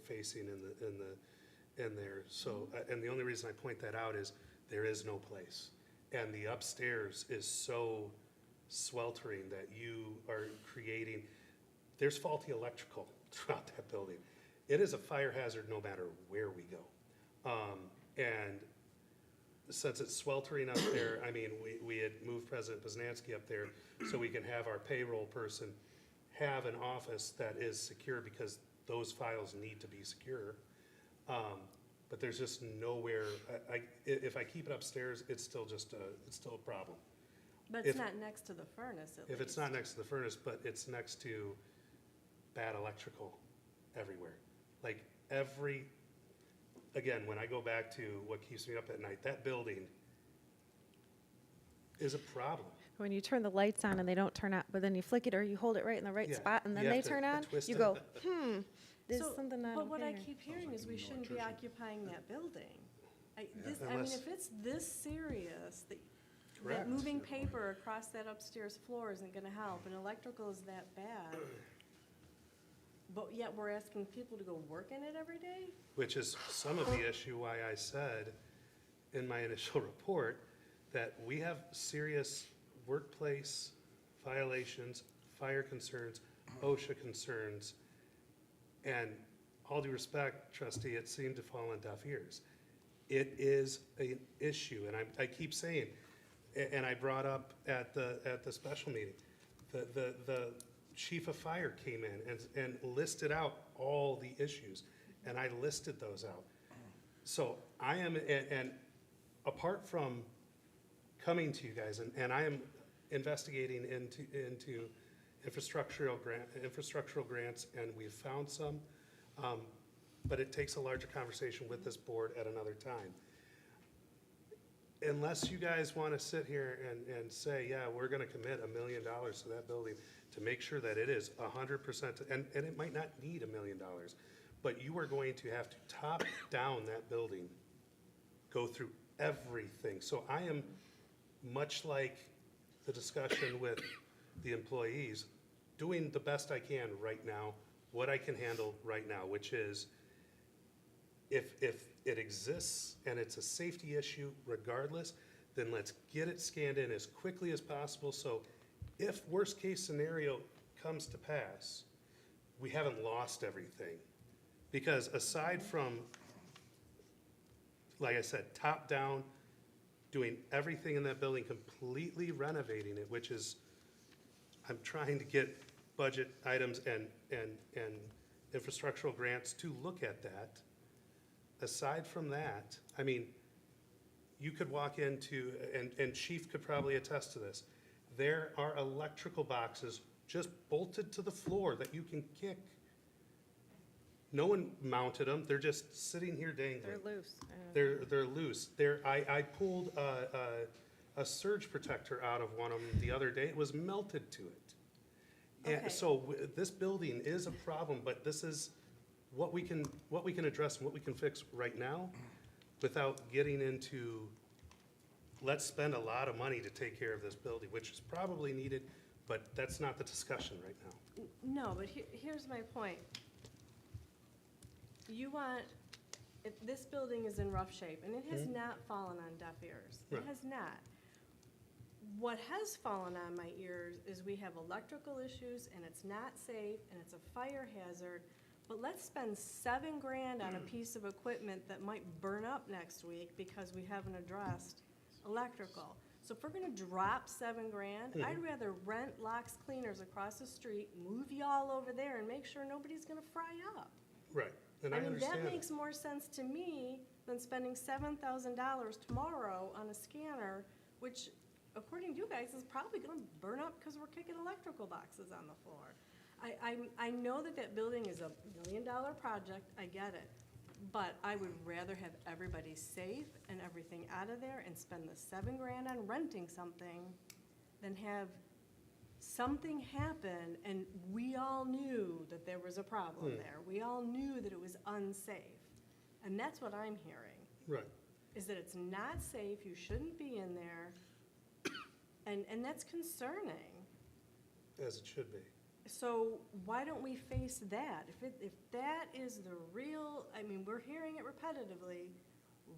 facing in there. So, and the only reason I point that out is there is no place. And the upstairs is so sweltering that you are creating, there's faulty electrical throughout that building. It is a fire hazard no matter where we go. And since it's sweltering up there, I mean, we had moved President Poznanski up there so we can have our payroll person have an office that is secure, because those files need to be secure. But there's just nowhere, if I keep it upstairs, it's still a problem. But it's not next to the furnace, at least. If it's not next to the furnace, but it's next to bad electrical everywhere. Like again, when I go back to what keeps me up at night, that building is a problem. When you turn the lights on and they don't turn on, but then you flick it or you hold it right in the right Yeah, spot and then you have they to turn on, twist you it. go, there's So, something not But what I okay. keep hearing is we shouldn't be occupying that building. I mean, Unless- if it's this serious, that Correct. moving paper across that upstairs floor isn't gonna help, and electrical is that bad, but yet we're asking people to go work in it every day? Which is some of the issue why I said in my initial report that we have serious workplace violations, fire concerns, OSHA concerns, and all due respect, trustee, it seemed to fall on deaf ears. It is an issue, and I keep saying, and I brought up at the special meeting, the chief of fire came in and listed out all the issues, and I listed those out. So I am, and apart from coming to you guys, and I am investigating into infrastructural grants, and we've found some, but it takes a larger conversation with this board at another time. Unless you guys want to sit here and say, yeah, we're going to commit $1 million to that building to make sure that it is 100%, and it might not need $1 million, but you are going to have to top down that building, go through everything. So I am much like the discussion with the employees, doing the best I can right now, what I can handle right now, which is if it exists and it's a safety issue regardless, then let's get it scanned in as quickly as possible. So if worst-case scenario comes to pass, we haven't lost everything. Because aside from, like I said, top down, doing everything in that building, completely renovating it, which is, I'm trying to get budget items and infrastructural grants to look at that. Aside from that, I mean, you could walk into, and Chief could probably attest to this, there are electrical boxes just bolted to the floor that you can kick. No one mounted them, they're just sitting here dangling. They're loose. They're loose. I pulled a surge protector out of one of them the other day. It was melted to it. Okay. And so this building is a problem, but this is what we can address and what we can fix right now without getting into, let's spend a lot of money to take care of this building, which is probably needed, but that's not the discussion right now. No, but here's my point. You want, if this building is in rough shape, and it has not fallen on deaf ears. It Right. has not. What has fallen on my ears is we have electrical issues, and it's not safe, and it's a fire hazard, but let's spend $7,000 on a piece of equipment that might burn up next week because we haven't addressed electrical. So if we're gonna drop $7,000, I'd rather rent Locks Cleaners across the street, move y'all over there, and make sure nobody's gonna fry up. Right, and I I mean, that understand. makes more sense to me than spending $7,000 tomorrow on a scanner, which, according to you guys, is probably gonna burn up because we're kicking electrical boxes on the floor. I know that that building is a $1 million project, I get it, but I would rather have everybody safe and everything out of there and spend the $7,000 on renting something than have something happen and we all knew that there was a problem there. We all knew that it was unsafe. And that's what I'm hearing, Right, is that it's not safe, you shouldn't be in there, and that's concerning. as it should be. So why don't we face that? If that is the real, I mean, we're hearing it repetitively,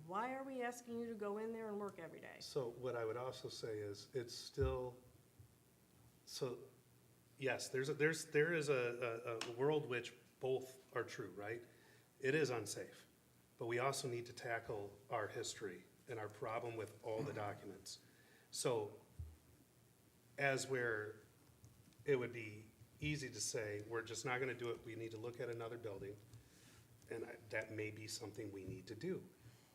why are we asking you to go in there and work every day? So what I would also say is, it's still, so, yes, there is a world which both are true, right? It is unsafe, but we also need to tackle our history and our problem with all the documents. So, as where it would be easy to say, we're just not gonna do it, we need to look at another building, and that may be something we need to do.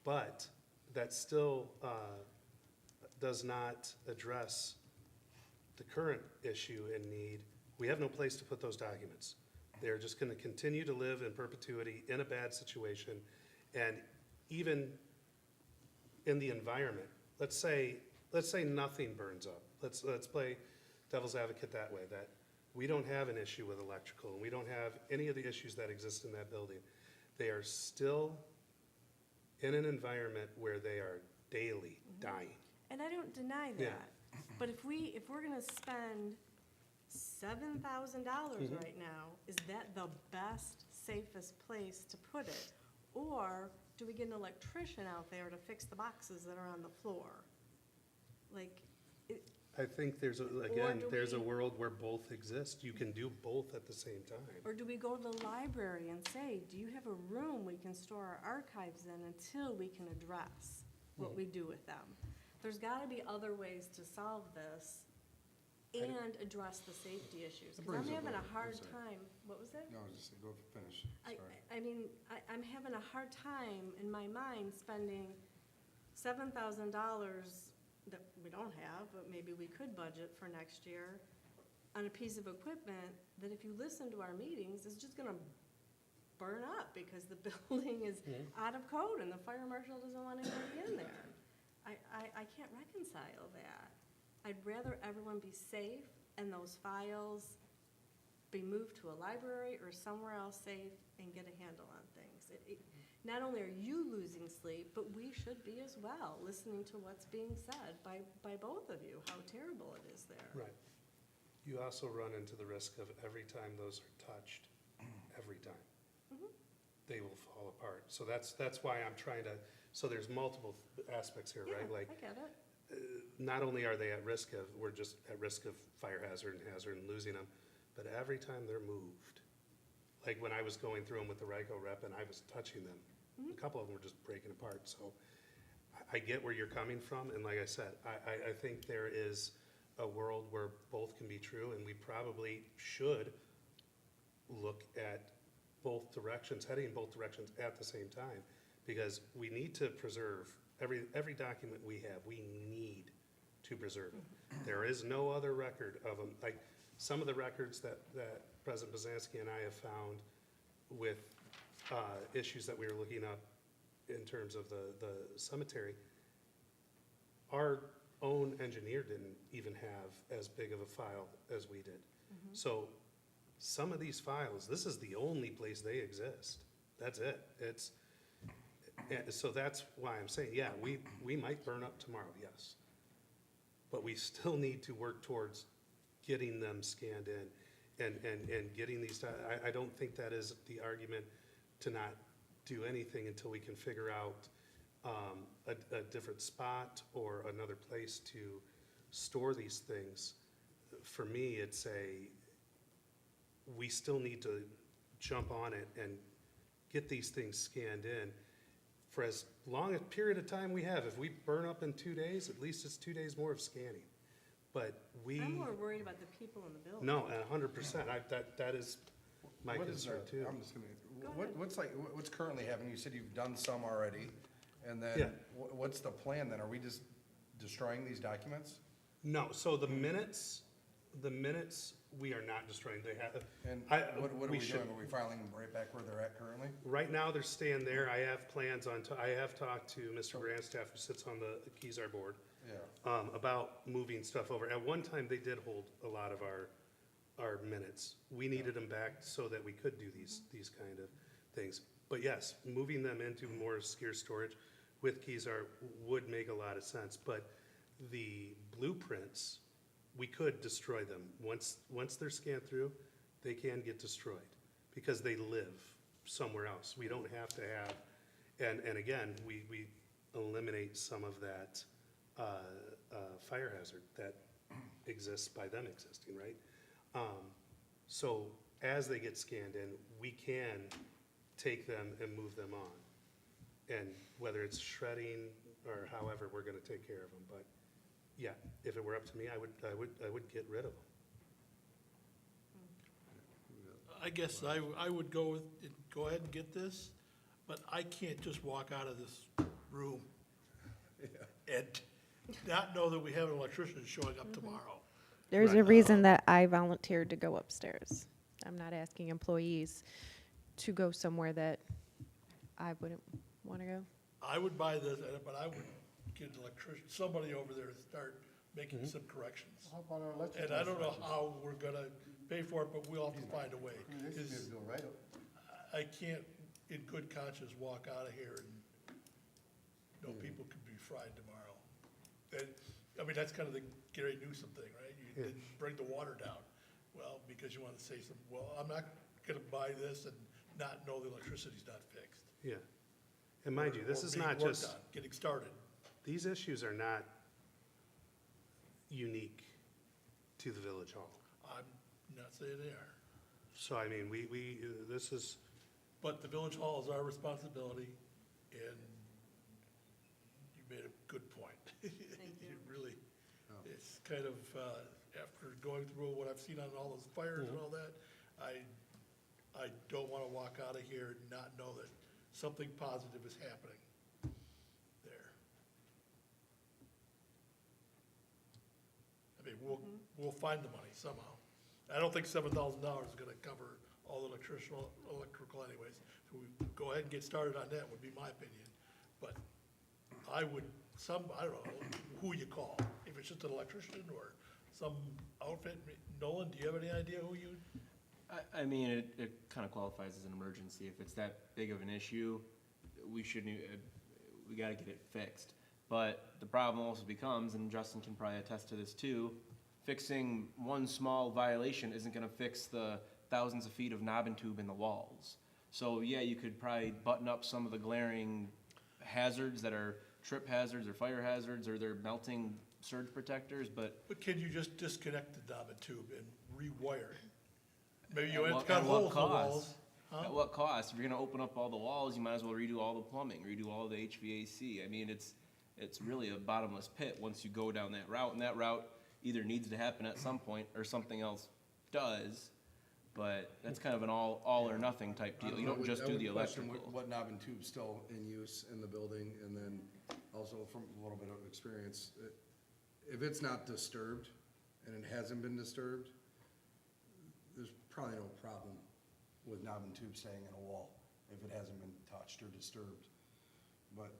But that still does not address the current issue and need. We have no place to put those documents. They're just gonna continue to live in perpetuity in a bad situation. And even in the environment, let's say nothing burns up. Let's play devil's advocate that way, that we don't have an issue with electrical, and we don't have any of the issues that exist in that building. They are still in an environment where they are daily dying. And I don't deny Yeah. that, but if we're gonna spend $7,000 right now, is that the best, safest place to put it? Or do we get an electrician out there to fix the boxes that are on the floor? Like, I think there's, do there's a we- world where both exist. You can do both at the same time. or do we go to the library and say, do you have a room we can store our archives in until we can address what we do with them? There's gotta be other ways to solve this and address the safety issues. That Because I'm brings up having a I'm hard sorry. time, what was that? No, just go finish, sorry. I mean, I'm having a hard time in my mind spending $7,000 that we don't have, but maybe we could budget for next year on a piece of equipment that if you listen to our meetings, is just gonna burn up because the building is out of code and the fire marshal doesn't want anybody in there. I can't reconcile that. I'd rather everyone be safe and those files be moved to a library or somewhere else safe and get a handle on things. Not only are you losing sleep, but we should be as well, listening to what's being said by both of you, how terrible it is there. Right. You also run into the risk of every time those are touched, every time, they will fall apart. So that's why I'm trying to, so there's multiple aspects here, right? Yeah, Like, I get it. not only are they at risk of, we're just at risk of fire hazard and hazard and losing them, but every time they're moved. Like when I was going through them with the RICO rep and I was touching them, a couple of them were just breaking apart. So I get where you're coming from, and like I said, I think there is a world where both can be true, and we probably should look at both directions, heading in both directions at the same time, because we need to preserve every document we have, we need to preserve it. There is no other record of them, like some of the records that President Bozansky and I have found with issues that we were looking up in terms of the cemetery, our own engineer didn't even have as big of a file as we did. So some of these files, this is the only place they exist. That's it. So that's why I'm saying, yeah, we might burn up tomorrow, yes. But we still need to work towards getting them scanned in and getting these, I don't think that is the argument to not do anything until we can figure out a different spot or another place to store these things. For me, it's we still need to jump on it and get these things scanned in for as long a period of time we have. If we burn up in 2 days, at least it's 2 days more of scanning. But I'm more worried about the people in the building. no, 100%, that is my What is concern that? too. I'm just gonna, Go ahead. what's currently happening? You said you've done some already, and Yeah. then what's the plan then? Are we just destroying these documents? No, so the minutes, we are not destroying. They have, And what are we we should- doing? Are we filing them right back where they're at currently? right now, they're staying there. I have plans I have talked to Mr. Grandstaff, who sits on the Keysar board, Yeah. about moving stuff over. At one time, they did hold a lot of our minutes. We needed them back so that we could do these kind of things. But yes, moving them into more secure storage with Keysar would make a lot of sense. But the blueprints, we could destroy them. Once they're scanned through, they can get destroyed because they live somewhere else. We don't have to have, and again, we eliminate some of that fire hazard that exists by them existing, right? So as they get scanned in, we can take them and move them on. And whether it's shredding or however, we're gonna take care of them. But yeah, if it were up to me, I would get rid of them. I guess I would go ahead and get this, but I can't just walk out of this room and not know that we have an electrician showing up tomorrow. There's a reason that I volunteered to go upstairs. I'm not asking employees to go somewhere that I wouldn't want to go. I would buy this, but I would get an electrician, somebody over there to start making some corrections. How about our electric? And I don't know how we're gonna pay for it, but we'll have to find a way. I mean, this 'Cause is Bill, right? I can't, in good conscience, walk out of here and know people could be fried tomorrow. And, I mean, that's kind of the Gary Newsom thing, right? You didn't bring the water down. Well, because you want to say something, well, I'm not gonna buy this and not know the electricity's not fixed. Yeah. And mind you, this Or is being not worked just, on, getting started. these issues are not unique to the village hall. I'm not saying they are. So I mean, this is, But the village hall is our responsibility, and you made a good point. Thank you. It really, it's kind of, after going through what I've seen on all those fires and all that, I don't want to walk out of here and not know that something positive is happening there. I mean, we'll find the money somehow. I don't think $7,000 is gonna cover all the electrical anyways. So we go ahead and get started on that, would be my opinion. But I don't know who you call, if it's just an electrician or some outfit. Nolan, do you have any idea who you? I mean, it kind of qualifies as an emergency. If it's that big of an issue, we shouldn't, we gotta get it fixed. But the problem also becomes, and Justin can probably attest to this too, fixing one small violation isn't gonna fix the thousands of feet of knob and tube in the walls. So yeah, you could probably button up some of the glaring hazards that are trip hazards or fire hazards, or they're melting surge protectors, but But can you just disconnect the knob and tube and rewire it? Maybe At it's what- got at what holes in the cost? walls. Huh? at what cost? If you're gonna open up all the walls, you might as well redo all the plumbing, redo all the HVAC. I mean, it's really a bottomless pit once you go down that route, and that route either needs to happen at some point or something else does. But that's kind of an all or nothing type deal. You don't just do the I would question electrical. what knob and tube's still in use in the building, and then also from a little bit of experience, if it's not disturbed and it hasn't been disturbed, there's probably no problem with knob and tube staying in a wall if it hasn't been touched or disturbed. But,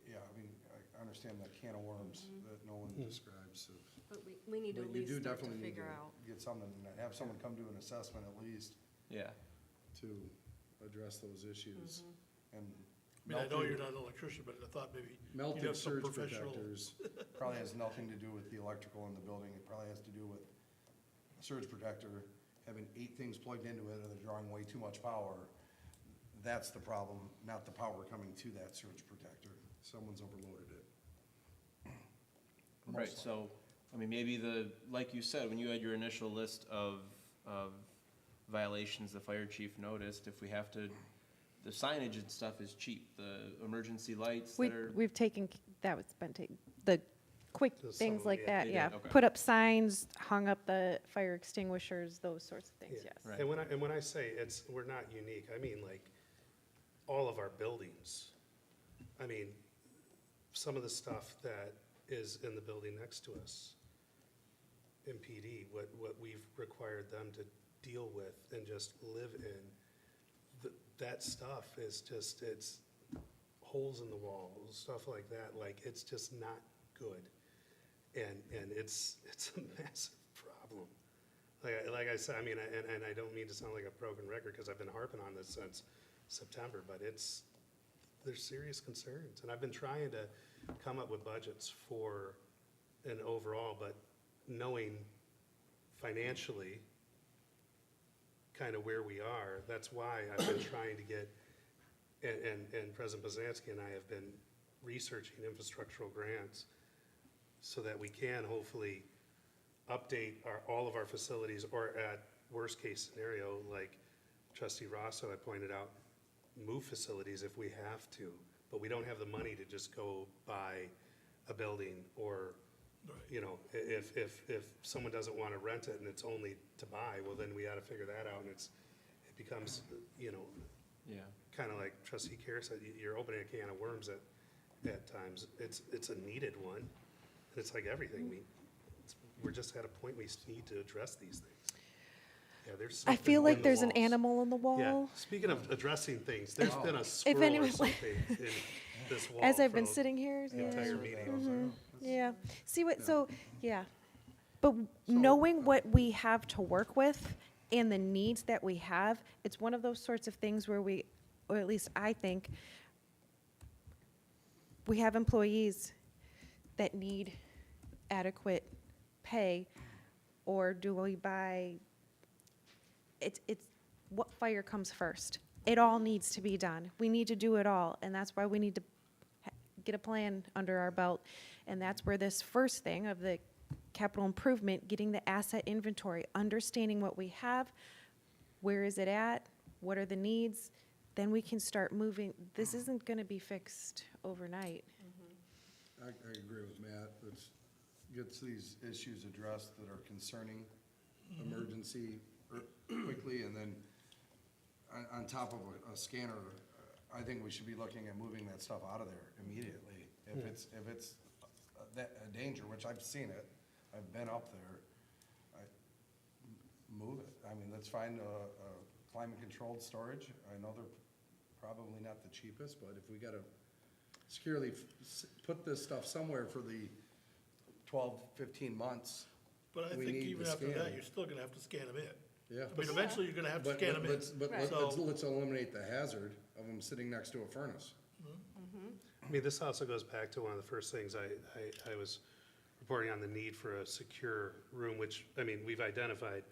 yeah, I mean, I understand that can of worms that no one describes, so. But we need to at But you least do start to definitely need figure to out. get something, have someone come do an assessment at least Yeah. to address those issues. And I mean, I know you're not an electrician, but I thought maybe you'd melted have some surge professional. protectors probably has nothing to do with the electrical in the building. It probably has to do with a surge protector having 8 things plugged into it and they're drawing way too much power. That's the problem, not the power coming to that surge protector. Someone's overloaded it. Right, Most so, I mean, maybe like you said, when you had your initial list of violations the fire chief noticed, if we have to, the signage and stuff is cheap, the emergency lights that are. We've taken, that was been taken, the quick Just things some, like yeah, that, they yeah. did, okay. Put up signs, hung up the fire extinguishers, those sorts of things, Yeah. yes. Right. And when I say we're not unique, I mean like all of our buildings. I mean, some of the stuff that is in the building next to us, in PD, what we've required them to deal with and just live in, that stuff is just, it's holes in the walls, stuff like that, like, it's just not good. And it's a massive problem. Like I said, I mean, and I don't mean to sound like a broken record, because I've been harping on this since September, but there's serious concerns. And I've been trying to come up with budgets for an overall, but knowing financially kind of where we are, that's why I've been trying to get, and President Poznanski and I have been researching infrastructural grants so that we can hopefully update all of our facilities, or at worst case scenario, like Trustee Rosso had pointed out, move facilities if we have to, but we don't have the money to just go buy a building, or, you know, if someone doesn't want to rent it and it's only to buy, well, then we got to figure that out, and it becomes, you know, Yeah. kind of like Trustee Kerr said, you're opening a can of worms at times. It's a needed one, and it's like everything, we're just at a point we need to address these things. Yeah, there's I something feel in like the there's an walls. animal in the Yeah, wall. speaking of addressing things, there's been a squirrel anyone- or something in this wall. As I've for been the sitting here, yeah. Entire meeting. Yeah, see what, so, yeah. But knowing what we have to work with and the needs that we have, it's one of those sorts of things where we, or at least I think, we have employees that need adequate pay, or do we buy, it's, what fire comes first? It all needs to be done. We need to do it all, and that's why we need to get a plan under our belt. And that's where this first thing of the capital improvement, getting the asset inventory, understanding what we have, where is it at, what are the needs, then we can start moving. This isn't gonna be fixed overnight. I agree with Matt. Let's get these issues addressed that are concerning emergency quickly, and then on top of a scanner, I think we should be looking at moving that stuff out of there immediately. If it's a danger, which I've seen it, I've been up there, move it. I mean, let's find a climate-controlled storage. I know they're probably not the cheapest, but if we gotta securely put this stuff somewhere for the 12, 15 months, But I we think need even to after scan that, it. you're still gonna have to scan them in. Yeah. I mean, eventually you're gonna have to But, scan them in. let's eliminate the hazard of them sitting next to a furnace. I mean, this also goes back to one of the first things I was reporting on the need for a secure room, which, I mean, we've identified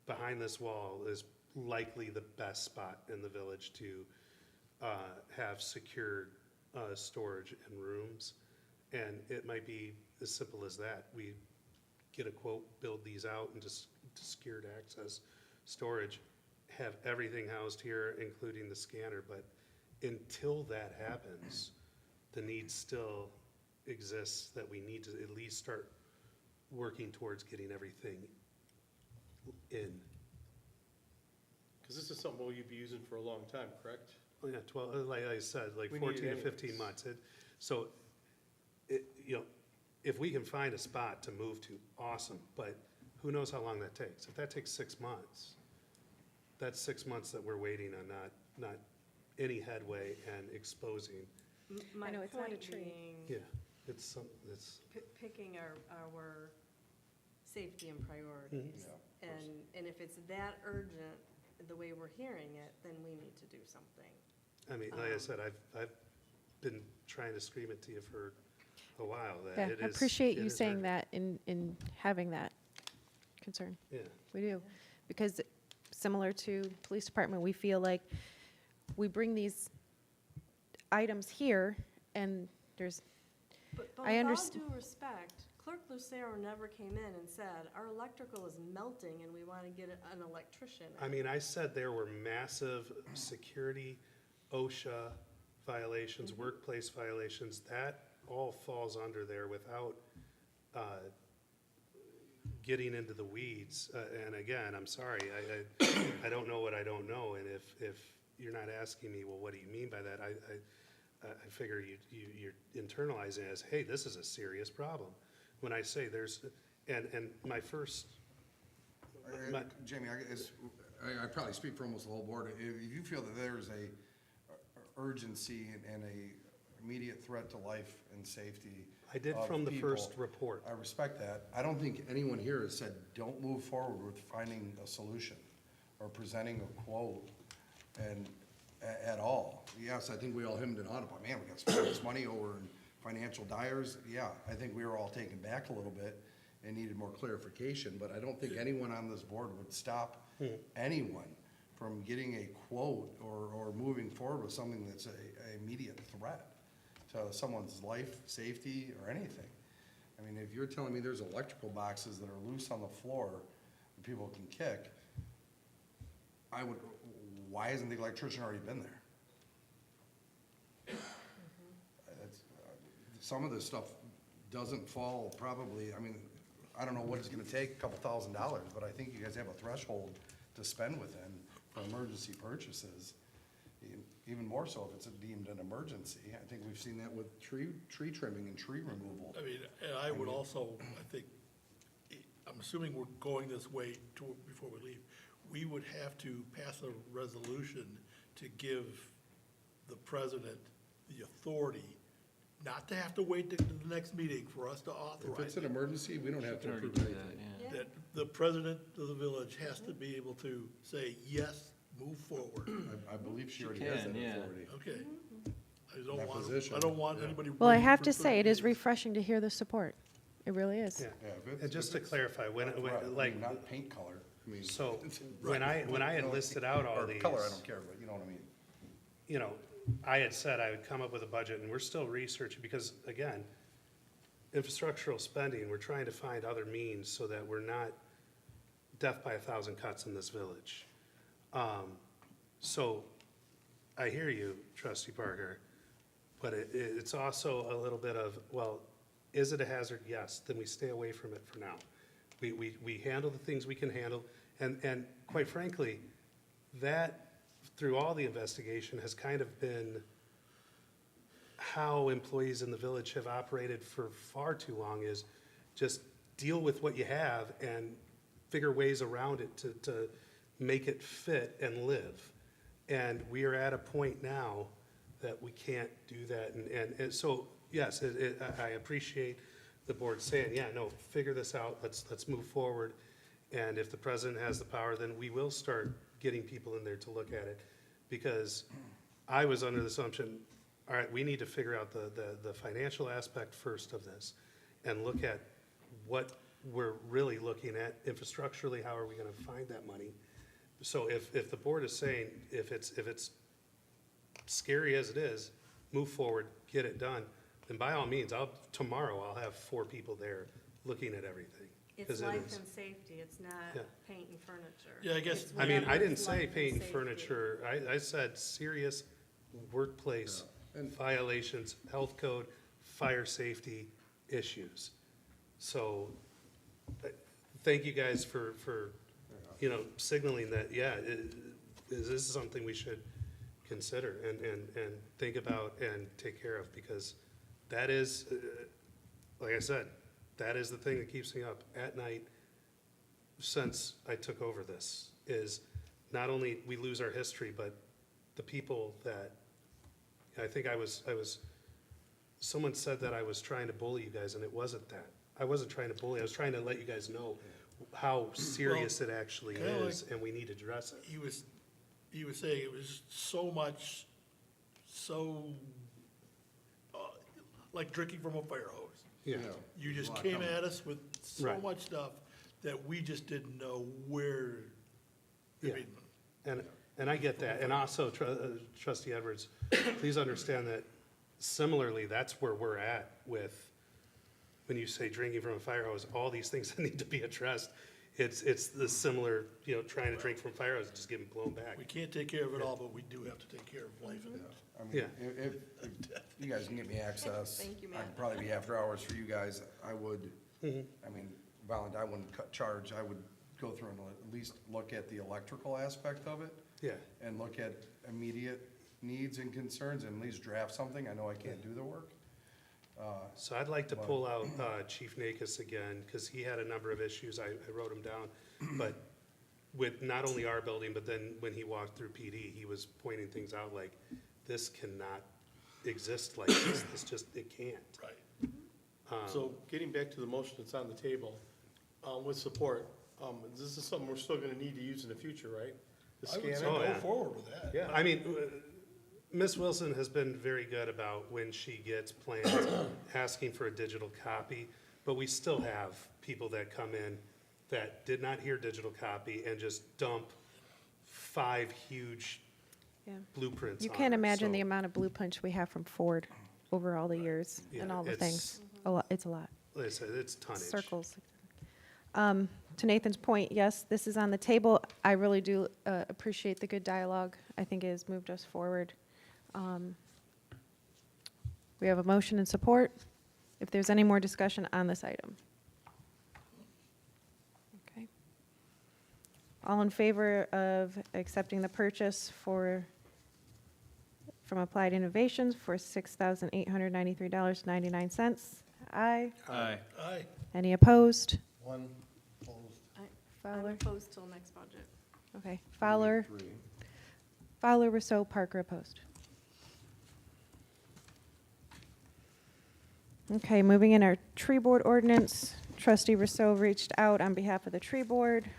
behind this wall is likely the best spot in the village to have secured storage and rooms. And it might be as simple as that. We get a quote, build these out and just secured access storage, have everything housed here, including the scanner. But until that happens, the need still exists that we need to at least start working towards getting everything in. Because this is something we'll be using for a long time, correct? Oh, yeah, 12, like I said, like We need it 14 to 15 anyways. months. So, you know, if we can find a spot to move to, awesome, but who knows how long that takes? If that takes 6 months, that's 6 months that we're waiting on not any headway and exposing. My know it's not a point tree. being, Yeah, it's picking our safety and priorities. And if it's that urgent, the way we're hearing it, then we need to do something. I mean, like I said, I've been trying to scream it to you for a while, that Yeah, it is. I appreciate it you is saying urgent. that in having that concern. Yeah. We do. Because similar to police department, we feel like we bring these items here and there's, But I with all underst- due respect, Clerk Lucero never came in and said, our electrical is melting and we want to get an electrician. I mean, I said there were massive security, OSHA violations, workplace violations. That all falls under there without getting into the weeds. And again, I'm sorry, I don't know what I don't know. And if you're not asking me, well, what do you mean by that? I figure you're internalizing it as, hey, this is a serious problem. When I say there's, and my first, my- Jamie, I probably speak for almost the whole board. If you feel that there's a urgency and a immediate threat to life and safety I did of from the people, first report. I respect that. I don't think anyone here has said, don't move forward with finding a solution or presenting a quote and, at all. Yes, I think we all hemmed and hawed about, man, we got to spend this money over in financial dyers. Yeah, I think we were all taken back a little bit and needed more clarification, but I don't think anyone on this board would stop anyone from getting a quote or moving forward with something that's a immediate threat to someone's life, safety, or anything. I mean, if you're telling me there's electrical boxes that are loose on the floor that people can kick, why hasn't the electrician already been there? Some of this stuff doesn't fall probably, I mean, I don't know what it's gonna take, a couple $1,000s, but I think you guys have a threshold to spend within for emergency purchases. Even more so if it's deemed an emergency. I think we've seen that with tree trimming and tree removal. I mean, and I would also, I think, I'm assuming we're going this way before we leave. We would have to pass a resolution to give the president the authority not to have to wait to the next meeting for us to If authorize it's an it. emergency, we don't have to Already approve do anything. that, yeah. That the president of the village has to be able to say, yes, move forward. I believe she She already has can, that yeah. authority. Okay. That position, I don't want yeah. anybody. well, I waiting have for to 30 say, it is days. refreshing to hear the support. It really is. Yeah. Yeah, if it's- And just if to it's clarify, when, not red, I mean, like, not paint color, I mean. so, it's- when I had listed out all or these. color, I don't care, but you know what I mean. You know, I had said I would come up with a budget, and we're still researching, because, again, infrastructural spending, we're trying to find other means so that we're not death by 1,000 cuts in this village. So, I hear you, trustee Parker, but it's also a little bit of, well, is it a hazard? Yes, then we stay away from it for now. We handle the things we can handle, and quite frankly, that, through all the investigation, has kind of been how employees in the village have operated for far too long, is just deal with what you have and figure ways around it to make it fit and live. And we are at a point now that we can't do that. And so, yes, I appreciate the board saying, yeah, no, figure this out, let's move forward. And if the president has the power, then we will start getting people in there to look at it. Because I was under the assumption, all right, we need to figure out the financial aspect first of this and look at what we're really looking at infrastructurally, how are we gonna find that money? So if the board is saying, if it's scary as it is, move forward, get it done, then by all means, tomorrow I'll have 4 people there looking at everything. It's 'Cause it life is. and safety, it's not Yeah. paint and furniture. Yeah, I guess- It's I mean, I whatever didn't is say life and paint and safety. furniture, I said serious workplace violations, health code, fire safety issues. So, thank you guys for, signaling that, yeah, this is something we should consider and think about and take care of, because that is, like I said, that is the thing that keeps me up at night since I took over this, is not only we lose our history, but the people that, I think someone said that I was trying to bully you guys, and it wasn't that. I wasn't trying to bully, I was trying to let you guys know how serious it actually kinda is, and we need to address it. He was saying it was so much, like drinking from a fire hose. Yeah, You just Lot came coming. at us with so Right. much stuff that we just didn't know where. I Yeah. mean, and I get that, and also trustee Edwards, please understand that similarly, that's where we're at with, when you say drinking from a fire hose, all these things that need to be addressed. It's the similar, trying to drink from fire hose, just getting blown back. we can't take care of it all, but we do have to take care of life. And I mean, Yeah. if you guys can get me access, Thank you, I'd Matt. probably be after hours for you guys. I would, Mm-hmm. I mean, I wouldn't cut charge. I would go through and at least look at the electrical aspect of it Yeah, and look at immediate needs and concerns and at least draft something. I know I can't do the work. so I'd like to pull out Chief Nakis again, because he had a number of issues, I wrote them down, but with not only our building, but then when he walked through PD, he was pointing things out like, this cannot exist like this, it can't. Right. So getting back to the motion that's on the table, with support, this is something we're still gonna need to use in the future, right? The I would say scanner? Oh, go yeah. forward with that. Yeah, I mean, Ms. Wilson has been very good about when she gets plans, asking for a digital copy, but we still have people that come in that did not hear digital copy and just dump 5 huge Yeah. blueprints You on can't it, imagine so, the amount of blue punch we have from Ford over all the years and Yeah, all the it's- things. It's a lot. Like I said, it's tonnage. Circles. To Nathan's point, yes, this is on the table. I really do appreciate the good dialogue. I think it has moved us forward. We have a motion and support. If there's any more discussion on this item. Okay. All in favor of accepting the purchase from Applied Innovations for $6,893.99? Aye. Aye. Aye. Any opposed? One opposed. I'm Fowler? opposed till next budget. Okay, Fowler, 3. Fowler, Rousseau, Parker opposed. Okay, moving in our tree board ordinance, trustee Rousseau reached out on behalf of the tree board,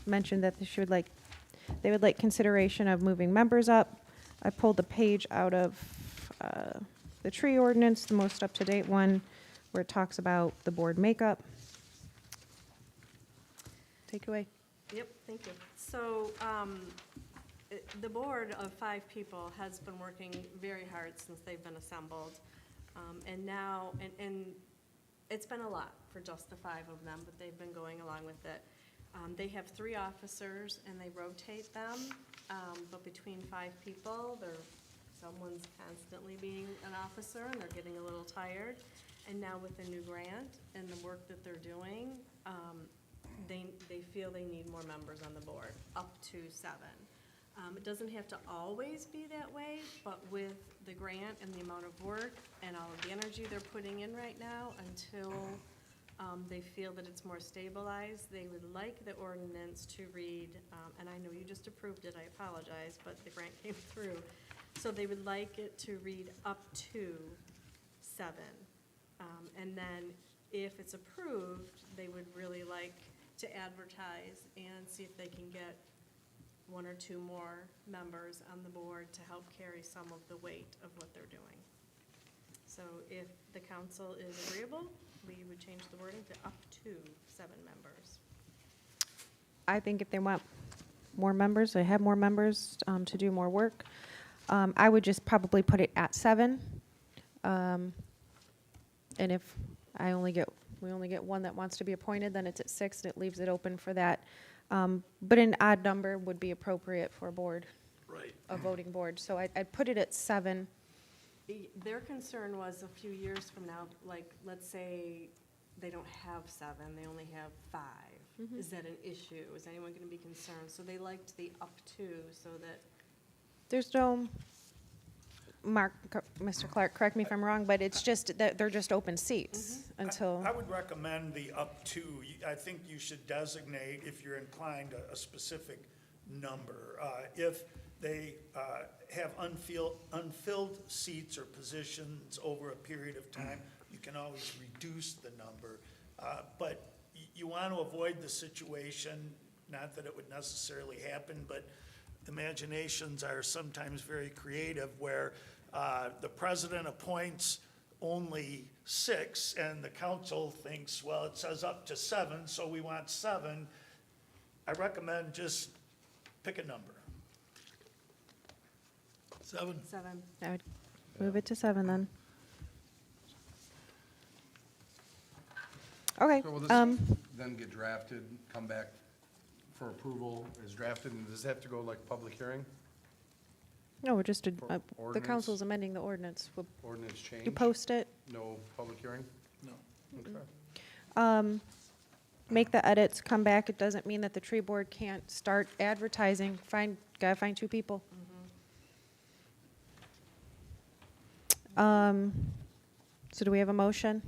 mentioned that they would like consideration of moving members up. I pulled the page out of the tree ordinance, the most up-to-date one, where it talks about the board makeup. Take it away. Yep, thank you. So, the board of 5 people has been working very hard since they've been assembled. And now, and it's been a lot for just the 5 of them, but they've been going along with it. They have 3 officers and they rotate them, but between 5 people, someone's constantly being an officer and they're getting a little tired. And now with the new grant and the work that they're doing, they feel they need more members on the board, up to 7. It doesn't have to always be that way, but with the grant and the amount of work and all of the energy they're putting in right now, until they feel that it's more stabilized, they would like the ordinance to read, and I know you just approved it, I apologize, but the grant came through. So they would like it to read up to 7. And then if it's approved, they would really like to advertise and see if they can get one or two more members on the board to help carry some of the weight of what they're doing. So if the council is agreeable, we would change the wording to up to 7 members. I think if they want more members, they have more members to do more work, I would just probably put it at 7. And if we only get one that wants to be appointed, then it's at 6, and it leaves it open for that. But an odd number would be appropriate for a board, Right. a voting board. So I'd put it at 7. Their concern was a few years from now, like, let's say they don't have 7, they only have 5. Is that an issue? Is anyone going to be concerned? So they liked the up to, so that, There's no, Mr. Clark, correct me if I'm wrong, but it's just that they're just open seats until. I would recommend the up to. I think you should designate, if you're inclined, a specific number. If they have unfilled seats or positions over a period of time, you can always reduce the number. But you want to avoid the situation, not that it would necessarily happen, but imaginations are sometimes very creative, where the president appoints only 6, and the council thinks, well, it says up to 7, so we want 7. I recommend just pick a number. 7. 7. I would move it to 7 then. Okay. So will this then get drafted, come back for approval, is drafted, and does it have to go like public hearing? No, we're just, For the ordinance? council's amending the ordinance. Ordinance change? You post it, No public hearing? No. Okay. make the edits, come back. It doesn't mean that the tree board can't start advertising. Gotta find 2 people. So do we have a motion?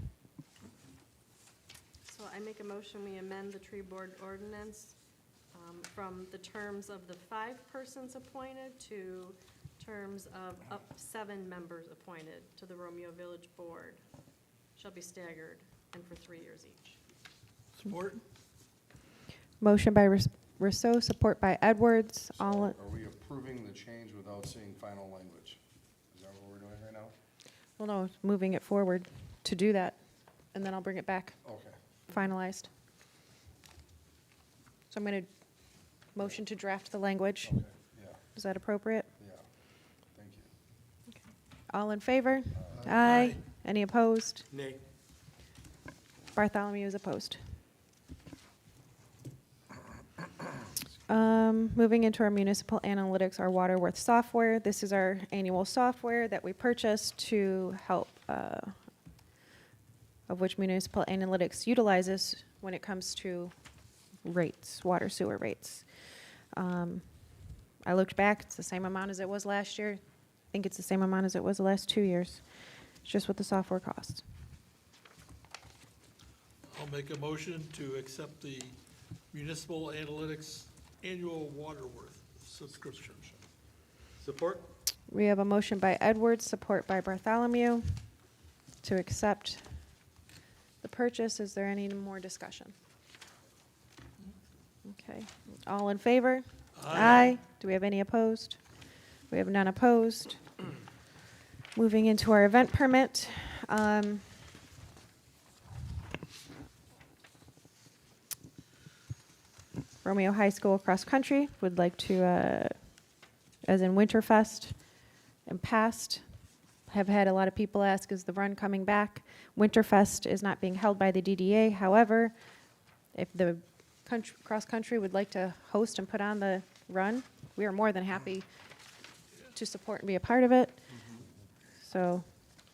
So I make a motion, we amend the tree board ordinance from the terms of the 5 persons appointed to terms of up 7 members appointed to the Romeo Village Board. Shall be staggered and for 3 years each. Support? Motion by Rousseau, support by Edwards. So All, are we approving the change without seeing final language? Is that what we're doing right now? well, no, moving it forward to do that, and then I'll bring it back Okay. finalized. So I'm going to motion to draft the language. Okay, yeah, Is that appropriate? yeah. Thank you. All in favor? Aye. Any opposed? Nay. Bartholomew is opposed. Moving into our municipal analytics, our Waterworth software. This is our annual software that we purchased to help, of which municipal analytics utilizes when it comes to rates, water sewer rates. I looked back, it's the same amount as it was last year. I think it's the same amount as it was the last 2 years. It's just what the software costs. I'll make a motion to accept the municipal analytics annual Waterworth subscription. Support? We have a motion by Edwards, support by Bartholomew to accept the purchase. Is there any more discussion? Okay, all in favor? Aye. Do we have any opposed? We have none opposed. Moving into our event permit. Romeo High School Cross Country would like to, as in Winterfest and past, have had a lot of people ask, is the run coming back? Winterfest is not being held by the DDA. However, if the cross country would like to host and put on the run, we are more than happy to support and be a part of it. So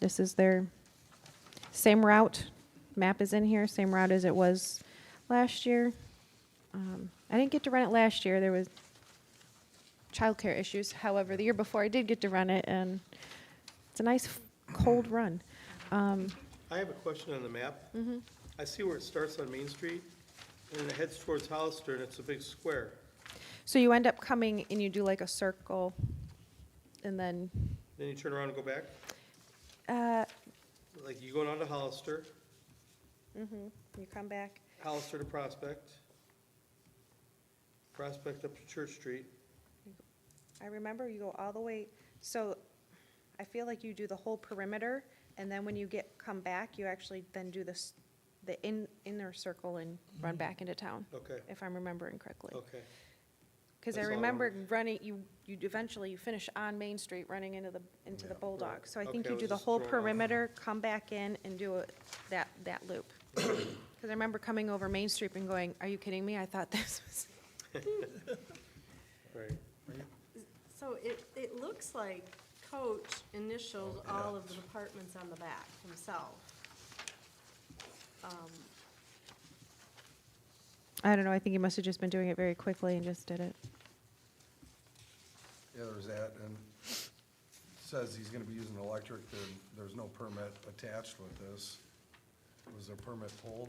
this is their same route. Map is in here, same route as it was last year. I didn't get to run it last year. There was childcare issues. However, the year before I did get to run it, and it's a nice cold run. I have a question on the map. I see where it starts on Main Street, and it heads towards Hollister, and it's a big square. So you end up coming and you do like a circle, and then Then you turn around and go back? uh, Like, you go down to Hollister, you come back. Hollister to Prospect, Prospect up to Church Street. I remember you go all the way, so I feel like you do the whole perimeter, and then when you come back, you actually then do the inner circle and run back into town, Okay, if I'm remembering correctly. okay. Because I That's all I remember running, you eventually finish on Main Street, running into the Bulldog. So I think Okay, you I do was the just whole throwing off. perimeter, come back in and do that loop. Because I remember coming over Main Street and going, are you kidding me? I thought this was, Right. So it looks like Coach initials all of the departments on the back himself. I don't know, I think he must have just been doing it very quickly and just did it. Yeah, there's that, and says he's gonna be using electric, there's no permit attached with this. Was there permit pulled?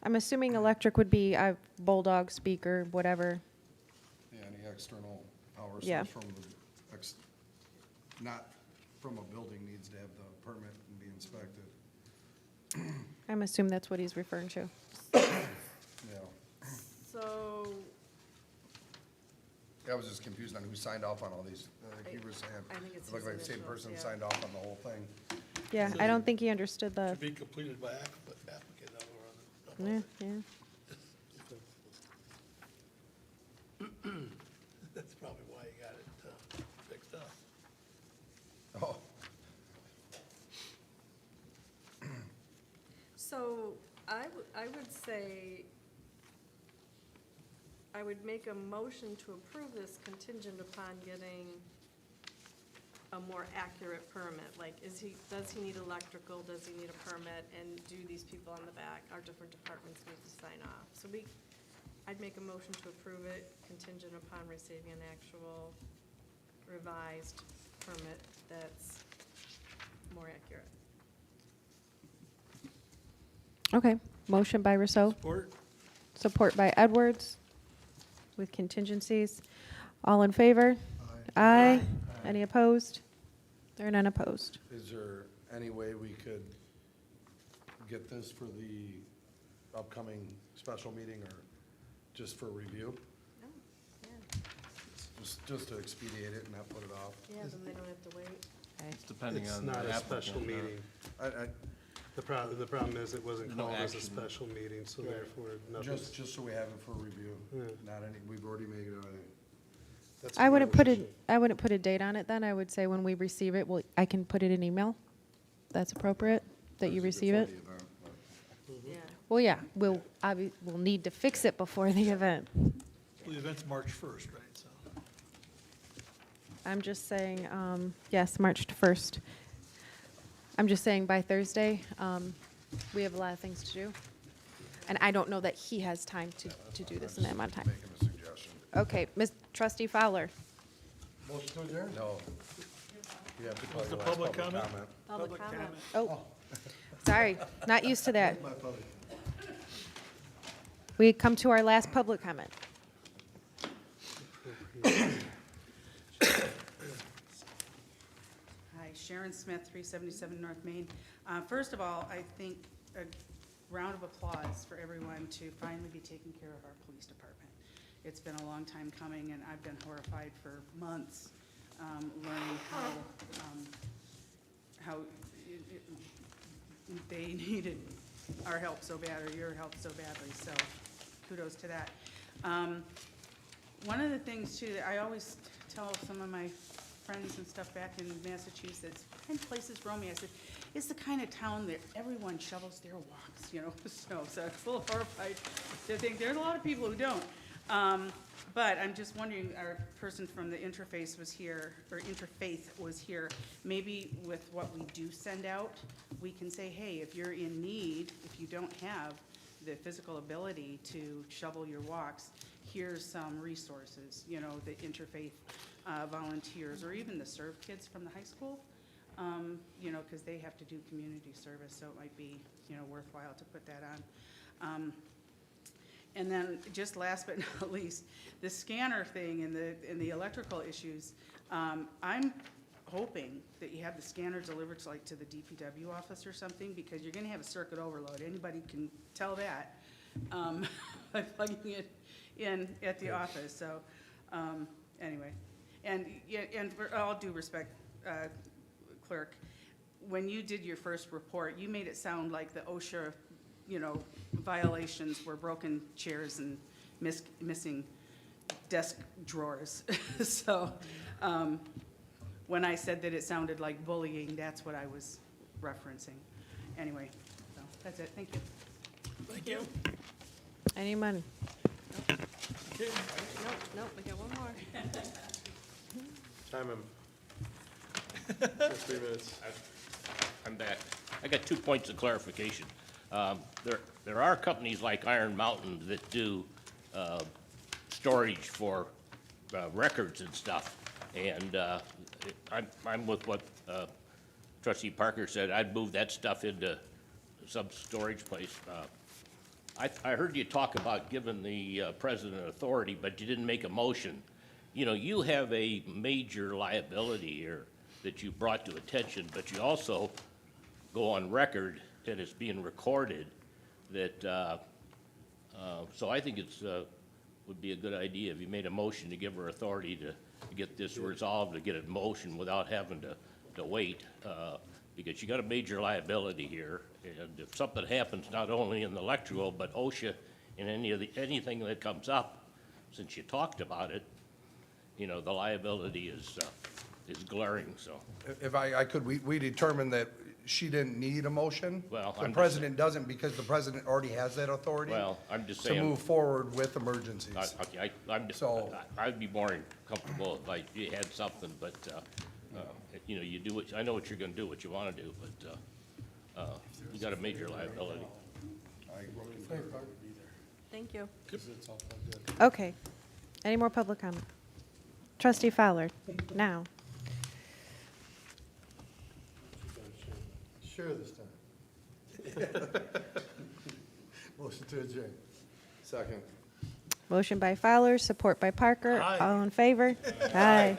I'm assuming electric would be a Bulldog speaker, whatever. Yeah, any external power Yeah. source from the, not from a building needs to have the permit and be inspected. I'm assuming that's what he's referring to. Yeah, So, I was just confused on who signed off on all these. Like you were saying, I think it's it looked his like the same initials, person yeah. signed off on the whole thing. Yeah, I don't think he understood To the, be completed by applicant or yeah, yeah. That's probably why you got it fixed up. Oh, so I would say, I would make a motion to approve this contingent upon getting a more accurate permit. Like, does he need electrical, does he need a permit, and do these people on the back, our different departments need to sign off? So I'd make a motion to approve it contingent upon receiving an actual revised permit that's more accurate. Okay, motion by Rousseau, Support? support by Edwards with contingencies. All in favor? Aye. Any opposed? There are none opposed. is there any way we could get this for the upcoming special meeting or just for review? No, yeah, Just to expedite it and not put it off? yeah, then they don't have to wait. It's depending It's on the not a applicant. special meeting. I, The problem is it wasn't There's no called as a action. special meeting, so Right. therefore nothing. just so we have it for review, Yeah. not any, we've already made it, That's I wouldn't put what it, I wouldn't put a date on it then. I would say when we receive it, I can put it in email. That's appropriate, that you receive it. Yeah. Well, yeah, we'll need to fix it before the event. Well, the event's March 1st, right, so. I'm just saying, yes, March 1st. I'm just saying by Thursday, we have a lot of things to do. And I don't know that he has time to do this in that amount of time. Making a suggestion. Okay, Ms. Trustee Fowler. Motion to adjourn? No. You have to call What's your the last public public comment? comment. Public comment. Oh, sorry, not used to that. My public. We come to our last public comment. Hi, Sharon Smith, 377 North Main. First of all, I think a round of applause for everyone to finally be taking care of our police department. It's been a long time coming, and I've been horrified for months, learning how they needed our help so bad, or your help so badly, so kudos to that. One of the things too, that I always tell some of my friends and stuff back in Massachusetts, and places, Romeo, I said, it's the kind of town that everyone shovels their walks, you know, so it's a little horrified to think, there's a lot of people who don't. But I'm just wondering, our person from the interface was here, or interfaith was here, maybe with what we do send out, we can say, hey, if you're in need, if you don't have the physical ability to shovel your walks, here's some resources, you know, the interfaith volunteers, or even the serve kids from the high school, you know, because they have to do community service, so it might be, you know, worthwhile to put that on. And then, just last but not least, the scanner thing and the electrical issues, I'm hoping that you have the scanner delivered to, like, to the DPW office or something, because you're gonna have a circuit overload. Anybody can tell that, by plugging it at the office, so, anyway. And, yeah, and for all due respect, clerk, when you did your first report, you made it sound like the OSHA, violations were broken chairs and missing desk drawers. So, when I said that it sounded like bullying, that's what I was referencing. Anyway, so, that's it, thank you. Thank you. Anyone? Nope, we got one more. Time him. 3 minutes. I'm back. I got 2 points of clarification. There are companies like Iron Mountain that do storage for records and stuff, and I'm with what Trustee Parker said. I'd move that stuff into some storage place. I heard you talk about giving the president authority, but you didn't make a motion. You have a major liability here that you brought to attention, but you also go on record, and it's being recorded, that, so I think it's, would be a good idea if you made a motion to give her authority to get this resolved, to get it in motion without having to wait, because you got a major liability here, and if something happens, not only in the electrical, but OSHA and anything that comes up, since you talked about it, the liability is glaring, so. If I could, we determined that she didn't need a motion. Well, The I'm just- president doesn't, because the president already has that authority. Well, I'm just To saying. move forward with emergencies. So- I'd be more comfortable if you had something, but, you do what, I know what you're gonna do, what you wanna do, but, you got a major liability. Thank you. Okay. Any more public comment? Trustee Fowler, now. Sure this time. Motion to adjourn. Second. Motion by Fowler, support by Parker. Aye. All in favor? Aye.